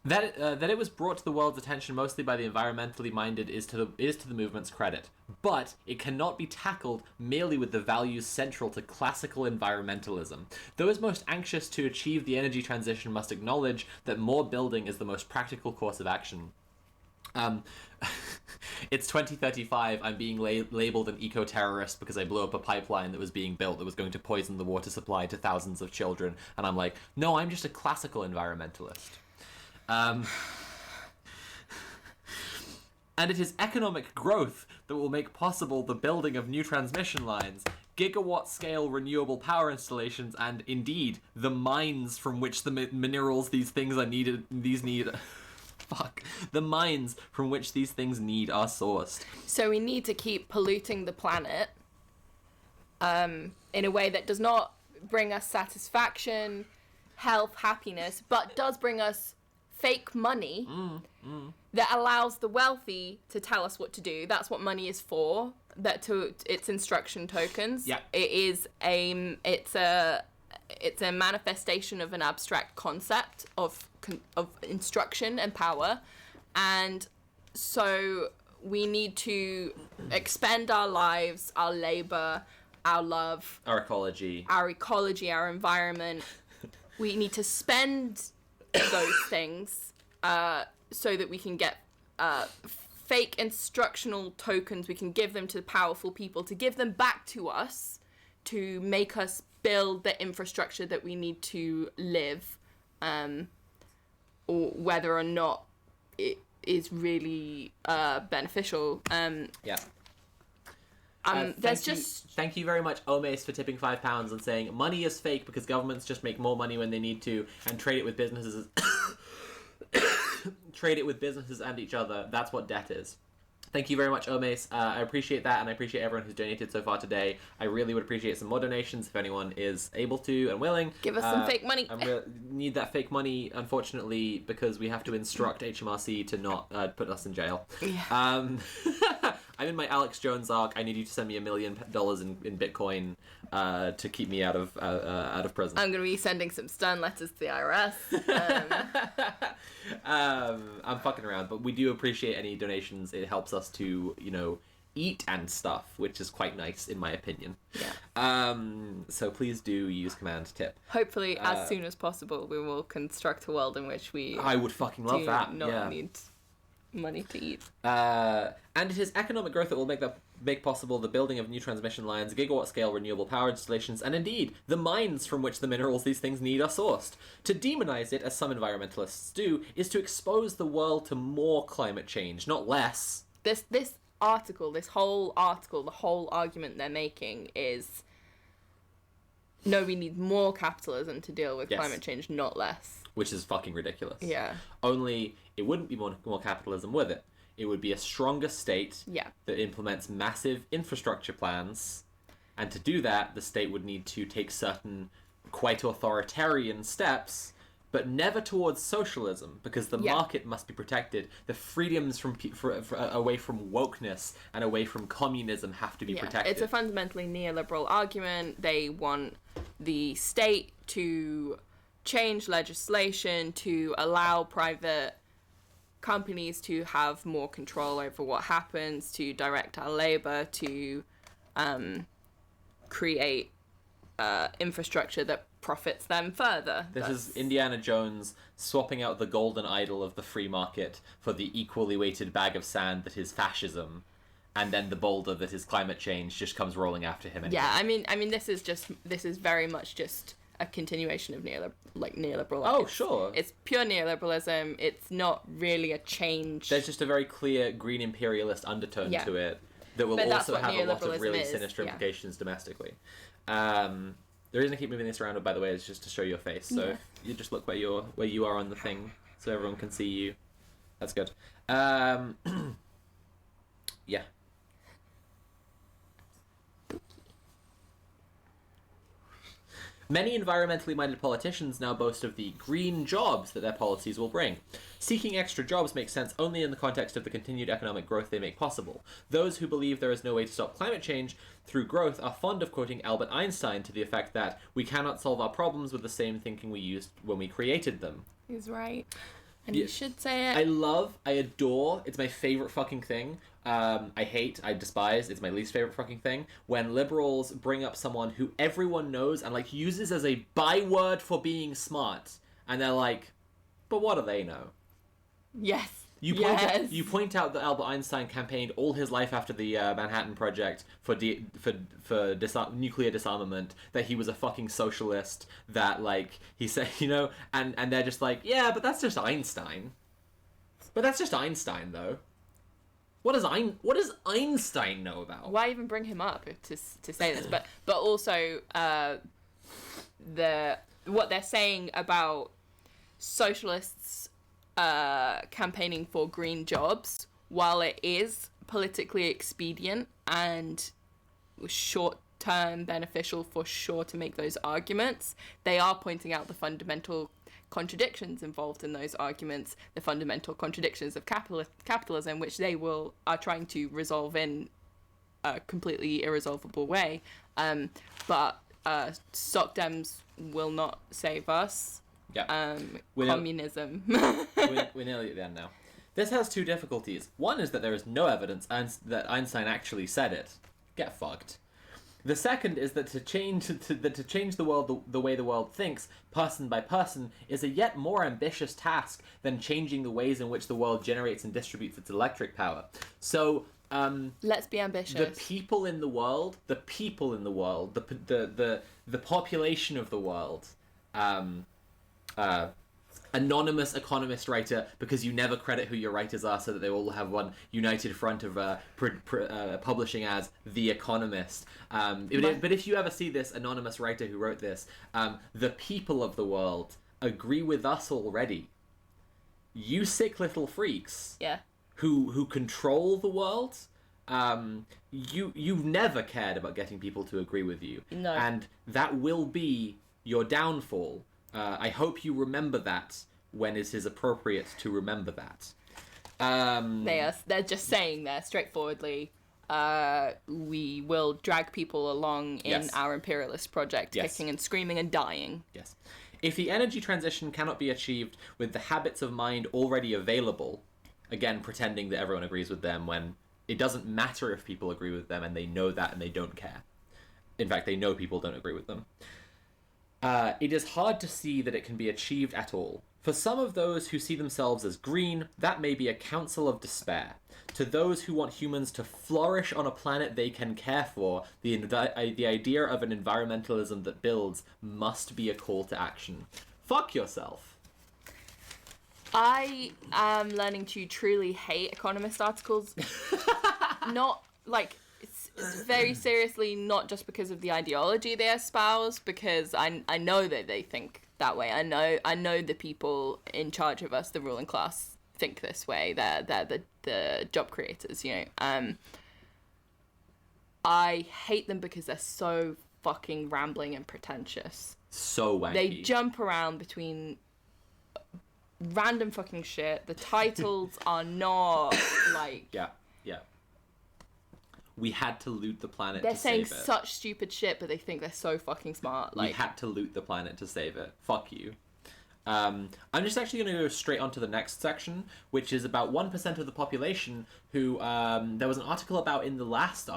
That it was brought to the world's attention mostly by the environmentally minded is to the movement's credit, but it cannot be tackled merely with the values central to classical environmentalism. Those most anxious to achieve the energy transition must acknowledge that more building is the most practical course of action. It's 2035. I'm being labeled an eco-terrorist because I blew up a pipeline that was being built that was going to poison the water supply to thousands of children. And I'm like, no, I'm just a classical environmentalist. And it is economic growth that will make possible the building of new transmission lines, gigawatt-scale renewable power installations, and indeed the mines from which the minerals the mines from which these things need are sourced. So we need to keep polluting the planet in a way that does not bring us satisfaction, health, happiness, but does bring us fake money that allows the wealthy to tell us what to do. That's what money is for. It's instruction tokens. Yeah. It's a manifestation of an abstract concept of instruction and power, and so we need to expend our lives, our labor, our love, our ecology, our environment. We need to spend those things so that we can get fake instructional tokens. We can give them to powerful people to give them back to us to make us build the infrastructure that we need to live, or whether or not it is really beneficial. Thank you very much, Omes, for tipping £5 and saying money is fake because governments just make more money when they need to and trade it with businesses. Trade it with businesses and each other. That's what debt is. Thank you very much, Omes. I appreciate that, and I appreciate everyone who's donated so far today. I really would appreciate some more donations if anyone is able to and willing. Give us some fake money. I need that fake money, unfortunately, because we have to instruct HMRC to not put us in jail. Yeah. I'm in my Alex Jones arc. I need you to send me $1 million in Bitcoin to keep me out of prison. I'm going to be sending some stern letters to the IRS. I'm fucking around, but we do appreciate any donations. It helps us to, eat and stuff, which is quite nice in my opinion. Yeah. So please do use command tip. Hopefully, as soon as possible, we will construct a world in which I would fucking love that. Not need money to eat. And it is economic growth that will make possible the building of new transmission lines, gigawatt-scale renewable power installations, and indeed, the mines from which the minerals these things need are sourced. To demonize it, as some environmentalists do, is to expose the world to more climate change, not less. This whole article, the whole argument they're making is, no, we need more capitalism to deal with climate change, not less. Which is fucking ridiculous. Yeah. Only, it wouldn't be more capitalism with it. It would be a stronger state that implements massive infrastructure plans, and to do that, the state would need to take certain quite authoritarian steps, but never towards socialism, because the market must be protected. The freedoms away from wokeness and away from communism have to be protected. It's a fundamentally neoliberal argument. They want the state to change legislation to allow private companies to have more control over what happens, to direct our labor, to create infrastructure that profits them further. This is Indiana Jones swapping out the golden idol of the free market for the equally weighted bag of sand that is fascism, and then the boulder that is climate change just comes rolling after him anyway. Yeah, I mean this is very much just a continuation of neoliberal. Oh, sure. It's pure neoliberalism. It's not really a change. There's just a very clear green imperialist undertone to it that will also have a lot of really sinister implications domestically. The reason I keep moving this around, by the way, is just to show your face. So you just look where you are on the thing, so everyone can see you. That's good. Yeah. Many environmentally minded politicians now boast of the green jobs that their policies will bring. Seeking extra jobs makes sense only in the context of the continued economic growth they make possible. Those who believe there is no way to stop climate change through growth are fond of quoting Albert Einstein to the effect that we cannot solve our problems with the same thinking we used when we created them. He's right. And you should say it. I adore, it's my favorite fucking thing. I despise, it's my least favorite fucking thing, when liberals bring up someone who everyone knows and, like, uses as a byword for being smart. And they're like, but what do they know? Yes. You point out that Albert Einstein campaigned all his life after the Manhattan Project for nuclear disarmament, that he was a fucking socialist, that, like, he said, you know, and they're just like, yeah, but that's just Einstein. But that's just Einstein, though. What does Einstein know about? Why even bring him up to say this? But also what they're saying about socialists campaigning for green jobs, while it is politically expedient and short-term beneficial for sure to make those arguments, they are pointing out the fundamental contradictions involved in those arguments, the fundamental contradictions of capitalism, which they are trying to resolve in a completely irresolvable way. But Soc Dems will not save us. Yeah. Communism. We're nearly at the end now. This has two difficulties. One is that there is no evidence that Einstein actually said it. Get fucked. The second is that to change the world the way the world thinks, person by person, is a yet more ambitious task than changing the ways in which the world generates and distributes its electric power. So, let's be ambitious. The people in the world, the population of the world, anonymous Economist writer, because you never credit who your writers are, so that they all have one united front of publishing as The Economist. But if you ever see this anonymous writer who wrote this, the people of the world agree with us already. You sick little freaks. Yeah. Who control the world. You've never cared about getting people to agree with you. No. And that will be your downfall. I hope you remember that when it is appropriate to remember that. They're just saying there straightforwardly, we will drag people along in our imperialist project, kicking and screaming and dying. Yes. If the energy transition cannot be achieved with the habits of mind already available, again, pretending that everyone agrees with them when it doesn't matter if people agree with them and they know that and they don't care. In fact, they know people don't agree with them. It is hard to see that it can be achieved at all. For some of those who see themselves as green, that may be a counsel of despair. To those who want humans to flourish on a planet they can care for, the idea of an environmentalism that builds must be a call to action. Fuck yourself. I am learning to truly hate Economist articles. Not, like... It's very seriously, not just because of the ideology they espouse, because I know that they think that way. I know the people in charge of us, the ruling class, think this way. They're the job creators, you know. I hate them because they're so fucking rambling and pretentious. So wanky. They jump around between random fucking shit. The titles are not like... Yeah. We had to loot the planet They're to save it. saying such stupid shit, but they think they're so fucking smart. Like, we had to loot the planet to save it. Fuck you. I'm just actually going to go straight on to the next section, which is about 1% of the population who there was an article about in the last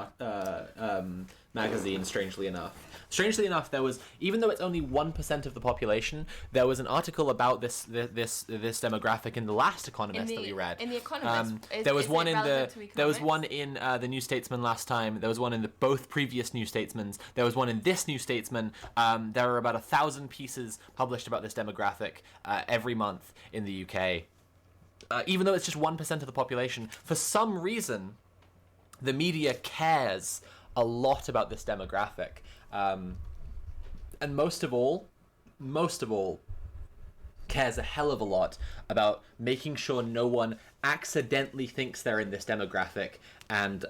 magazine, strangely enough. Strangely enough, there was, even though it's only 1% of the population, there was an article about this demographic in the last Economist that we read. In the Economist, there was one in the New Statesman last time. There was one in both previous New Statesmans. There was one in this New Statesman. There are about 1,000 pieces published about this demographic every month in the UK. Even though it's just 1% of the population, for some reason, the media cares a lot about this demographic. and most of all, cares a hell of a lot about making sure no one accidentally thinks they're in this demographic and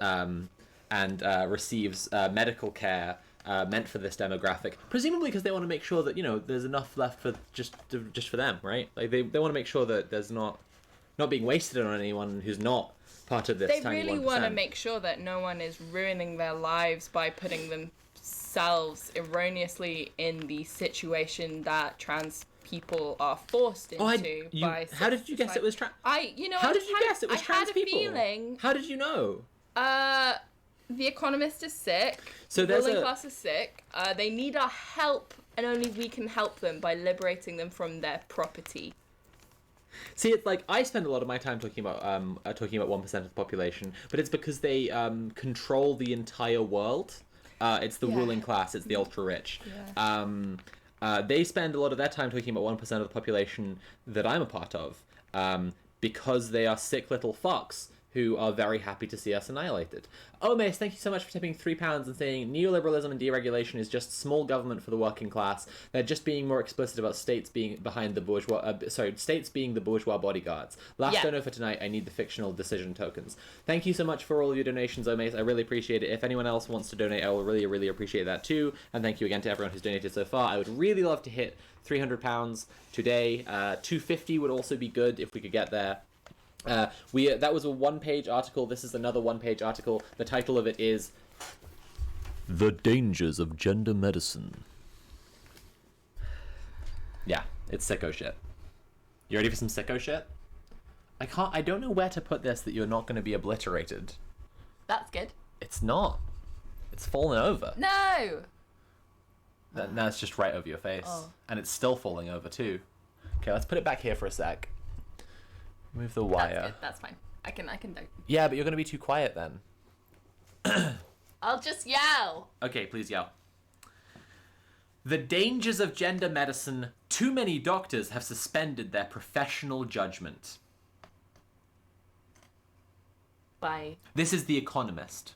receives medical care meant for this demographic, presumably because they want to make sure that, you know, there's enough left for just for them, right? Like they want to make sure that there's not being wasted on anyone who's not part of this. They tiny really 1%. want to make sure that no one is ruining their lives by putting themselves erroneously in the situation that trans people are forced into by how did you guess it was trans? How did you guess it was trans people? I had a feeling. How did you know? The Economist is sick. So the there's ruling class is sick. They need our help, and only we can help them by liberating them from their property. See, it's like I spend a lot of my time talking about 1% of the population, but it's because they control the entire world. It's the ruling class. It's the ultra rich. Yeah. They spend a lot of their time talking about 1% of the population that I'm a part of, because they are sick little fucks who are very happy to see us annihilated. Oh, Mace, thank you so much for tipping £3 and saying neoliberalism and deregulation is just small government for the working class. They're just being more explicit about states being behind the bourgeois. States being the bourgeois bodyguards. Last dono for tonight. I need the fictional decision tokens. Thank you so much for all of your donations, oh Mace. I really appreciate it. If anyone else wants to donate, I will really, really appreciate that too. And thank you again to everyone who's donated so far. I would really love to hit £300 today. 250 would also be good if we could get there. That was a one-page article. This is another one-page article. The title of it is The Dangers of Gender Medicine. Yeah, it's sicko shit. You ready for some sicko shit? I don't know where to put this that you're not going to be obliterated. That's good. It's not. It's fallen over. No! Now it's just right over your face. Oh. And it's still falling over too. Okay, let's put it back here for a sec. Move the wire. That's good. That's fine. I can do. Yeah, but you're going to be too quiet then. I'll just yell. Okay, please yell. The dangers of gender medicine. Too many doctors have suspended their professional judgment. By? This is The Economist.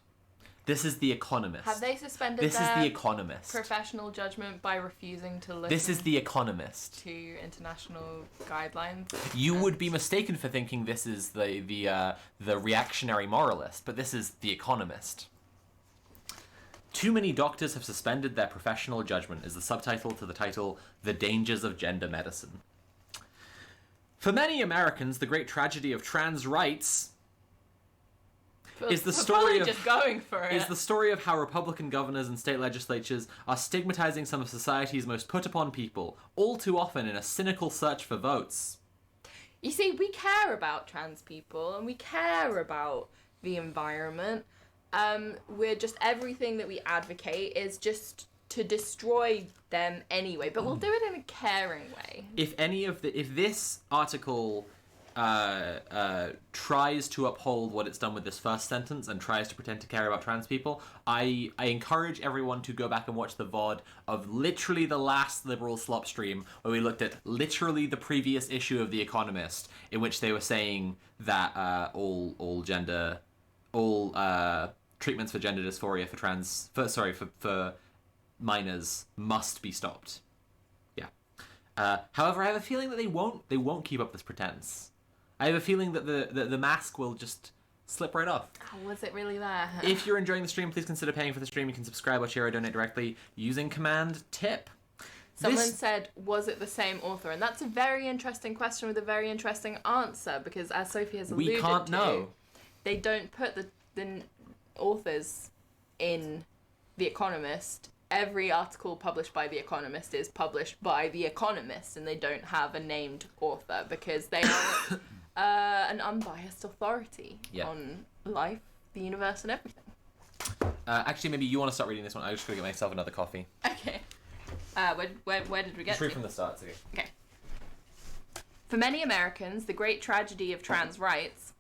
This is The Economist. Have they suspended This their is The Economist. professional judgment by refusing to listen This is The Economist. to international guidelines? You would be mistaken for thinking this is the reactionary moralist, but this is The Economist. Too many doctors have suspended their professional judgment is the subtitle to the title, The Dangers of Gender Medicine. For many Americans, the great tragedy of trans rights is the story of just going for it. Is the story of how Republican governors and state legislatures are stigmatizing some of society's most put upon people, all too often in a cynical search for votes. You see, we care about trans people and we care about the environment. We're just everything that we advocate is just to destroy them anyway, but we'll do it in a caring way. If this article tries to uphold what it's done with this first sentence and tries to pretend to care about trans people, I encourage everyone to go back and watch the VOD of literally the last liberal slop stream where we looked at literally the previous issue of The Economist, in which they were saying that all treatments for gender dysphoria for minors must be stopped. Yeah. However, I have a feeling that they won't keep up this pretense. I have a feeling that the mask will just slip right off. Oh, was it really there? If you're enjoying the stream, please consider paying for the stream. You can subscribe, watch, share, or donate directly using command tip. Someone said, was it the same author? And that's a very interesting question with a very interesting answer, because as Sophie has alluded to, we can't know. They don't put the authors in The Economist. Every article published by The Economist is published by The Economist, and they don't have a named author because they are an unbiased authority on life, the universe, and everything. Actually, maybe you want to start reading this one. I just gotta get myself another coffee. Okay. Where did we get Just read from the start, so. Okay. For many Americans, the great tragedy of trans rights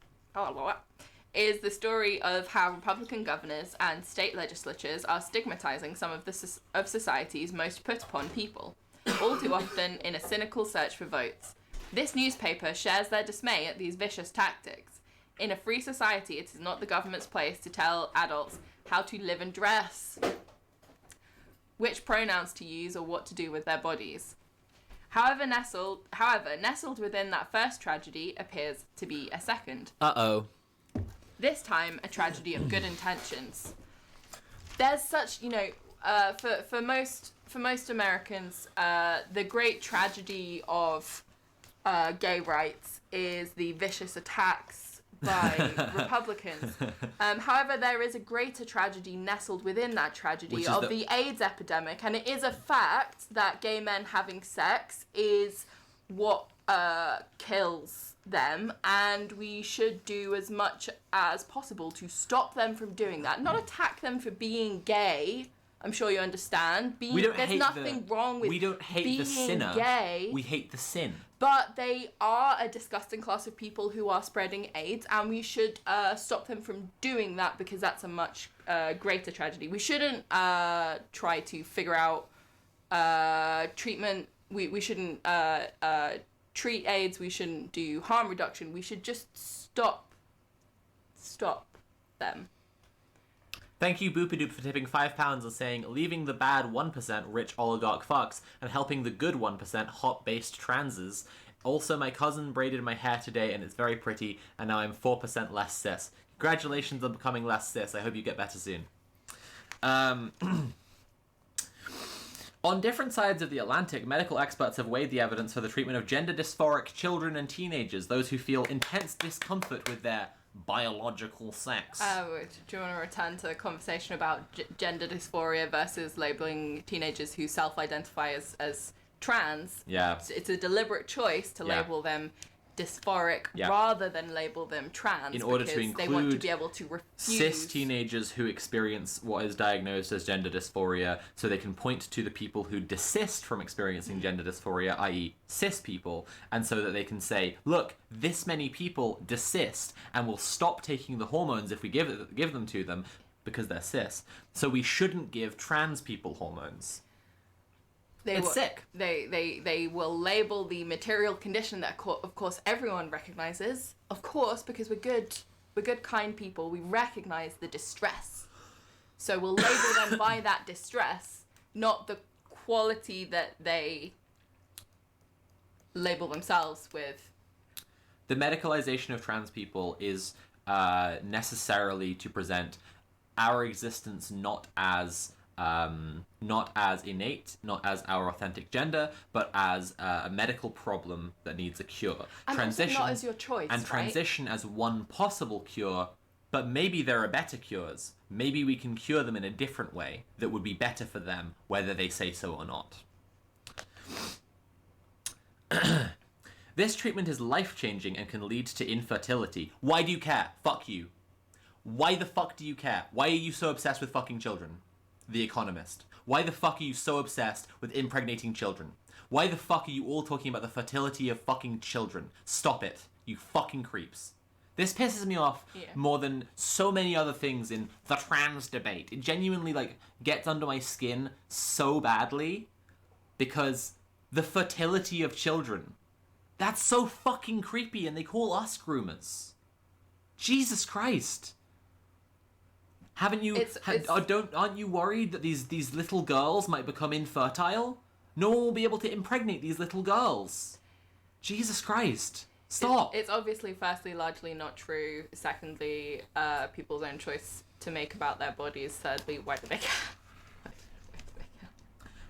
is the story of how Republican governors and state legislatures are stigmatizing some of society's most put upon people, all too often in a cynical search for votes. This newspaper shares their dismay at these vicious tactics. In a free society, it is not the government's place to tell adults how to live and dress. which pronouns to use or what to do with their bodies. However, nestled within that first tragedy appears to be a second. Uh-oh. This time, a tragedy of good intentions. There's such, for most Americans, the great tragedy of gay rights is the vicious attacks by Republicans. However, there is a greater tragedy nestled within that tragedy of the AIDS epidemic, and it is a fact that gay men having sex is what kills them, and we should do as much as possible to stop them from doing that. Not attack them for being gay. I'm sure you understand. There's nothing wrong with we don't hate being the sinner. Gay. We hate the sin. But they are a disgusting class of people who are spreading AIDS, and we should stop them from doing that because that's a much greater tragedy. We shouldn't try to figure out treatment. We shouldn't treat AIDS. We shouldn't do harm reduction. We should just stop them. Thank you, Boopadoop, for tipping £5 and saying, leaving the bad 1% rich oligarch fucks and helping the good 1% hot-based transes. Also, my cousin braided my hair today and it's very pretty, and now I'm 4% less cis. Congratulations on becoming less cis. I hope you get better soon. On different sides of the Atlantic, medical experts have weighed the evidence for the treatment of gender dysphoric children and teenagers, those who feel intense discomfort with their biological sex. Do you want to return to the conversation about gender dysphoria versus labeling teenagers who self-identify as trans? Yeah. It's a deliberate choice to label them dysphoric rather than label them trans, in order to include they want to be able to refuse cis teenagers who experience what is diagnosed as gender dysphoria, so they can point to the people who desist from experiencing gender dysphoria, i.e. cis people, and so that they can say, look, this many people desist and will stop taking the hormones if we give them to them because they're cis, so we shouldn't give trans people hormones. It's sick. They will label the material condition that, of course, everyone recognizes. Of course, because we're good, kind people. We recognize the distress. So we'll label them by that distress, not the quality that they label themselves with. The medicalization of trans people is necessarily to present our existence not as innate, not as our authentic gender, but as a medical problem that needs a cure. And transition, also not as your choice, and transition as one possible cure, but maybe there are better cures. Maybe we can cure them in a different way that would be better for them, whether they say so or not. This treatment is life-changing and can lead to infertility. Why do you care? Fuck you. Why the fuck do you care? Why are you so obsessed with fucking children? The Economist. Why the fuck are you so obsessed with impregnating children? Why the fuck are you all talking about the fertility of fucking children? Stop it, you fucking creeps. This pisses me off more than so many other things in the trans debate. It genuinely, gets under my skin so badly because the fertility of children, that's so fucking creepy, and they call us groomers. Jesus Christ. Haven't you? Aren't you worried that these little girls might become infertile? No one will be able to impregnate these little girls. Jesus Christ! Stop. It's obviously, firstly, largely not true. Secondly, people's own choice to make about their bodies. Thirdly, why do they care?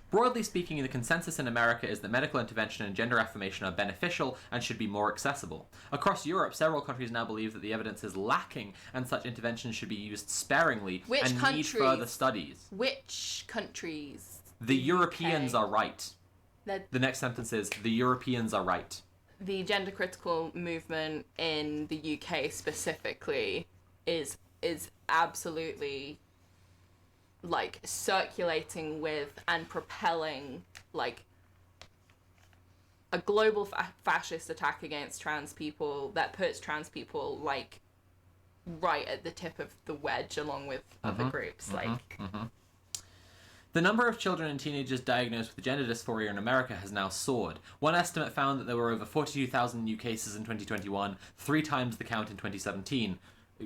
Broadly speaking, the consensus in America is that medical intervention and gender affirmation are beneficial and should be more accessible. Across Europe, several countries now believe that the evidence is lacking and such interventions should be used sparingly need further studies. Which countries? The Europeans are right. The next sentence is, the Europeans are right. The gender critical movement in the UK specifically is absolutely circulating with and propelling a global fascist attack against trans people that puts trans people right at the tip of the wedge along with other groups. The number of children and teenagers diagnosed with gender dysphoria in America has now soared. One estimate found that there were over 42,000 new cases in 2021, 3 times the count in 2017.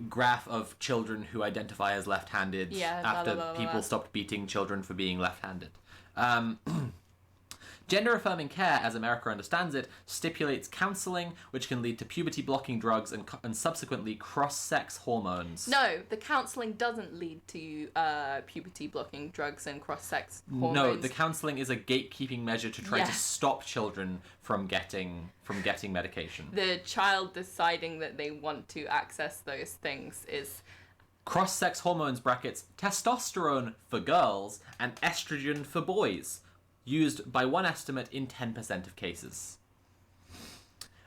graph of children who identify as left-handed after people stopped beating children for being left-handed. Gender-affirming care, as America understands it, stipulates counseling, which can lead to puberty-blocking drugs and subsequently cross-sex hormones. No, the counseling doesn't lead to puberty-blocking drugs and cross-sex hormones. No, the counseling is a gatekeeping measure to try to stop children from getting medication. The child deciding that they want to access those things is... Cross-sex hormones brackets testosterone for girls and estrogen for boys, used by one estimate in 10% of cases.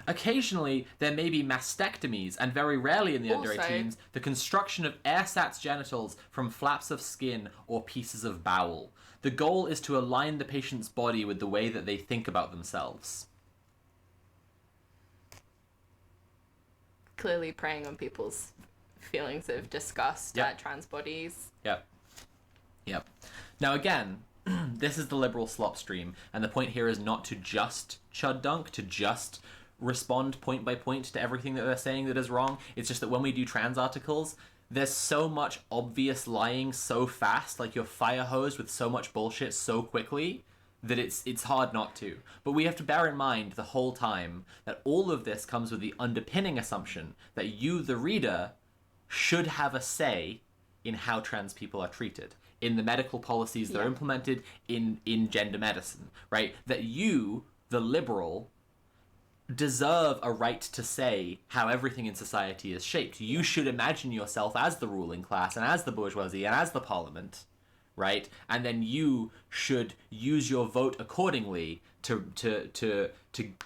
Occasionally, there may be mastectomies, and very rarely in the under 18s, the construction of ersatz genitals from flaps of skin or pieces of bowel. The goal is to align the patient's body with the way that they think about themselves. Clearly preying on people's feelings of disgust at trans bodies. Yep. Now again, this is the liberal slop stream, and the point here is not to just chud dunk, to just respond point by point to everything that they're saying that is wrong. It's just that when we do trans articles, there's so much obvious lying so fast, like you're fire hosed with so much bullshit so quickly, that it's hard not to. But we have to bear in mind the whole time that all of this comes with the underpinning assumption that you, the reader, should have a say in how trans people are treated, in the medical policies that are implemented in gender medicine, right? That you, the liberal, deserve a right to say how everything in society is shaped. You should imagine yourself as the ruling class and as the bourgeoisie and as the parliament, right? And then you should use your vote accordingly to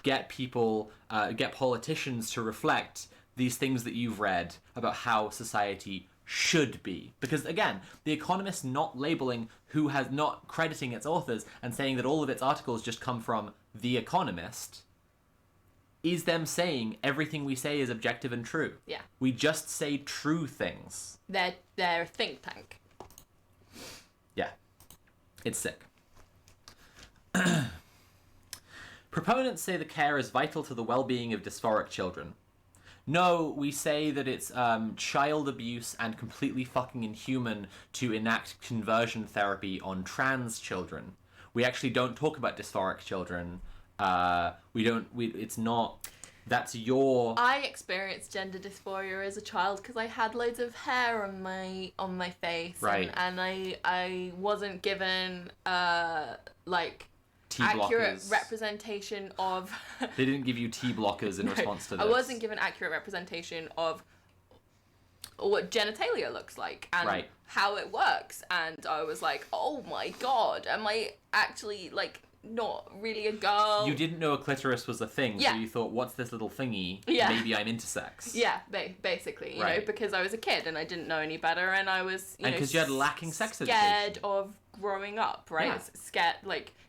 get people, get politicians to reflect these things that you've read about how society should be. Because again, The Economist not labeling who has not crediting its authors and saying that all of its articles just come from The Economist is them saying everything we say is objective and true. Yeah. We just say true things. They're a think tank. Yeah. It's sick. Proponents say the care is vital to the well-being of dysphoric children. No, we say that it's child abuse and completely fucking inhuman to enact conversion therapy on trans children. We actually don't talk about dysphoric children. It's not... That's your... I experienced gender dysphoria as a child because I had loads of hair on my face. Right. And I wasn't given, T accurate blockers. representation of... They didn't give you T blockers in response to this. I wasn't given accurate representation of what genitalia looks like and how it works. And I was like, oh my god, am I actually, not really a girl? You didn't know a clitoris was a thing, so you thought, what's this little thingy? Yeah. Maybe I'm intersex. Yeah, basically, you know, because I was a kid and I didn't know any better, and I was, and because you had lacking sex education. Scared of growing up, right? Yeah.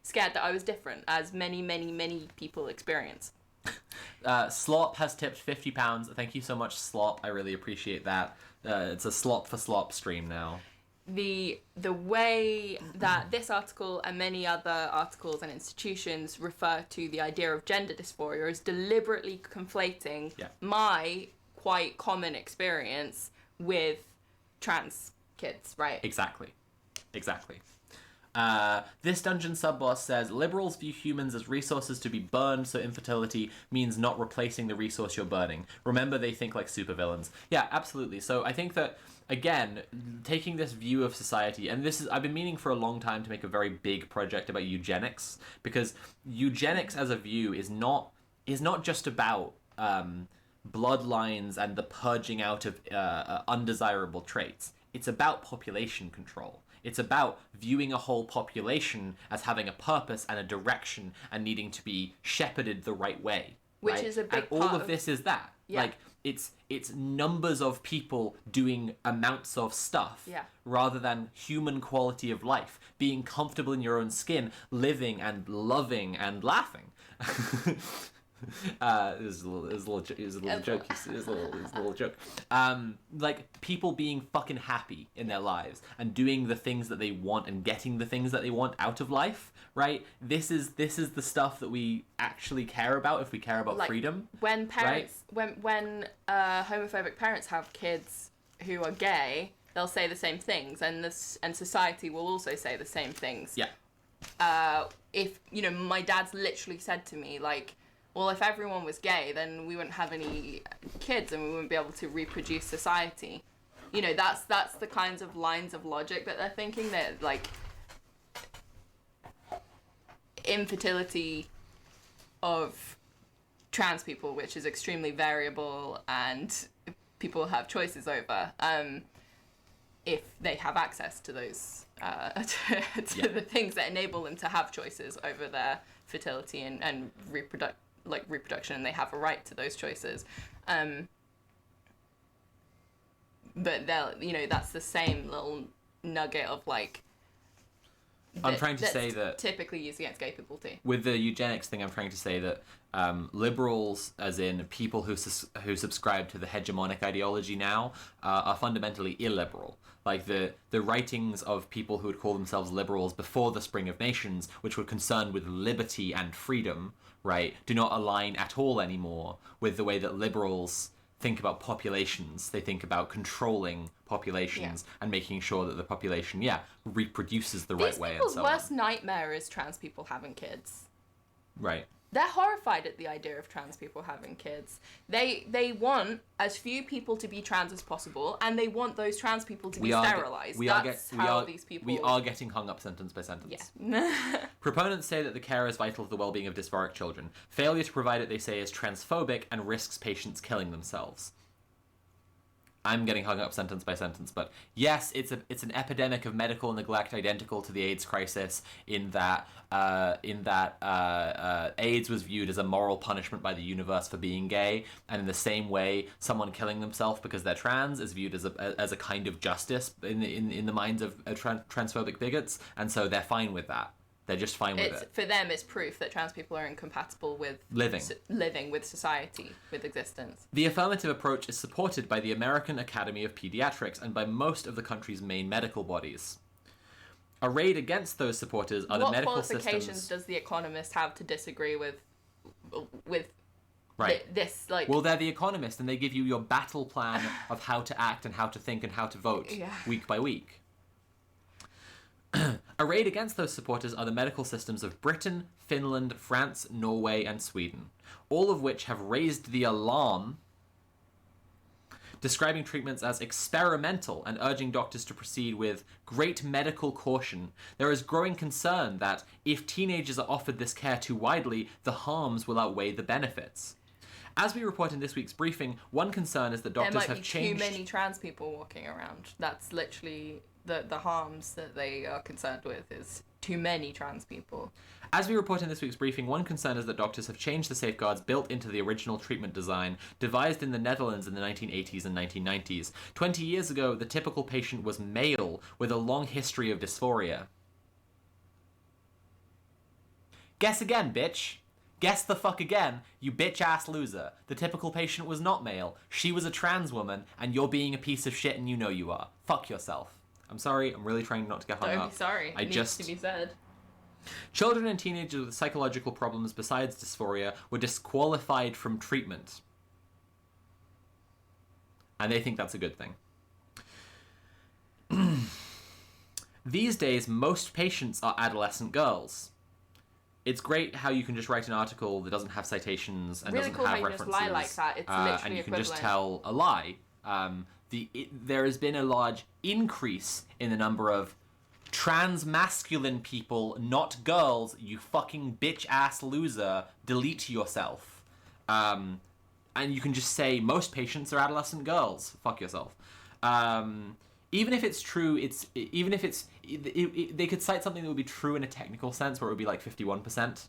Scared that I was different, as many people experience. Slop has tipped £50. Thank you so much, Slop. I really appreciate that. It's a slop for slop stream now. The way that this article and many other articles and institutions refer to the idea of gender dysphoria is deliberately conflating my quite common experience with trans kids, right? Exactly. This dungeon sub-boss says, liberals view humans as resources to be burned, so infertility means not replacing the resource you're burning. Remember, they think like supervillains. Yeah, absolutely. So I think that, again, taking this view of society, and this is, I've been meaning for a long time to make a very big project about eugenics, because eugenics as a view is not just about bloodlines and the purging out of undesirable traits. It's about population control. It's about viewing a whole population as having a purpose and a direction and needing to be shepherded the right way. Which is a big and all of this is that. Yeah. Like, it's numbers of people doing amounts of stuff rather than human quality of life, being comfortable in your own skin, living and loving and laughing. It was a little joke. Like people being fucking happy in their lives and doing the things that they want and getting the things that they want out of life, right? This is the stuff that we actually care about if we care about freedom. When parents, when homophobic parents have kids who are gay, they'll say the same things, and society will also say the same things. Yeah. If my dad's literally said to me, like, well, if everyone was gay, then we wouldn't have any kids and we wouldn't be able to reproduce society. That's the kinds of lines of logic that they're thinking, that like infertility of trans people, which is extremely variable and people have choices over, if they have access to those the things that enable them to have choices over their fertility and reproduction, and they have a right to those choices. But they'll, that's the same little nugget of like. I'm trying to say that typically used against gay people too. With the eugenics thing, I'm trying to say that liberals, as in people who subscribe to the hegemonic ideology now, are fundamentally illiberal. Like the writings of people who would call themselves liberals before the Spring of Nations, which were concerned with liberty and freedom, right, do not align at all anymore with the way that liberals think about populations. They think about controlling populations and making sure that the population, reproduces the right way and so on. These people's worst nightmare is trans people having kids. Right. They're horrified at the idea of trans people having kids. They want as few people to be trans as possible, and they want those trans people to be sterilized. We are getting hung up sentence by sentence. Yeah. Proponents say that the care is vital to the well-being of dysphoric children. Failure to provide it, they say, is transphobic and risks patients killing themselves. I'm getting hung up sentence by sentence, but yes, it's an epidemic of medical neglect identical to the AIDS crisis in that AIDS was viewed as a moral punishment by the universe for being gay, and in the same way, someone killing themselves because they're trans is viewed as a kind of justice in the minds of transphobic bigots, and so they're fine with that. They're just fine with it. For them, it's proof that trans people are incompatible with living with society, with existence. The affirmative approach is supported by the American Academy of Pediatrics and by most of the country's main medical bodies. Arrayed against those supporters are the medical systems... What qualifications does the Economist have to disagree with right. This? Like, well, they're the Economist, and they give you your battle plan of how to act and how to think and how to vote week by week. Arrayed against those supporters are the medical systems of Britain, Finland, France, Norway, and Sweden, all of which have raised the alarm, describing treatments as experimental and urging doctors to proceed with great medical caution. There is growing concern that if teenagers are offered this care too widely, the harms will outweigh the benefits. As we report in this week's briefing, one concern is that doctors have changed... There might be too many trans people walking around. That's literally the harms that they are concerned with, is too many trans people. As we report in this week's briefing, one concern is that doctors have changed the safeguards built into the original treatment design, devised in the Netherlands in the 1980s and 1990s. 20 years ago, the typical patient was male with a long history of dysphoria. Guess again, bitch. Guess the fuck again, you bitch-ass loser. The typical patient was not male. She was a trans woman, and you're being a piece of shit and you know you are. Fuck yourself. I'm sorry, I'm really trying not to get hung up. Don't be sorry. It needs to be said. Children and teenagers with psychological problems besides dysphoria were disqualified from treatment. And they think that's a good thing. These days, most patients are adolescent girls. It's great how you can just write an article that doesn't have citations and really doesn't cool have how you references. Just lie like that. It's literally and you can equivalent. just tell a lie. There has been a large increase in the number of trans masculine people, not girls, you fucking bitch-ass loser, delete yourself. And you can just say most patients are adolescent girls. Fuck yourself. Even if it's true, they could cite something that would be true in a technical sense, where it would be like 51%.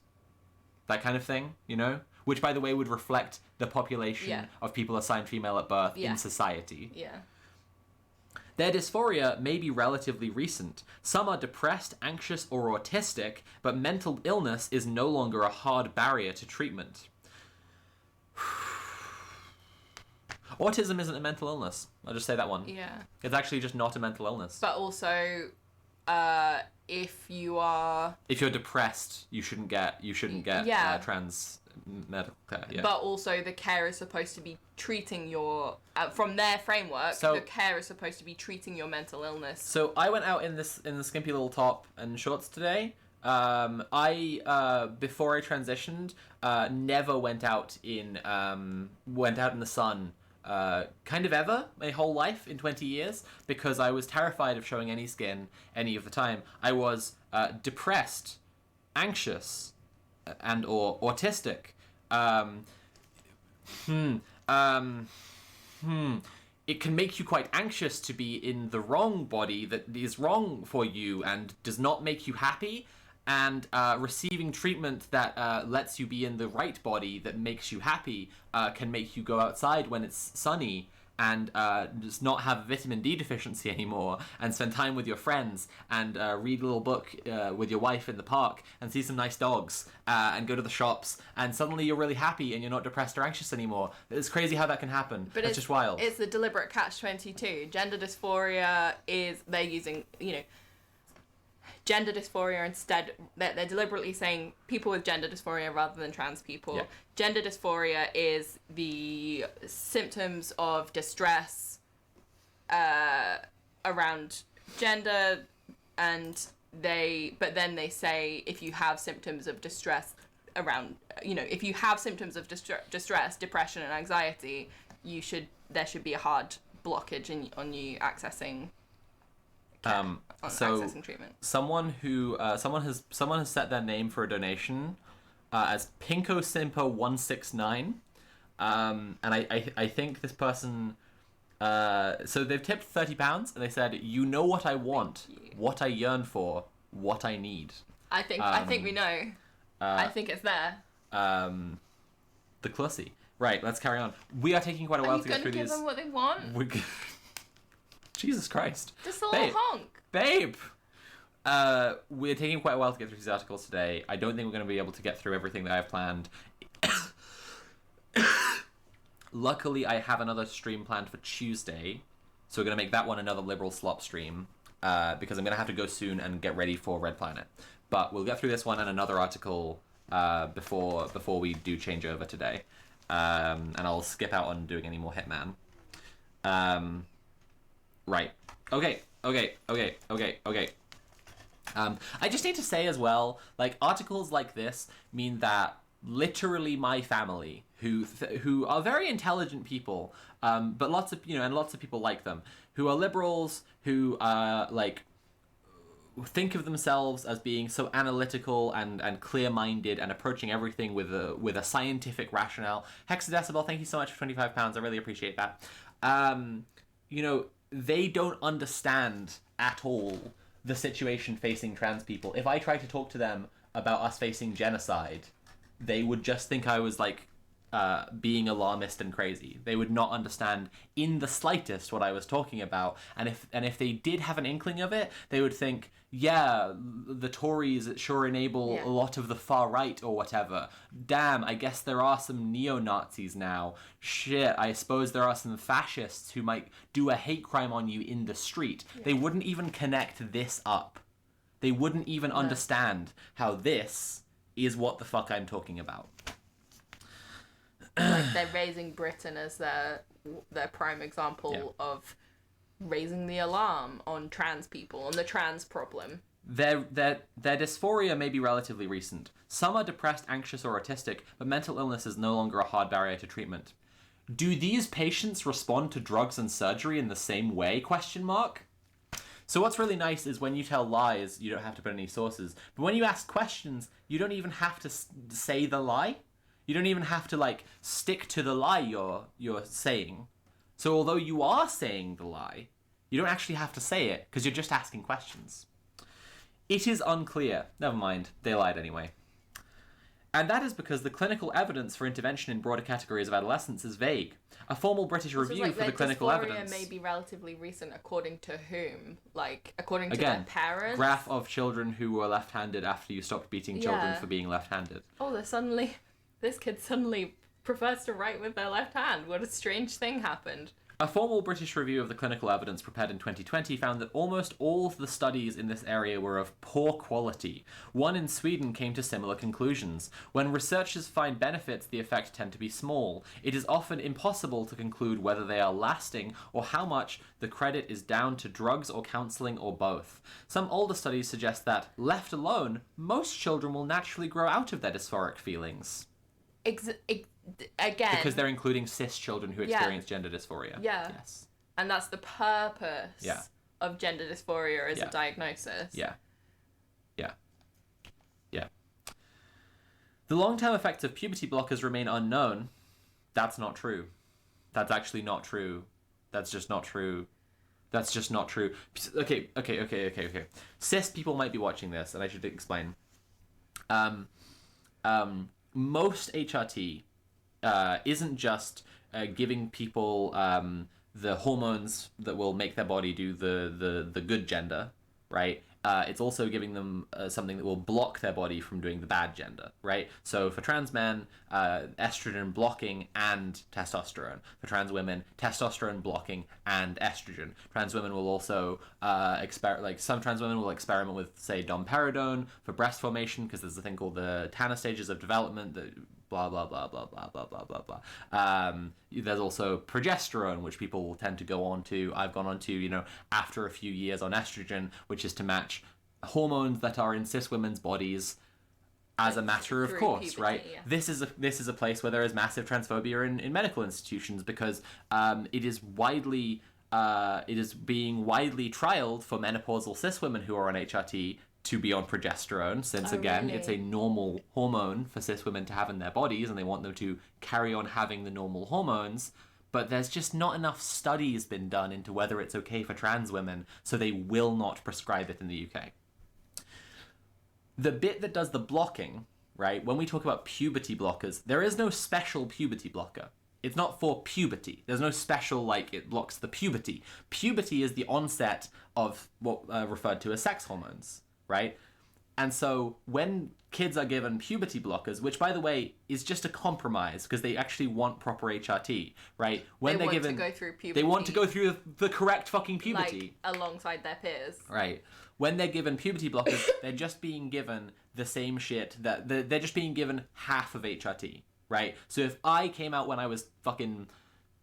That kind of thing, you know? Which, by the way, would reflect the population of people assigned female at birth in society. Yeah. Their dysphoria may be relatively recent. Some are depressed, anxious, or autistic, but mental illness is no longer a hard barrier to treatment. Autism isn't a mental illness. I'll just say that one. Yeah. It's actually just not a mental illness. But also, if you're depressed, you shouldn't get trans medical care. Yeah. But also, the care is supposed to be treating your from their framework. So, the care is supposed to be treating your mental illness. So I went out in the skimpy little top and shorts today. I before I transitioned, never went out in the sun. Kind of ever, my whole life in 20 years, because I was terrified of showing any skin any of the time. I was depressed, anxious, and or autistic. It can make you quite anxious to be in the wrong body that is wrong for you and does not make you happy. And receiving treatment that lets you be in the right body that makes you happy can make you go outside when it's sunny and just not have vitamin D deficiency anymore and spend time with your friends and read a little book with your wife in the park and see some nice dogs and go to the shops, and suddenly you're really happy and you're not depressed or anxious anymore. It's crazy how that can happen. But it's just wild. It's the deliberate catch-22. Gender dysphoria is, they're using, gender dysphoria instead. They're deliberately saying people with gender dysphoria rather than trans people. Yeah. Gender dysphoria is the symptoms of distress around gender, but then they say if you have symptoms of distress around, if you have symptoms of distress, depression and anxiety, there should be a hard blockage on you accessing accessing treatment. Someone has set their name for a donation as Pinko Simpa 169, and I think this person. So they've tipped £30, and they said, "You know what I want, what I yearn for, what I need." I think we know. I think it's there. The Clussy. Right, let's carry on. We are taking quite a while to get through these. Are you going to give them what they want? Jesus Christ. Just a little honk. Babe! We're taking quite a while to get through these articles today. I don't think we're going to be able to get through everything that I've planned. Luckily, I have another stream planned for Tuesday, so we're going to make that one another liberal slop stream, because I'm going to have to go soon and get ready for Red Planet. But we'll get through this one and another article before we do change over today. And I'll skip out on doing any more Hitman. Right. Okay. I just need to say as well, articles like this mean that literally my family, who are very intelligent people, but lots of people like them, who are liberals, who think of themselves as being so analytical and clear-minded and approaching everything with a scientific rationale. Hexadecibel, thank you so much for £25. I really appreciate that. They don't understand at all the situation facing trans people. If I try to talk to them about us facing genocide, they would just think I was being alarmist and crazy. They would not understand in the slightest what I was talking about. And if they did have an inkling of it, they would think, yeah, the Tories sure enable a lot of the far right or whatever. Damn, I guess there are some neo-Nazis now. Shit, I suppose there are some fascists who might do a hate crime on you in the street. Yeah. They wouldn't even connect this up. They wouldn't even understand how this is what the fuck I'm talking about. They're raising Britain as their prime example of raising the alarm on trans people, on the trans problem. Their dysphoria may be relatively recent. Some are depressed, anxious, or autistic, but mental illness is no longer a hard barrier to treatment. Do these patients respond to drugs and surgery in the same way? ? So what's really nice is when you tell lies, you don't have to put any sources. But when you ask questions, you don't even have to say the lie. You don't even have to stick to the lie you're saying. So although you are saying the lie, you don't actually have to say it because you're just asking questions. It is unclear. Never mind, they lied anyway. And that is because the clinical evidence for intervention in broader categories of adolescence is vague. A formal British review for the clinical evidence may be relatively recent, according to whom? According to their parents? Graph of children who were left-handed after you stopped beating children for being left-handed. Oh, this kid suddenly prefers to write with their left hand. What a strange thing happened. A formal British review of the clinical evidence prepared in 2020 found that almost all of the studies in this area were of poor quality. One in Sweden came to similar conclusions. When researchers find benefits, the effects tend to be small. It is often impossible to conclude whether they are lasting or how much the credit is down to drugs or counseling or both. Some older studies suggest that, left alone, most children will naturally grow out of their dysphoric feelings. Again, because they're including cis children who experience gender dysphoria. Yeah. Yes. And that's the purpose of gender dysphoria as a diagnosis. Yeah. Yeah. Yeah. The long-term effects of puberty blockers remain unknown. That's not true. That's actually not true. That's just not true. That's just not true. Okay. Cis people might be watching this, and I should explain. Most HRT isn't just giving people the hormones that will make their body do the good gender, right? It's also giving them something that will block their body from doing the bad gender, right? So for trans men, estrogen blocking and testosterone. For trans women, testosterone blocking and estrogen. Trans women will also some trans women will experiment with, say, domperidone for breast formation, because there's a thing called the Tanner stages of development that blah blah blah blah blah blah blah blah blah. There's also progesterone, which people will tend to go on to. I've gone on to, after a few years on estrogen, which is to match hormones that are in cis women's bodies as a matter of course, puberty, right? Yeah. This is a place where there is massive transphobia in medical institutions, because it is being widely trialed for menopausal cis women who are on HRT to be on progesterone, since really? It's a normal hormone for cis women to have in their bodies, and they want them to carry on having the normal hormones. But there's just not enough studies been done into whether it's okay for trans women, so they will not prescribe it in the UK. The bit that does the blocking, right, when we talk about puberty blockers, there is no special puberty blocker. It's not for puberty. There's no special, it blocks the puberty. Puberty is the onset of what referred to as sex hormones, right? And so when kids are given puberty blockers, which, by the way, is just a compromise, because they actually want proper HRT, right? When they want to go through puberty. They want to go through the correct fucking puberty. Alongside their peers. Right. When they're given puberty blockers, they're just being given the same shit that... They're just being given half of HRT, right? So if I came out when I was fucking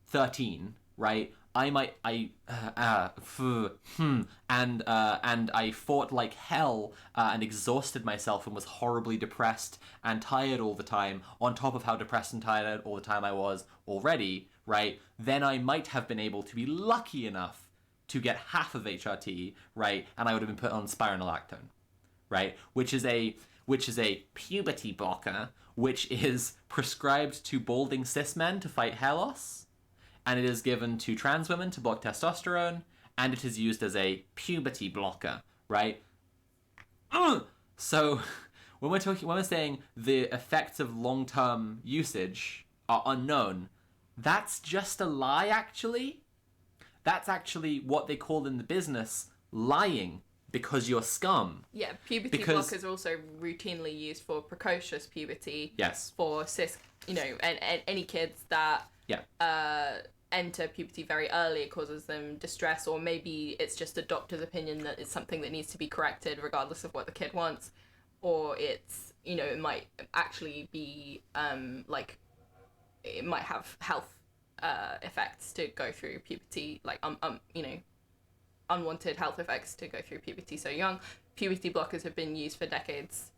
13, right... and I fought like hell and exhausted myself and was horribly depressed and tired all the time, on top of how depressed and tired all the time I was already, right? Then I might have been able to be lucky enough to get half of HRT, right? And I would have been put on spironolactone, right? Which is a puberty blocker, which is prescribed to balding cis men to fight hair loss. And it is given to trans women to block testosterone, and it is used as a puberty blocker, right? So, when we're saying the effects of long-term usage are unknown, that's just a lie, actually. That's actually what they call in the business lying, because you're scum. Yeah, puberty blockers are also routinely used for precocious puberty. Yes. For cis, and any kids that enter puberty very early, it causes them distress, or maybe it's just a doctor's opinion that it's something that needs to be corrected regardless of what the kid wants, or it's, it might actually be it might have health effects to go through puberty, unwanted health effects to go through puberty so young. Puberty blockers have been used for decades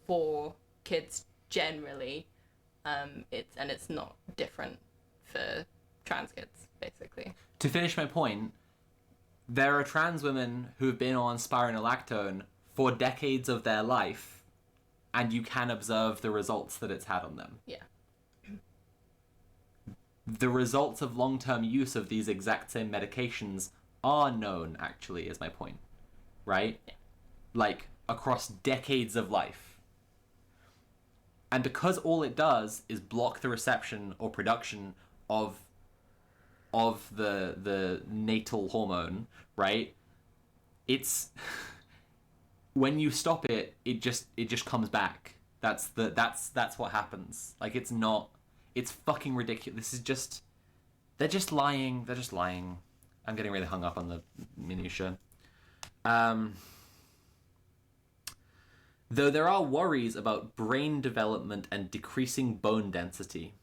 for kids generally. It's not different for trans kids, basically. To finish my point, there are trans women who have been on spironolactone for decades of their life, and you can observe the results that it's had on them. Yeah. The results of long-term use of these exact same medications are known, actually, is my point. Right? Yeah. Across decades of life. And because all it does is block the reception or production of the natal hormone, right? It's... when you stop it, it just comes back. That's what happens. Like, it's not. It's fucking ridiculous. This is just. They're just lying. They're just lying. I'm getting really hung up on the minutia. Though there are worries about brain development and decreasing bone density.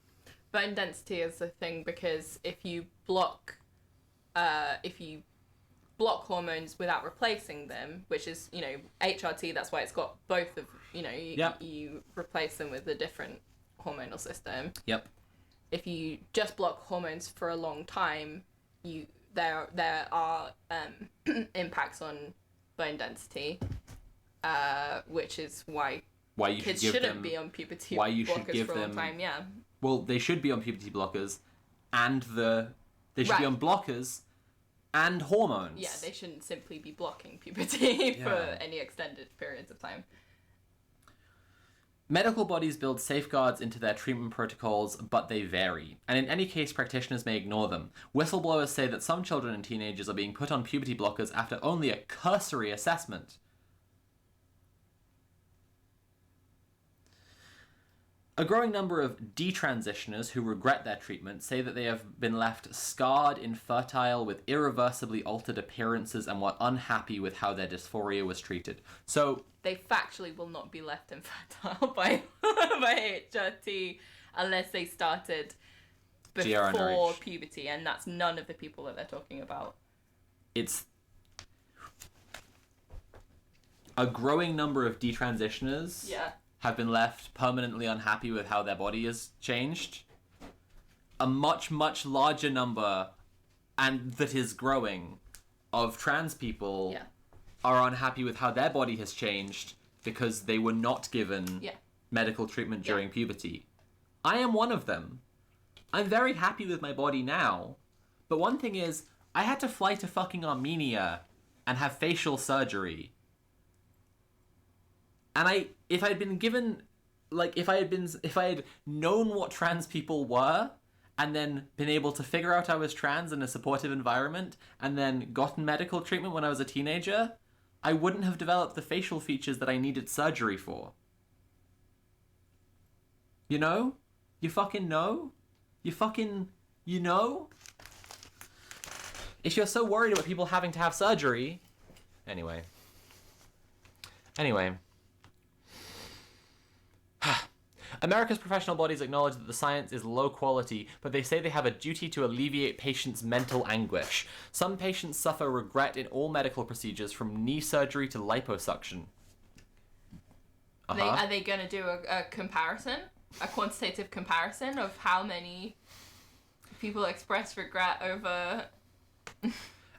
Bone density is a thing because if you block hormones without replacing them, which is, you know, HRT, that's why it's got both of, you know, you replace them with a different hormonal system. Yep. If you just block hormones for a long time, there are impacts on bone density, which is why you kids should give shouldn't them, be on puberty why you should blockers give for a long them, time. Yeah. Well, they should be on puberty blockers, and they should be on blockers and hormones. Yeah, they shouldn't simply be blocking puberty for any extended periods of time. Medical bodies build safeguards into their treatment protocols, but they vary. And in any case, practitioners may ignore them. Whistleblowers say that some children and teenagers are being put on puberty blockers after only a cursory assessment. A growing number of detransitioners who regret their treatment say that they have been left scarred, infertile, with irreversibly altered appearances, and were unhappy with how their dysphoria was treated. So they factually will not be left infertile by HRT unless they started before puberty, and that's none of the people that they're talking about. It's a growing number of detransitioners. Yeah. Have been left permanently unhappy with how their body has changed. A much, much larger number, and that is growing, of trans people are unhappy with how their body has changed because they were not given medical treatment during puberty. I am one of them. I'm very happy with my body now. But one thing is, I had to fly to fucking Armenia and have facial surgery. And if I had known what trans people were, and then been able to figure out I was trans in a supportive environment, and then gotten medical treatment when I was a teenager, I wouldn't have developed the facial features that I needed surgery for. You know? You fucking know? You know? If you're so worried about people having to have surgery... Anyway. America's professional bodies acknowledge that the science is low quality, but they say they have a duty to alleviate patients' mental anguish. Some patients suffer regret in all medical procedures, from knee surgery to liposuction. Are they going to do a comparison? A quantitative comparison of how many people express regret over...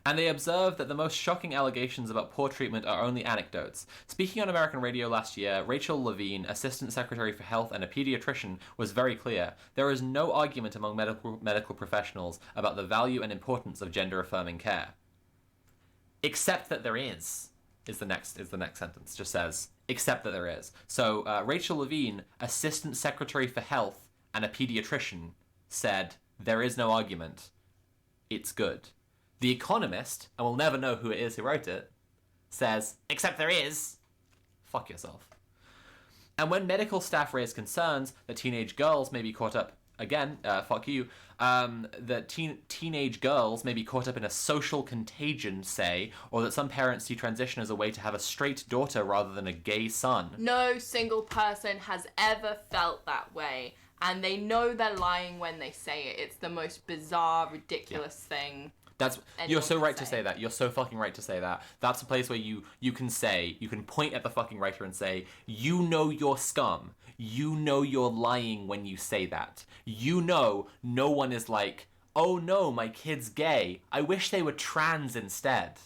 And they observe that the most shocking allegations about poor treatment are only anecdotes. Speaking on American radio last year, Rachel Levine, Assistant Secretary for Health and a pediatrician, was very clear. There is no argument among medical professionals about the value and importance of gender-affirming care. Except that there is the next sentence. Just says, except that there is. So Rachel Levine, Assistant Secretary for Health and a pediatrician, said, there is no argument. It's good. The Economist, and we'll never know who it is who wrote it, says, except there is. Fuck yourself. And when medical staff raise concerns that teenage girls may be caught up, again, fuck you, that teenage girls may be caught up in a social contagion, say, or that some parents see transition as a way to have a straight daughter rather than a gay son. No single person has ever felt that way, and they know they're lying when they say it. It's the most bizarre, ridiculous thing. You're so right to say that. You're so fucking right to say that. That's a place where you can point at the fucking writer and say, you know you're scum. You know you're lying when you say that. You know no one is like, oh no, my kid's gay. I wish they were trans instead.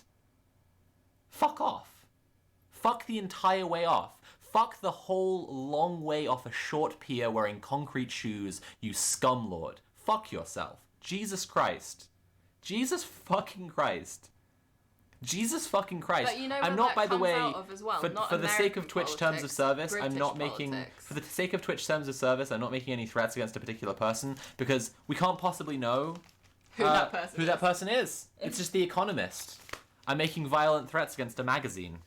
Fuck off. Fuck the entire way off. Fuck the whole long way off a short pier wearing concrete shoes, you scumlord. Fuck yourself. Jesus Christ. Jesus fucking Christ. Jesus fucking Christ. But you know I'm not, by the way, well, for the sake of Twitch terms of service, British I'm not making, for the sake of Twitch terms of service, I'm not making any threats against a particular person, because we can't possibly know who that person is. It's just The Economist. I'm making violent threats against a magazine.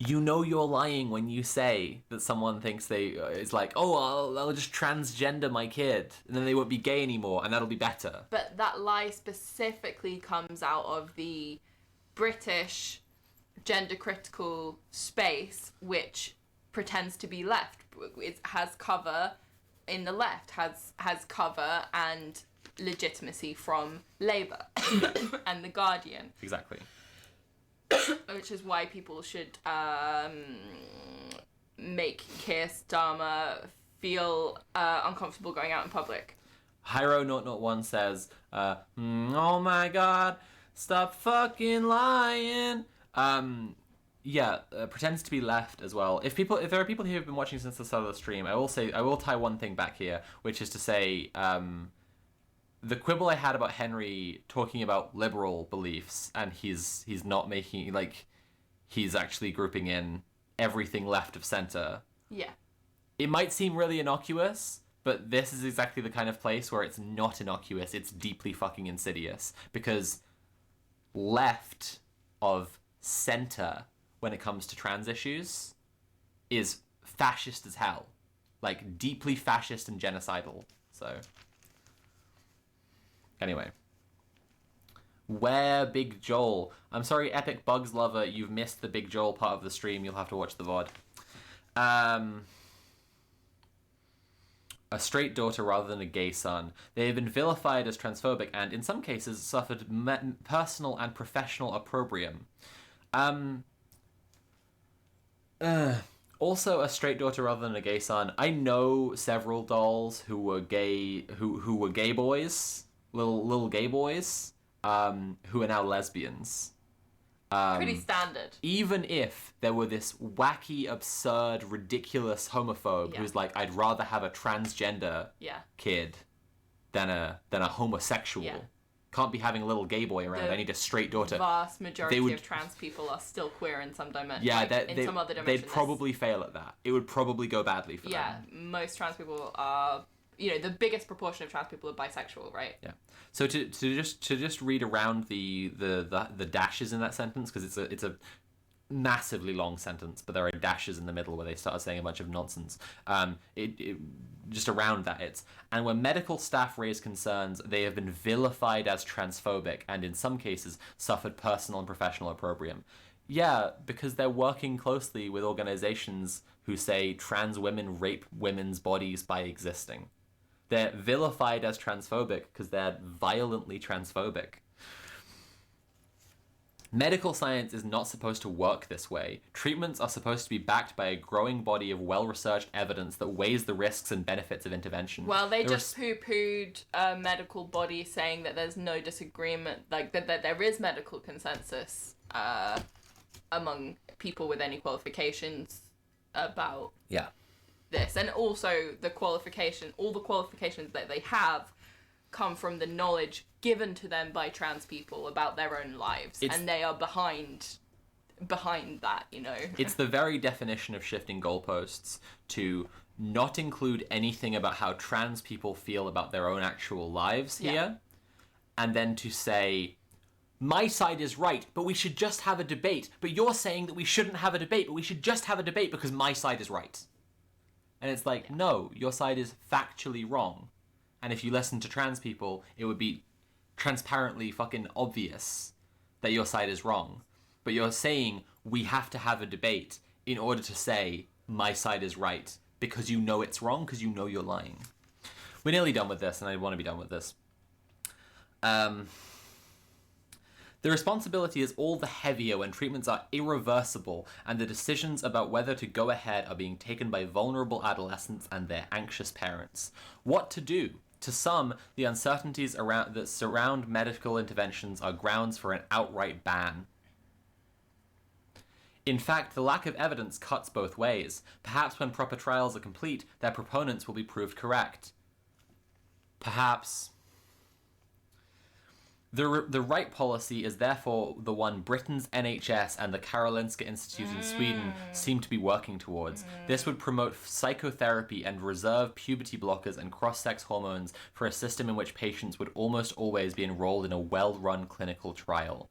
you know you're lying when you say that someone thinks it's like, oh, I'll just transgender my kid and then they won't be gay anymore and that'll be better. But that lie specifically comes out of the British gender critical space, which pretends to be left. It has cover in the left, has cover and legitimacy from Labour and The Guardian. Exactly. Which is why people should make Keir Starmer feel uncomfortable going out in public. Hyro001 says, oh my god, stop fucking lying. Pretends to be left as well. If there are people who have been watching since the start of the stream, I will tie one thing back here, which is to say, the quibble I had about Henry talking about liberal beliefs, and he's not making, like, he's actually grouping in everything left of center. Yeah. It might seem really innocuous, but this is exactly the kind of place where it's not innocuous, it's deeply fucking insidious, because left of center when it comes to trans issues is fascist as hell. Like, deeply fascist and genocidal. So, anyway. Where Big Joel? I'm sorry, Epic Bugs Lover, you've missed the Big Joel part of the stream. You'll have to watch the VOD. A straight daughter rather than a gay son. They have been vilified as transphobic and, in some cases, suffered personal and professional opprobrium. Also, a straight daughter rather than a gay son. I know several dolls who were gay, who were gay boys, little gay boys, who are now lesbians. Pretty standard. Even if there were this wacky, absurd, ridiculous homophobe who's like, I'd rather have a transgender kid than a homosexual. Yeah. Can't be having a little gay boy around. I need a straight daughter. The vast majority of trans people are still queer in some dimension. Yeah, like, in some other dimension. They'd probably fail at that. It would probably go badly for them. Yeah, most trans people are, the biggest proportion of trans people are bisexual, right? Yeah. So to just read around the dashes in that sentence, because it's a massively long sentence, but there are dashes in the middle where they start saying a bunch of nonsense. Just around that, and when medical staff raise concerns, they have been vilified as transphobic and in some cases suffered personal and professional opprobrium. Yeah, because they're working closely with organizations who say trans women rape women's bodies by existing. They're vilified as transphobic because they're violently transphobic. Medical science is not supposed to work this way. Treatments are supposed to be backed by a growing body of well-researched evidence that weighs the risks and benefits of intervention. Well, they just poo-pooed a medical body saying that there's no disagreement, like that there is medical consensus among people with any qualifications about this. And also all the qualifications that they have come from the knowledge given to them by trans people about their own lives, and they are behind that, It's the very definition of shifting goalposts to not include anything about how trans people feel about their own actual lives here, and then to say, my side is right, but we should just have a debate, but you're saying that we shouldn't have a debate, but we should just have a debate because my side is right. And it's like, no, your side is factually wrong. And if you listen to trans people, it would be transparently fucking obvious that your side is wrong. But you're saying we have to have a debate in order to say my side is right because you know it's wrong, because you know you're lying. We're nearly done with this, and I want to be done with this. The responsibility is all the heavier when treatments are irreversible and the decisions about whether to go ahead are being taken by vulnerable adolescents and their anxious parents. What to do? To some, the uncertainties that surround medical interventions are grounds for an outright ban. In fact, the lack of evidence cuts both ways. Perhaps when proper trials are complete, their proponents will be proved correct. Perhaps. The right policy is therefore the one Britain's NHS and the Karolinska Institute in Sweden seem to be working towards. This would promote psychotherapy and reserve puberty blockers and cross-sex hormones for a system in which patients would almost always be enrolled in a well-run clinical trial.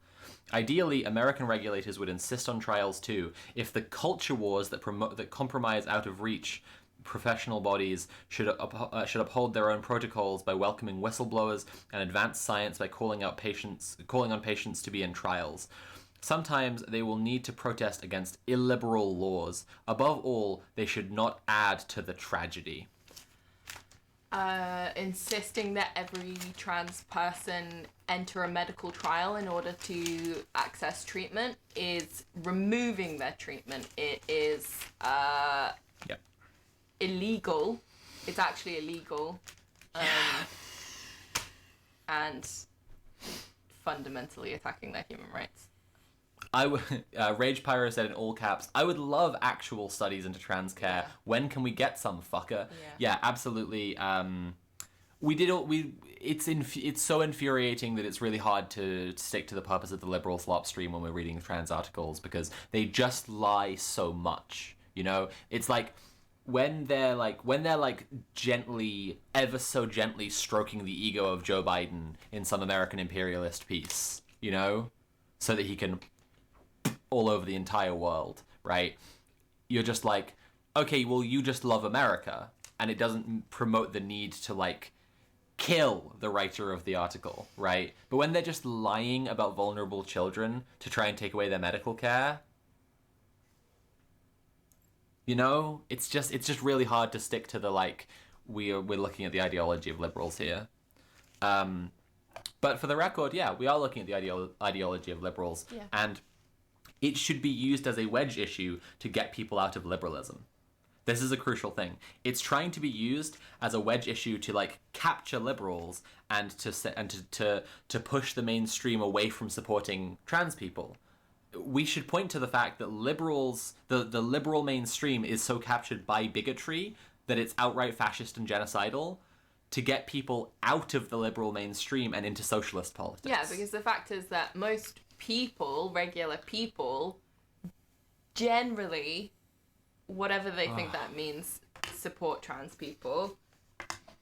Ideally, American regulators would insist on trials too. If the culture wars that compromise out of reach professional bodies should uphold their own protocols by welcoming whistleblowers and advance science by calling on patients to be in trials. Sometimes they will need to protest against illiberal laws. Above all, they should not add to the tragedy. Insisting that every trans person enter a medical trial in order to access treatment is removing their treatment. It is illegal. It's actually illegal. And fundamentally attacking their human rights. Rage Pyro said in all caps, I would love actual studies into trans care. When can we get some, fucker? Yeah, absolutely. It's so infuriating that it's really hard to stick to the purpose of the liberal slop stream when we're reading trans articles, because they just lie so much. You know, it's like when they're gently, ever so gently stroking the ego of Joe Biden in some American imperialist piece, you know, so that he can all over the entire world, right? You're just like, okay, well, you just love America, and it doesn't promote the need to, like, kill the writer of the article, right? But when they're just lying about vulnerable children to try and take away their medical care, you know, it's just really hard to stick to the, like, we're looking at the ideology of liberals here. But for the record, yeah, we are looking at the ideology of liberals, and it should be used as a wedge issue to get people out of liberalism. This is a crucial thing. It's trying to be used as a wedge issue to, like, capture liberals and to push the mainstream away from supporting trans people. We should point to the fact that liberals, the liberal mainstream is so captured by bigotry that it's outright fascist and genocidal, to get people out of the liberal mainstream and into socialist politics. Yeah, because the fact is that most people, regular people, generally, whatever they think that means, support trans people.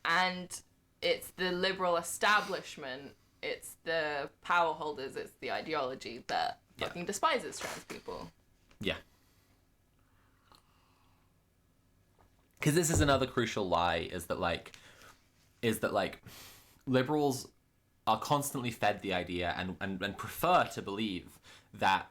And it's the liberal establishment, it's the power holders, it's the ideology that fucking despises trans people. Yeah. Because this is another crucial lie, is that liberals are constantly fed the idea and prefer to believe that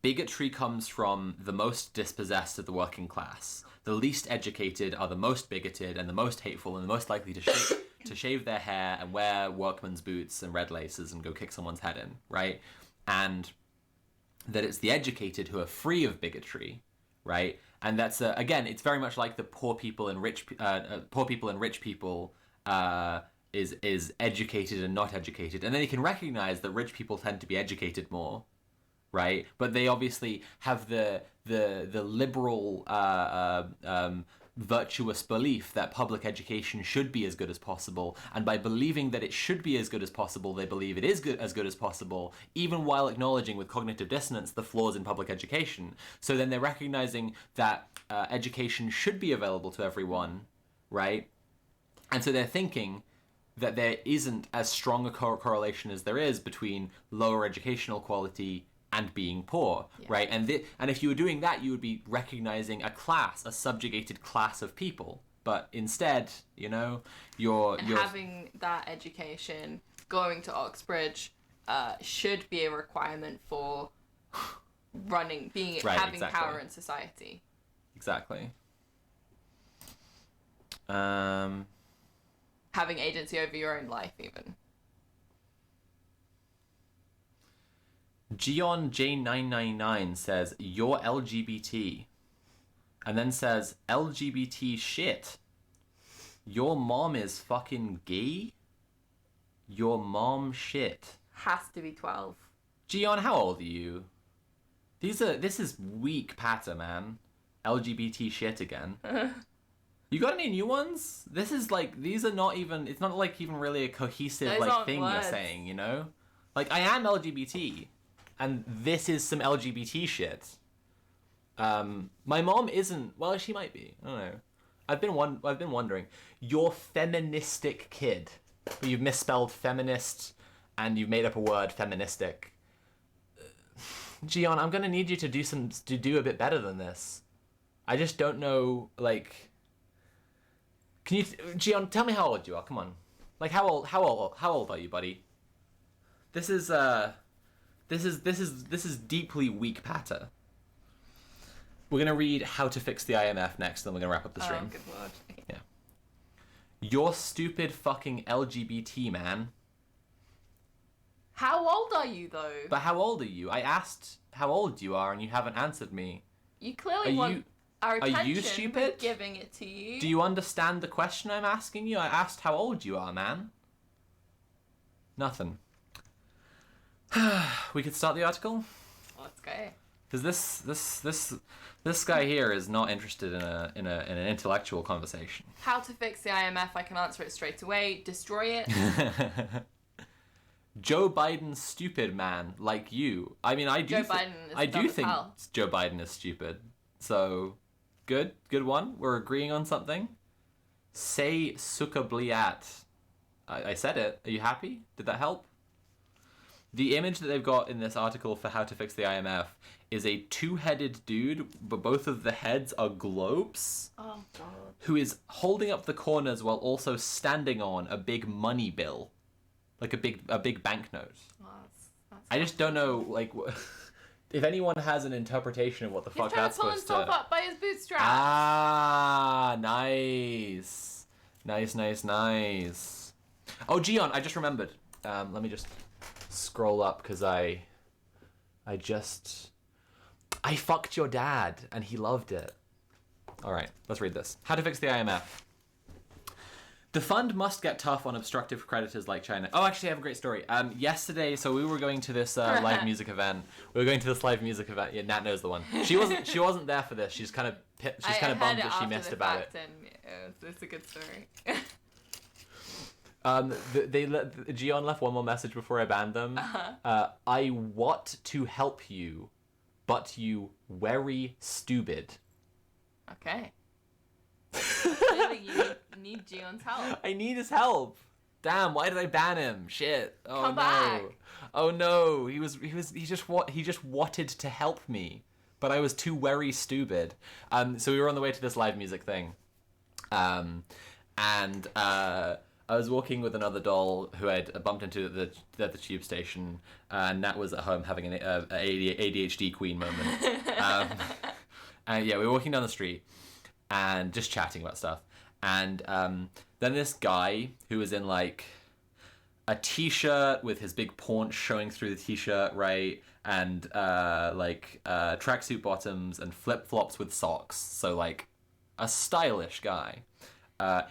bigotry comes from the most dispossessed of the working class. The least educated are the most bigoted and the most hateful and the most likely to shave their hair and wear workman's boots and red laces and go kick someone's head in, right? And that it's the educated who are free of bigotry, right? And that's again, it's very much like the poor people and rich people is educated and not educated, and then you can recognize that rich people tend to be educated more, right? But they obviously have the liberal virtuous belief that public education should be as good as possible, and by believing that it should be as good as possible, they believe it is as good as possible, even while acknowledging with cognitive dissonance the flaws in public education. So then they're recognizing that education should be available to everyone, right? And so they're thinking that there isn't as strong a correlation as there is between lower educational quality and being poor, right? And if you were doing that, you would be recognizing a class, a subjugated class of people. But instead, you know, you're having that education, going to Oxbridge, should be a requirement for having power in society. Exactly. Having agency over your own life, even. Gion J999 says, "You're LGBT," and then says, "LGBT shit. Your mom is fucking gay? Your mom shit." Has to be 12. Gion, how old are you? This is weak patter, man. LGBT shit again. You got any new ones? This is like, these are not even, it's not like even really a cohesive thing words. You're saying, you know? Like, I am LGBT, and this is some LGBT shit. My mom isn't, well, she might be, I don't know. I've been wondering. Your feministic kid. You've misspelled feminist and you've made up a word, feministic. Gion, I'm gonna need you to do a bit better than this. I just don't know, like... Can you... Gion, tell me how old you are, come on. Like, how old are you, buddy? This is deeply weak patter. We're gonna read How to Fix the IMF next, then we're gonna wrap up the stream. Oh, good word. Okay. Yeah. You're stupid fucking LGBT man. How old are you, though? But how old are you? I asked how old you are, and you haven't answered me. You clearly want our attention. Are you stupid? We're giving it to you. Do you understand the question I'm asking you? I asked how old you are, man. Nothing. We could start the article? Let's go. Because this guy here is not interested in an intellectual conversation. How to fix the IMF? I can answer it straight away. Destroy it. Joe Biden's stupid, man, like you. I mean, I do think Joe Biden is stupid. So, good one. We're agreeing on something. Say suka bliat. I said it. Are you happy? Did that help? The image that they've got in this article for How to Fix the IMF is a two-headed dude, but both of the heads are globes. Oh, God. Who is holding up the corners while also standing on a big money bill. Like a big banknote. Oh, that's I just don't know, like, if anyone has an interpretation of what the fuck that's supposed to... He's trying to pull himself up by his bootstraps. Ah, nice. Nice. Oh, Gion, I just remembered. Let me just scroll up, because I fucked your dad, and he loved it. All right, let's read this. How to Fix the IMF. The fund must get tough on obstructive creditors like China. Oh, actually, I have a great story. Yesterday, so we were going to this live music event. Yeah, Nat knows the one. She wasn't there for this. She's kind of bummed that she missed about it. It's a good story. Gion left one more message before I banned them. I want to help you, but you very stupid. Okay. Clearly, you need Gion's help. I need his help. Damn, why did I ban him? Shit. Oh Come no. back. Oh no. He just wanted to help me, but I was too very stupid. So we were on the way to this live music thing, and I was walking with another doll who I'd bumped into at the tube station. Nat was at home having an ADHD queen moment. And yeah, we were walking down the street and just chatting about stuff. And then this guy who was in like a t-shirt with his big paunch showing through the t-shirt, right? And tracksuit bottoms and flip-flops with socks. So like a stylish guy.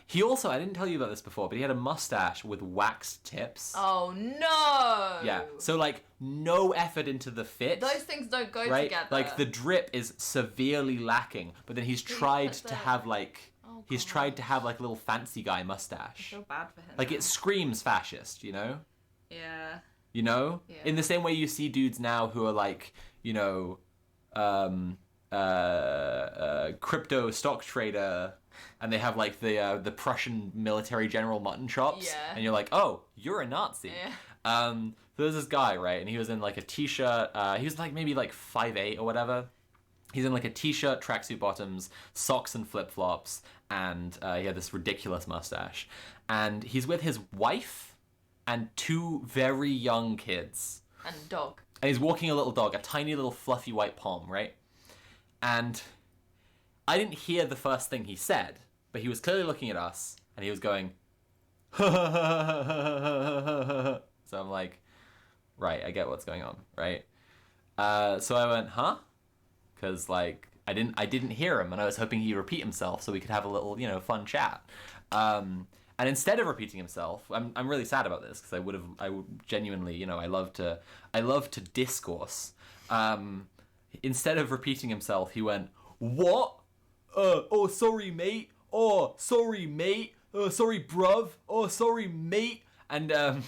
He also, I didn't tell you about this before, but he had a mustache with waxed tips. Oh no! Yeah, so like no effort into the fit. Those things don't go right? together. Like the drip is severely lacking, but then he's tried to have like a little fancy guy mustache. I feel bad for him. Like it screams fascist, you know? Yeah. You know? Yeah. In the same way you see dudes now who are like, you know, crypto stock trader, and they have like the Prussian military general mutton chops, Yeah. and you're like, oh, you're a Nazi. Yeah. So there's this guy, right, and he was in like a t-shirt. He was like maybe like 5'8" or whatever. He's in like a t-shirt, tracksuit bottoms, socks and flip-flops, and he had this ridiculous mustache. And he's with his wife and two very young kids. And a dog. And he's walking a little dog, a tiny little fluffy white pom, right? And I didn't hear the first thing he said, but he was clearly looking at us, and he was going, so I'm like, right, I get what's going on, right? So I went, huh? Because like I didn't hear him, and I was hoping he'd repeat himself so we could have a little, you know, fun chat. And instead of repeating himself, I'm really sad about this because I would genuinely, you know, I love to discourse. Instead of repeating himself, he went, what? Oh, sorry, mate. Oh, sorry, mate. Oh, sorry, bruv. Oh, sorry, mate. And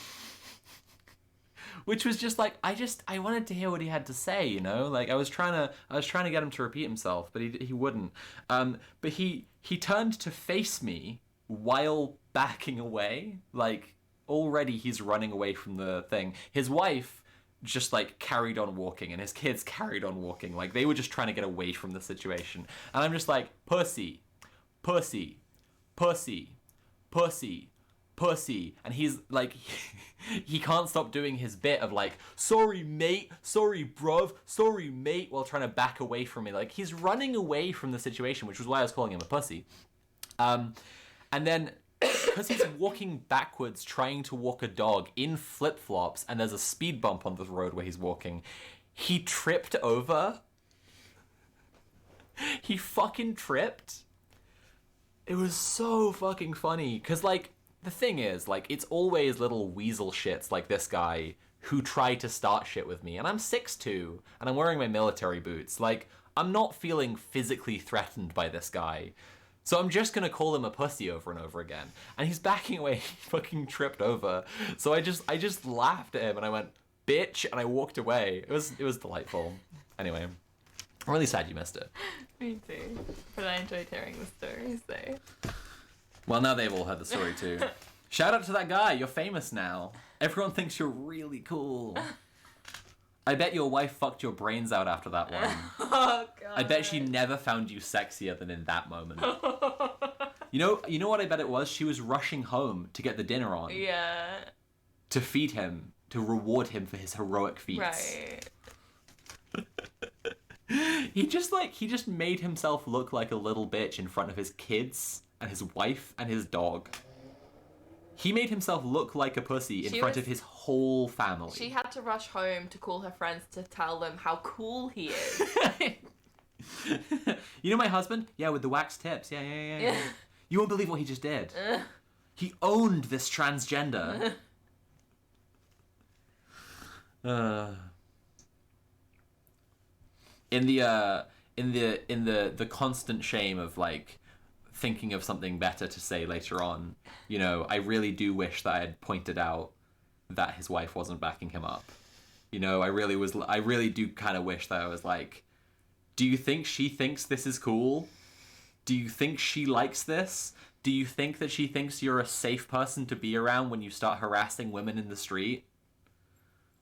which was just like I wanted to hear what he had to say, you know. Like I was trying to get him to repeat himself, but he wouldn't. But he turned to face me while backing away, like already he's running away from the thing. His wife just like carried on walking, and his kids carried on walking. Like they were just trying to get away from the situation. And I'm just like, pussy, pussy, pussy, pussy, pussy. And he's like, he can't stop doing his bit of like, sorry mate, sorry bruv, sorry mate, while trying to back away from me. Like he's running away from the situation, which was why I was calling him a pussy. And then because he's walking backwards trying to walk a dog in flip-flops, and there's a speed bump on the road where he's walking, he tripped over. He fucking tripped. It was so fucking funny, because like the thing is, like, it's always little weasel shits like this guy who try to start shit with me, and I'm 6'2", and I'm wearing my military boots. Like, I'm not feeling physically threatened by this guy. So I'm just gonna call him a pussy over and over again. And he's backing away, he fucking tripped over. So I just laughed at him and I went, bitch, and I walked away. It was delightful. Anyway, I'm really sad you missed it. Me too. But I enjoyed hearing the story, so. Well, now they've all heard the story too. Shout out to that guy, you're famous now. Everyone thinks you're really cool. I bet your wife fucked your brains out after that one. Oh, God. I bet she never found you sexier than in that moment. You know what I bet it was? She was rushing home to get the dinner on. Yeah. To feed him, to reward him for his heroic feats. Right. He just made himself look like a little bitch in front of his kids and his wife and his dog. He made himself look like a pussy in front of his whole family. She had to rush home to call her friends to tell them how cool he is. You know my husband? Yeah, with the wax tips. Yeah. You won't believe what he just did. He owned this transgender. In the constant shame of like thinking of something better to say later on, you know, I really do wish that I had pointed out that his wife wasn't backing him up. You know, I really do kind of wish that I was like, do you think she thinks this is cool? Do you think she likes this? Do you think that she thinks you're a safe person to be around when you start harassing women in the street?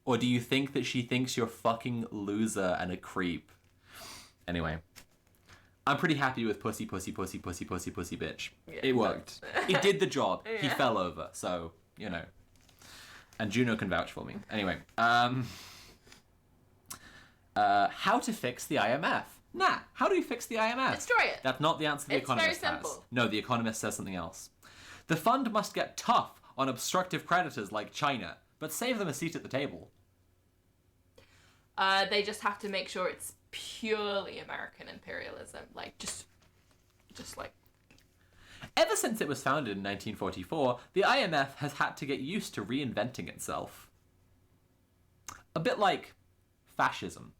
Or do you think that she thinks you're a fucking loser and a creep? Anyway, I'm pretty happy with pussy, pussy, pussy, pussy, pussy, pussy, bitch. Yeah, it worked. It did the job. Yeah. He fell over, so, you know. And Juno can vouch for me. Anyway, how to fix the IMF? Nah, how do we fix the IMF? Destroy it. That's not the answer the Economist It's very has. simple. No, the Economist says something else. The fund must get tough on obstructive creditors like China, but save them a seat at the table. They just have to make sure it's purely American imperialism. Like, just like... Ever since it was founded in 1944, the IMF has had to get used to reinventing itself. A bit like fascism.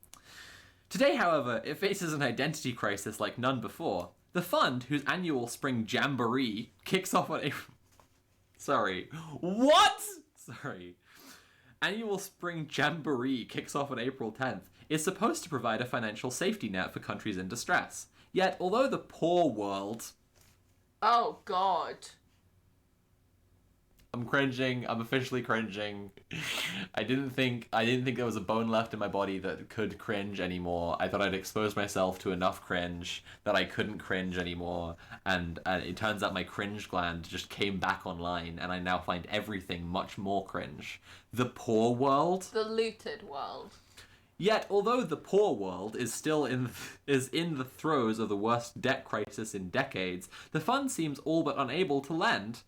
Today, however, it faces an identity crisis like none before. The fund, whose annual spring jamboree kicks off on April... Sorry. What? Sorry. Annual spring jamboree kicks off on April 10th, is supposed to provide a financial safety net for countries in distress. Yet, although the poor world... Oh, God. I'm cringing. I'm officially cringing. I didn't think there was a bone left in my body that could cringe anymore. I thought I'd exposed myself to enough cringe that I couldn't cringe anymore. And it turns out my cringe gland just came back online, and I now find everything much more cringe. The poor world? The looted world. Yet, although the poor world is still in the throes of the worst debt crisis in decades, the fund seems all but unable to lend.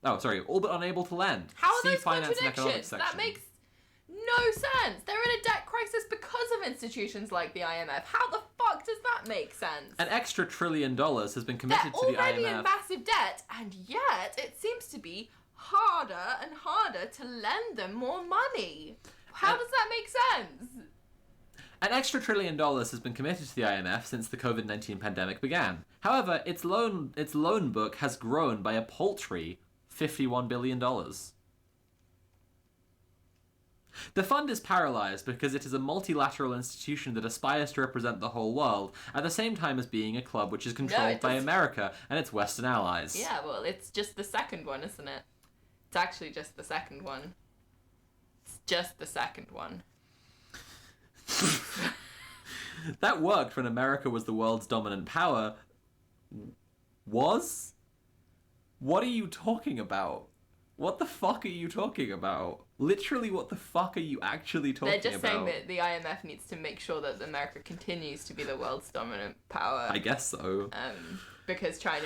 Oh, sorry, all but unable to lend. How are See those Finance and contradictions? Economics That section. makes no sense. They're in a debt crisis because of institutions like the IMF. How the fuck does that make sense? An extra $1 trillion has been committed They're to the already IMF. in massive debt, and yet it seems to be harder and harder to lend them more money. How does that make sense? An extra $1 trillion has been committed to the IMF since the COVID-19 pandemic began. However, its loan book has grown by a paltry $51 billion. The fund is paralyzed because it is a multilateral institution that aspires to represent the whole world, at the same time as being a club which is controlled by America and its Western allies. Yeah, well, it's just the second one, isn't it? It's actually just the second one. It's just the second one. That worked when America was the world's dominant power. Was? What are you talking about? What the fuck are you talking about? Literally, what the fuck are you actually talking about? They're just saying that the IMF needs to make sure that America continues to be the world's dominant power. I guess so. Because China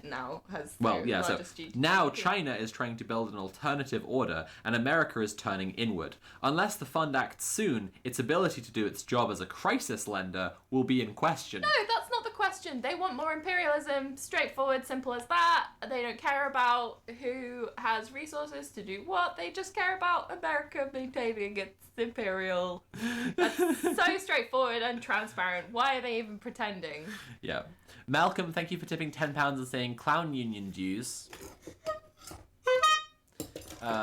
now has Well, the yeah, so largest GDP. now China is trying to build an alternative order, and America is turning inward. Unless the fund acts soon, its ability to do its job as a crisis lender will be in question. No, that's not the question. They want more imperialism. Straightforward, simple as that. They don't care about who has resources to do what. They just care about America maintaining its imperial. That's so straightforward and transparent. Why are they even pretending? Yeah. Malcolm, thank you for tipping £10 and saying clown union dues.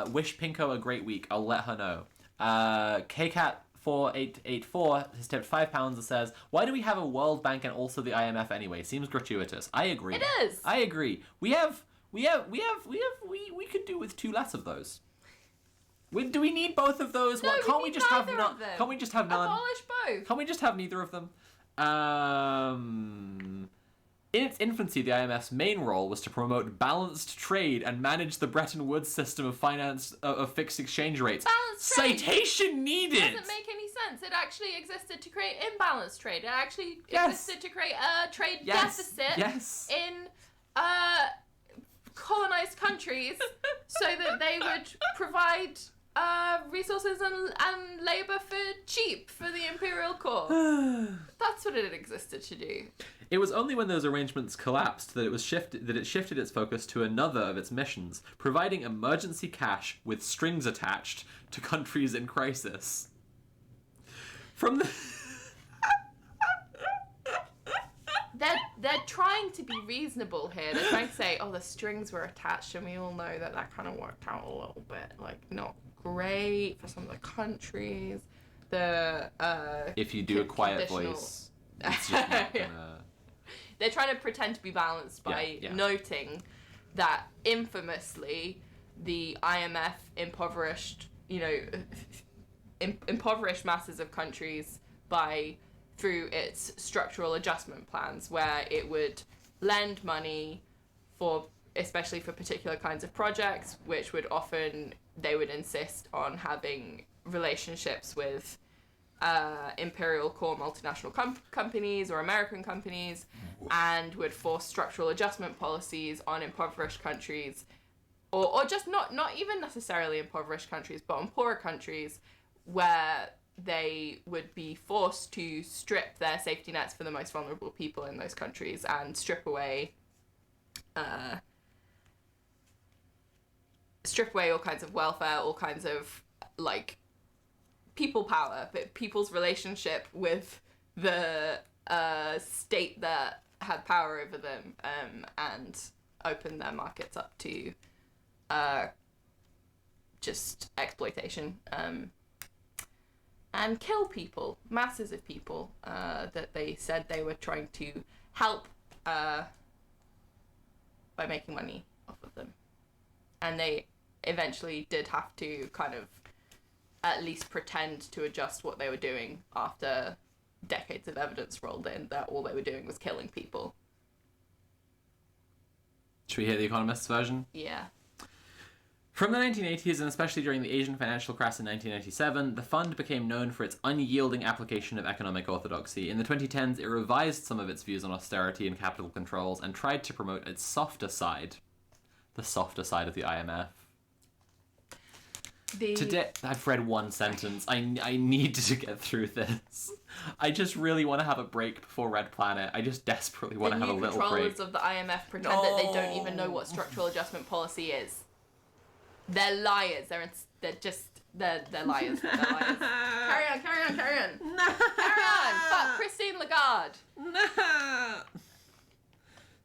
Wish Pinko a great week. I'll let her know. KCat4884 has tipped £5 and says, why do we have a World Bank and also the IMF anyway? Seems gratuitous. I agree. It is. I agree. We could do with 2 less of those. Do we need both of those? No, What, can't we just have neither none? of them. Can't we just have none? Abolish both. Can't we just have neither of them? In its infancy, the IMF's main role was to promote balanced trade and manage the Bretton Woods system of finance of fixed exchange rates. Balanced trade. Citation needed. Doesn't make any sense. It actually existed to create imbalanced trade. It actually existed to create a trade deficit in colonized countries so that they would provide resources and labor for cheap for the imperial court. That's what it existed to do. It was only when those arrangements collapsed that it shifted its focus to another of its missions, providing emergency cash with strings attached to countries in crisis. From the They're trying to be reasonable here. They're trying to say, oh, the strings were attached, and we all know that kind of worked out a little bit, like, not great for some of the countries. If you do a quiet voice, it's just not gonna... They're trying to pretend to be balanced by noting that infamously the IMF impoverished masses of countries through its structural adjustment plans, where it would lend money especially for particular kinds of projects, which would often, they would insist on having relationships with imperial core multinational companies or American companies, and would force structural adjustment policies on impoverished countries, or just not even necessarily impoverished countries, but on poorer countries, where they would be forced to strip their safety nets for the most vulnerable people in those countries and strip away all kinds of welfare, all kinds of, like, people power, but people's relationship with the state that had power over them, and open their markets up to just exploitation, and kill people, masses of people, that they said they were trying to help by making money off of them. And they eventually did have to kind of at least pretend to adjust what they were doing after decades of evidence rolled in that all they were doing was killing people. Should we hear the Economist's version? Yeah. From the 1980s, and especially during the Asian financial crash in 1997, the fund became known for its unyielding application of economic orthodoxy. In the 2010s, it revised some of its views on austerity and capital controls and tried to promote its softer side. The softer side of the IMF. Today, I've read one sentence. I need to get through this. I just really want to have a break before Red Planet. I just desperately want to have a little break. The controllers of the IMF pretend that they don't even know what structural adjustment policy is. They're liars. They're liars. They're liars. Carry on. No. Carry on. Fuck Christine Lagarde. No.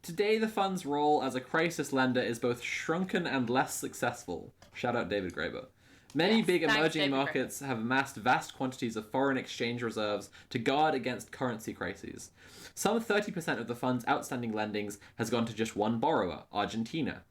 Today, the fund's role as a crisis lender is both shrunken and less successful. Shout out David Graeber. Many big emerging markets have amassed vast quantities of foreign exchange reserves to guard against currency crises. Some 30% of the fund's outstanding lendings has gone to just one borrower, Argentina.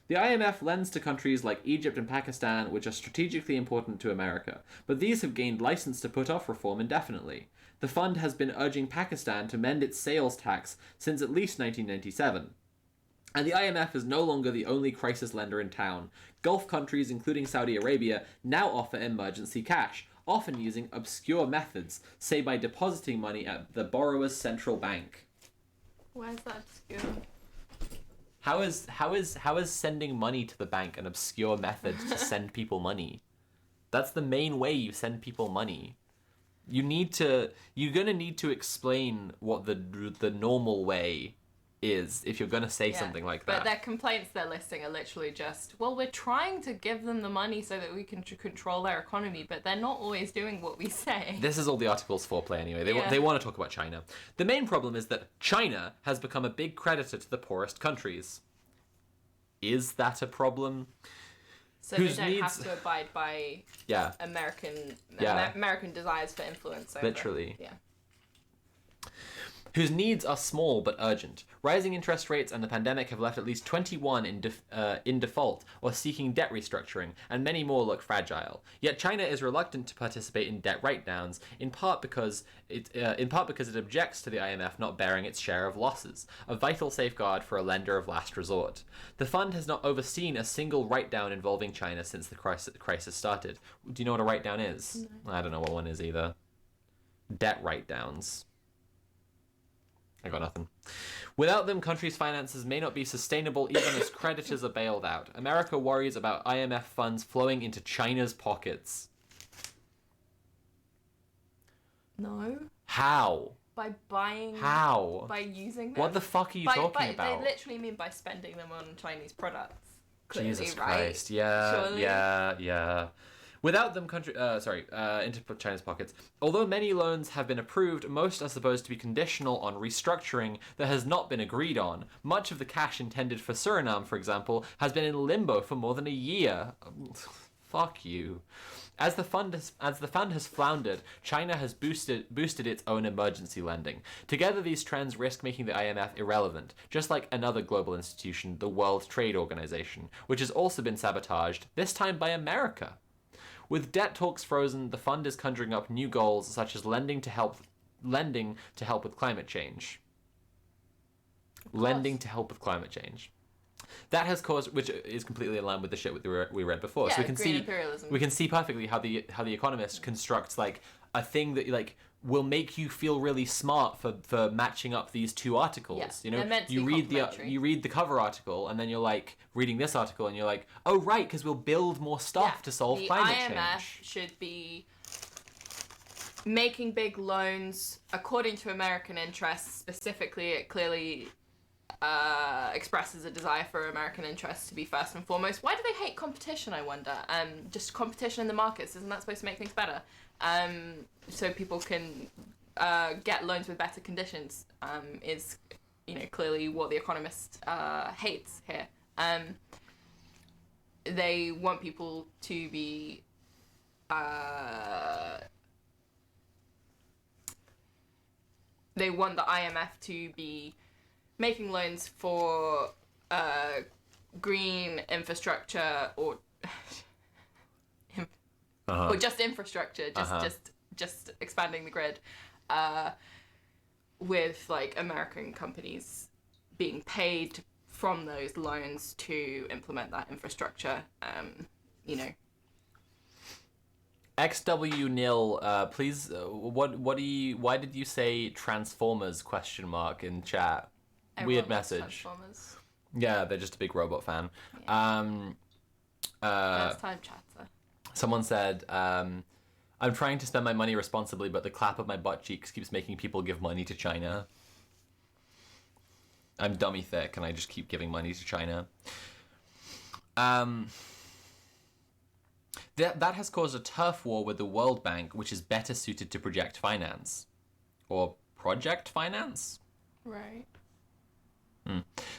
The IMF lends to countries like Egypt and Pakistan, which are strategically important to America, but these have gained license to put off reform indefinitely. The fund has been urging Pakistan to mend its sales tax since at least 1997. And the IMF is no longer the only crisis lender in town. Gulf countries, including Saudi Arabia, now offer emergency cash, often using obscure methods, say by depositing money at the borrower's central bank. Why is that obscure? How is sending money to the bank an obscure method to send people money? That's the main way you send people money. You're gonna need to explain what the normal way is if you're gonna say something like that. But their complaints they're listing are literally just, well, we're trying to give them the money so that we can control their economy, but they're not always doing what we say. This is all the article's foreplay anyway. They want to talk about China. The main problem is that China has become a big creditor to the poorest countries. Is that a problem? So they don't have to abide by American desires for influence over. Literally. Yeah. Whose needs are small but urgent. Rising interest rates and the pandemic have left at least 21 in default or seeking debt restructuring, and many more look fragile. Yet China is reluctant to participate in debt write-downs, in part because it objects to the IMF not bearing its share of losses, a vital safeguard for a lender of last resort. The fund has not overseen a single write-down involving China since the crisis started. Do you know what a write-down is? No. I don't know what one is either. Debt write-downs. I got nothing. Without them, countries' finances may not be sustainable even as creditors are bailed out. America worries about IMF funds flowing into China's pockets. No. How? By buying... How? By using them? What the fuck are you talking about? They literally mean by spending them on Chinese products. Clearly, Jesus right? Christ. Yeah, Surely? yeah. Without them, into China's pockets. Although many loans have been approved, most are supposed to be conditional on restructuring that has not been agreed on. Much of the cash intended for Suriname, for example, has been in limbo for more than a year. Fuck you. As the fund has floundered, China has boosted its own emergency lending. Together, these trends risk making the IMF irrelevant, just like another global institution, the World Trade Organization, which has also been sabotaged, this time by America. With debt talks frozen, the fund is conjuring up new goals such as lending to help with climate change. Lending to help with climate change. That has caused, which is completely in line with the shit we read before. Yeah, so we can see perfectly how the Economist constructs like a thing that like will make you feel really smart for matching up these two articles. Yeah, you know, they're meant to you be read the cover article and then you're like reading this article and you're like, oh right, because we'll build more stuff to solve climate change. The IMF should be making big loans according to American interests. Specifically, it clearly expresses a desire for American interests to be first and foremost. Why do they hate competition, I wonder? Just competition in the markets, isn't that supposed to make things better? So people can get loans with better conditions is, clearly what the Economist hates here. They want people to be they want the IMF to be making loans for green infrastructure or or just infrastructure, just expanding the grid, with like American companies being paid from those loans to implement that infrastructure. XW Nil, please. Why did you say Transformers ? In chat? Weird message. Yeah, they're just a big robot fan. Yeah. First time chatter. Someone said, I'm trying to spend my money responsibly, but the clap of my butt cheeks keeps making people give money to China. I'm dummy thick, and I just keep giving money to China. That has caused a turf war with the World Bank, which is better suited to project finance. Or project finance? Right.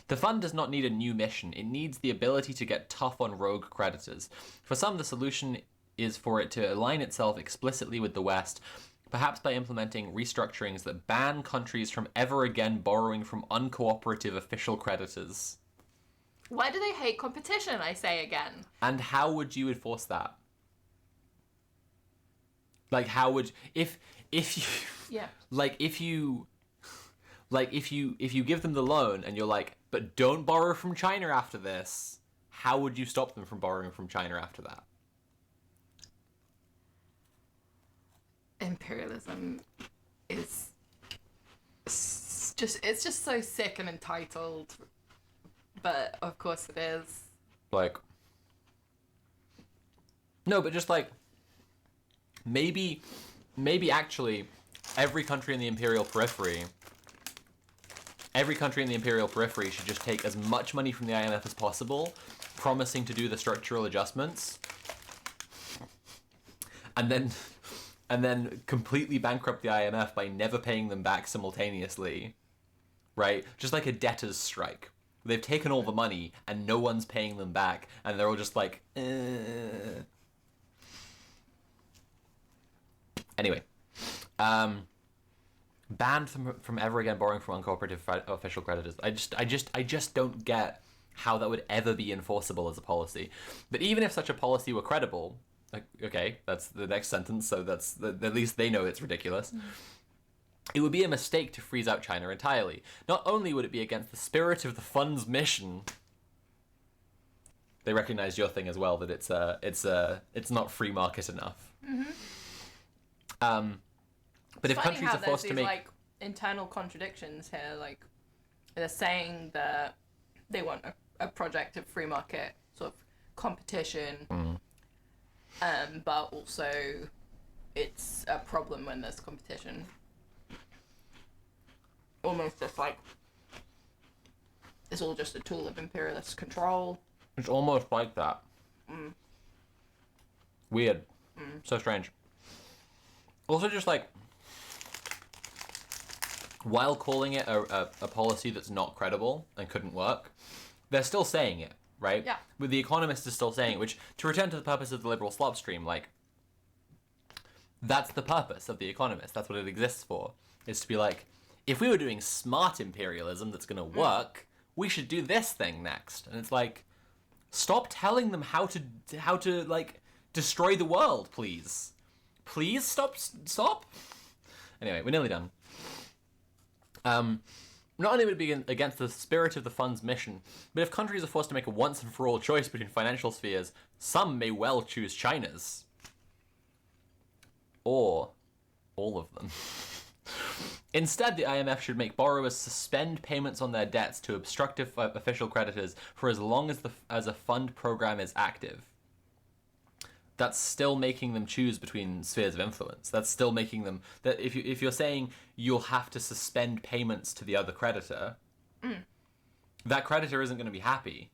The fund does not need a new mission. It needs the ability to get tough on rogue creditors. For some, the solution is for it to align itself explicitly with the West, perhaps by implementing restructurings that ban countries from ever again borrowing from uncooperative official creditors. Why do they hate competition, I say again? And how would you enforce that? Like, how would if you Yeah. if you give them the loan and you're like, but don't borrow from China after this, how would you stop them from borrowing from China after that? Imperialism is it's just so sick and entitled, but of course it is. Like, no, but just like, maybe actually every country in the imperial periphery should just take as much money from the IMF as possible, promising to do the structural adjustments, and then completely bankrupt the IMF by never paying them back simultaneously, right? Just like a debtor's strike. They've taken all the money and no one's paying them back, and they're all just like, Anyway, banned from ever again borrowing from uncooperative official creditors. I just don't get how that would ever be enforceable as a policy. But even if such a policy were credible, like, okay, that's the next sentence, so that's at least they know it's ridiculous. It would be a mistake to freeze out China entirely. Not only would it be against the spirit of the fund's mission. They recognize your thing as well, that it's not free market enough. But if countries are forced to make like internal contradictions here, like they're saying that they want a project of free market sort of competition, but also it's a problem when there's competition. Almost just like it's all just a tool of imperialist control. It's almost like that. Weird. So strange. Also, just like, while calling it a policy that's not credible and couldn't work, they're still saying it, right? Yeah. But the Economist is still saying it, which, to return to the purpose of the liberal slop stream, like, that's the purpose of the Economist. That's what it exists for. Is to be like, if we were doing smart imperialism that's going to work, we should do this thing next. And it's like, stop telling them how to like destroy the world, please. Please stop. Anyway, we're nearly done. Not only would it be against the spirit of the fund's mission, but if countries are forced to make a once and for all choice between financial spheres, some may well choose China's. Or all of them. Instead, the IMF should make borrowers suspend payments on their debts to obstructive official creditors for as long as a fund program is active. That's still making them choose between spheres of influence. That's still making them... that if you're saying you'll have to suspend payments to the other creditor, that creditor isn't going to be happy.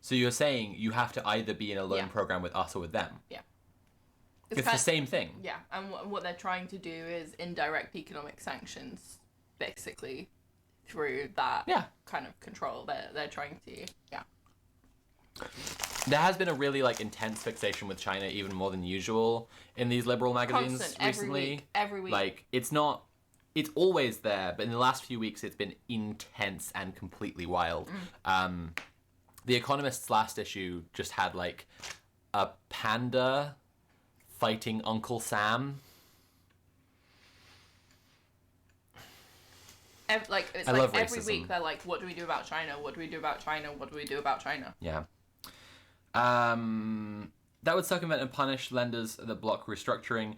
So you're saying you have to either be in a loan program with us or with them. Yeah. It's the same thing. Yeah, and what they're trying to do is indirect economic sanctions, basically, through that kind of control. They're trying to, There has been a really intense fixation with China, even more than usual, in these liberal magazines recently. Every week. Like, it's always there, but in the last few weeks it's been intense and completely wild. The Economist's last issue just had a panda fighting Uncle Sam. It's I love every racism. week they're like, what do we do about China? What do we do about China? What do we do about China? Yeah. That would circumvent and punish lenders that block restructuring,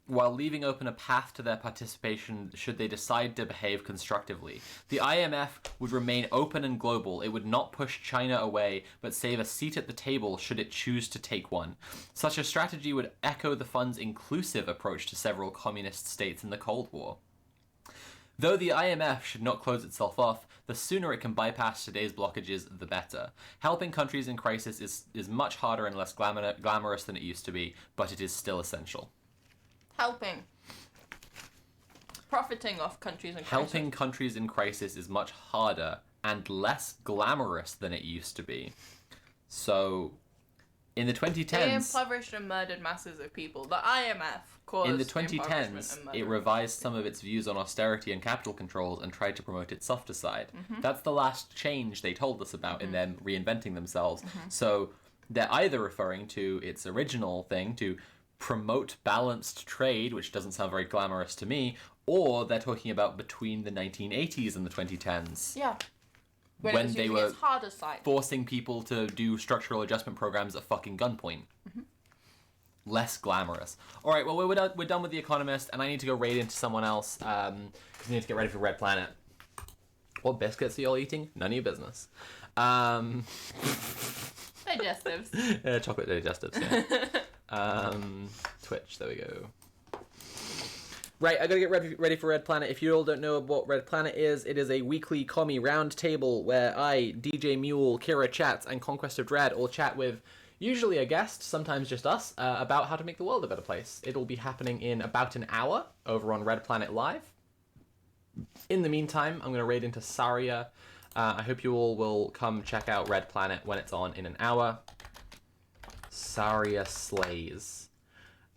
while leaving open a path to their participation should they decide to behave constructively. The IMF would remain open and global. It would not push China away, but save a seat at the table should it choose to take one. Such a strategy would echo the fund's inclusive approach to several communist states in the Cold War. Though the IMF should not close itself off, the sooner it can bypass today's blockages, the better. Helping countries in crisis is much harder and less glamorous than it used to be, but it is still essential. Helping. Profiting off countries in crisis. Helping countries in crisis is much harder and less glamorous than it used to be. So, In the They 2010s, impoverished and murdered masses of people. The IMF caused in the impoverishment 2010s, and it murder. revised some of its views on austerity and capital controls and tried to promote its softer side. That's the last change they told us about in them reinventing themselves. So they're either referring to its original thing to promote balanced trade, which doesn't sound very glamorous to me, or they're talking about between the 1980s and the 2010s. Yeah. When, When it was they using were its harder side. forcing people to do structural adjustment programs at fucking gunpoint. Less glamorous. All right, well, we're done with The Economist, and I need to go raid into someone else because I need to get ready for Red Planet. What biscuits are y'all eating? None of your business. Digestives. Chocolate digestives, yeah. Twitch, there we go. Right, I gotta get ready for Red Planet. If you all don't know what Red Planet is, it is a weekly commie round table where I, DJ Mule, Kira Chats, and Conquest of Dread all chat with usually a guest, sometimes just us, about how to make the world a better place. It'll be happening in about an hour over on Red Planet Live. In the meantime, I'm gonna raid into Saria. I hope you all will come check out Red Planet when it's on in an hour. Saria slays.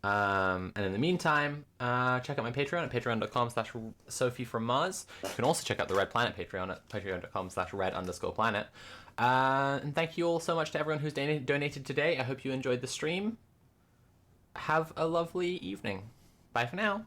And in the meantime, check out my Patreon at patreon.com/Sophie from Mars. You can also check out the Red Planet Patreon at patreon.com/red_planet. And thank you all so much to everyone who's donated today. I hope you enjoyed the stream. Have a lovely evening. Bye for now.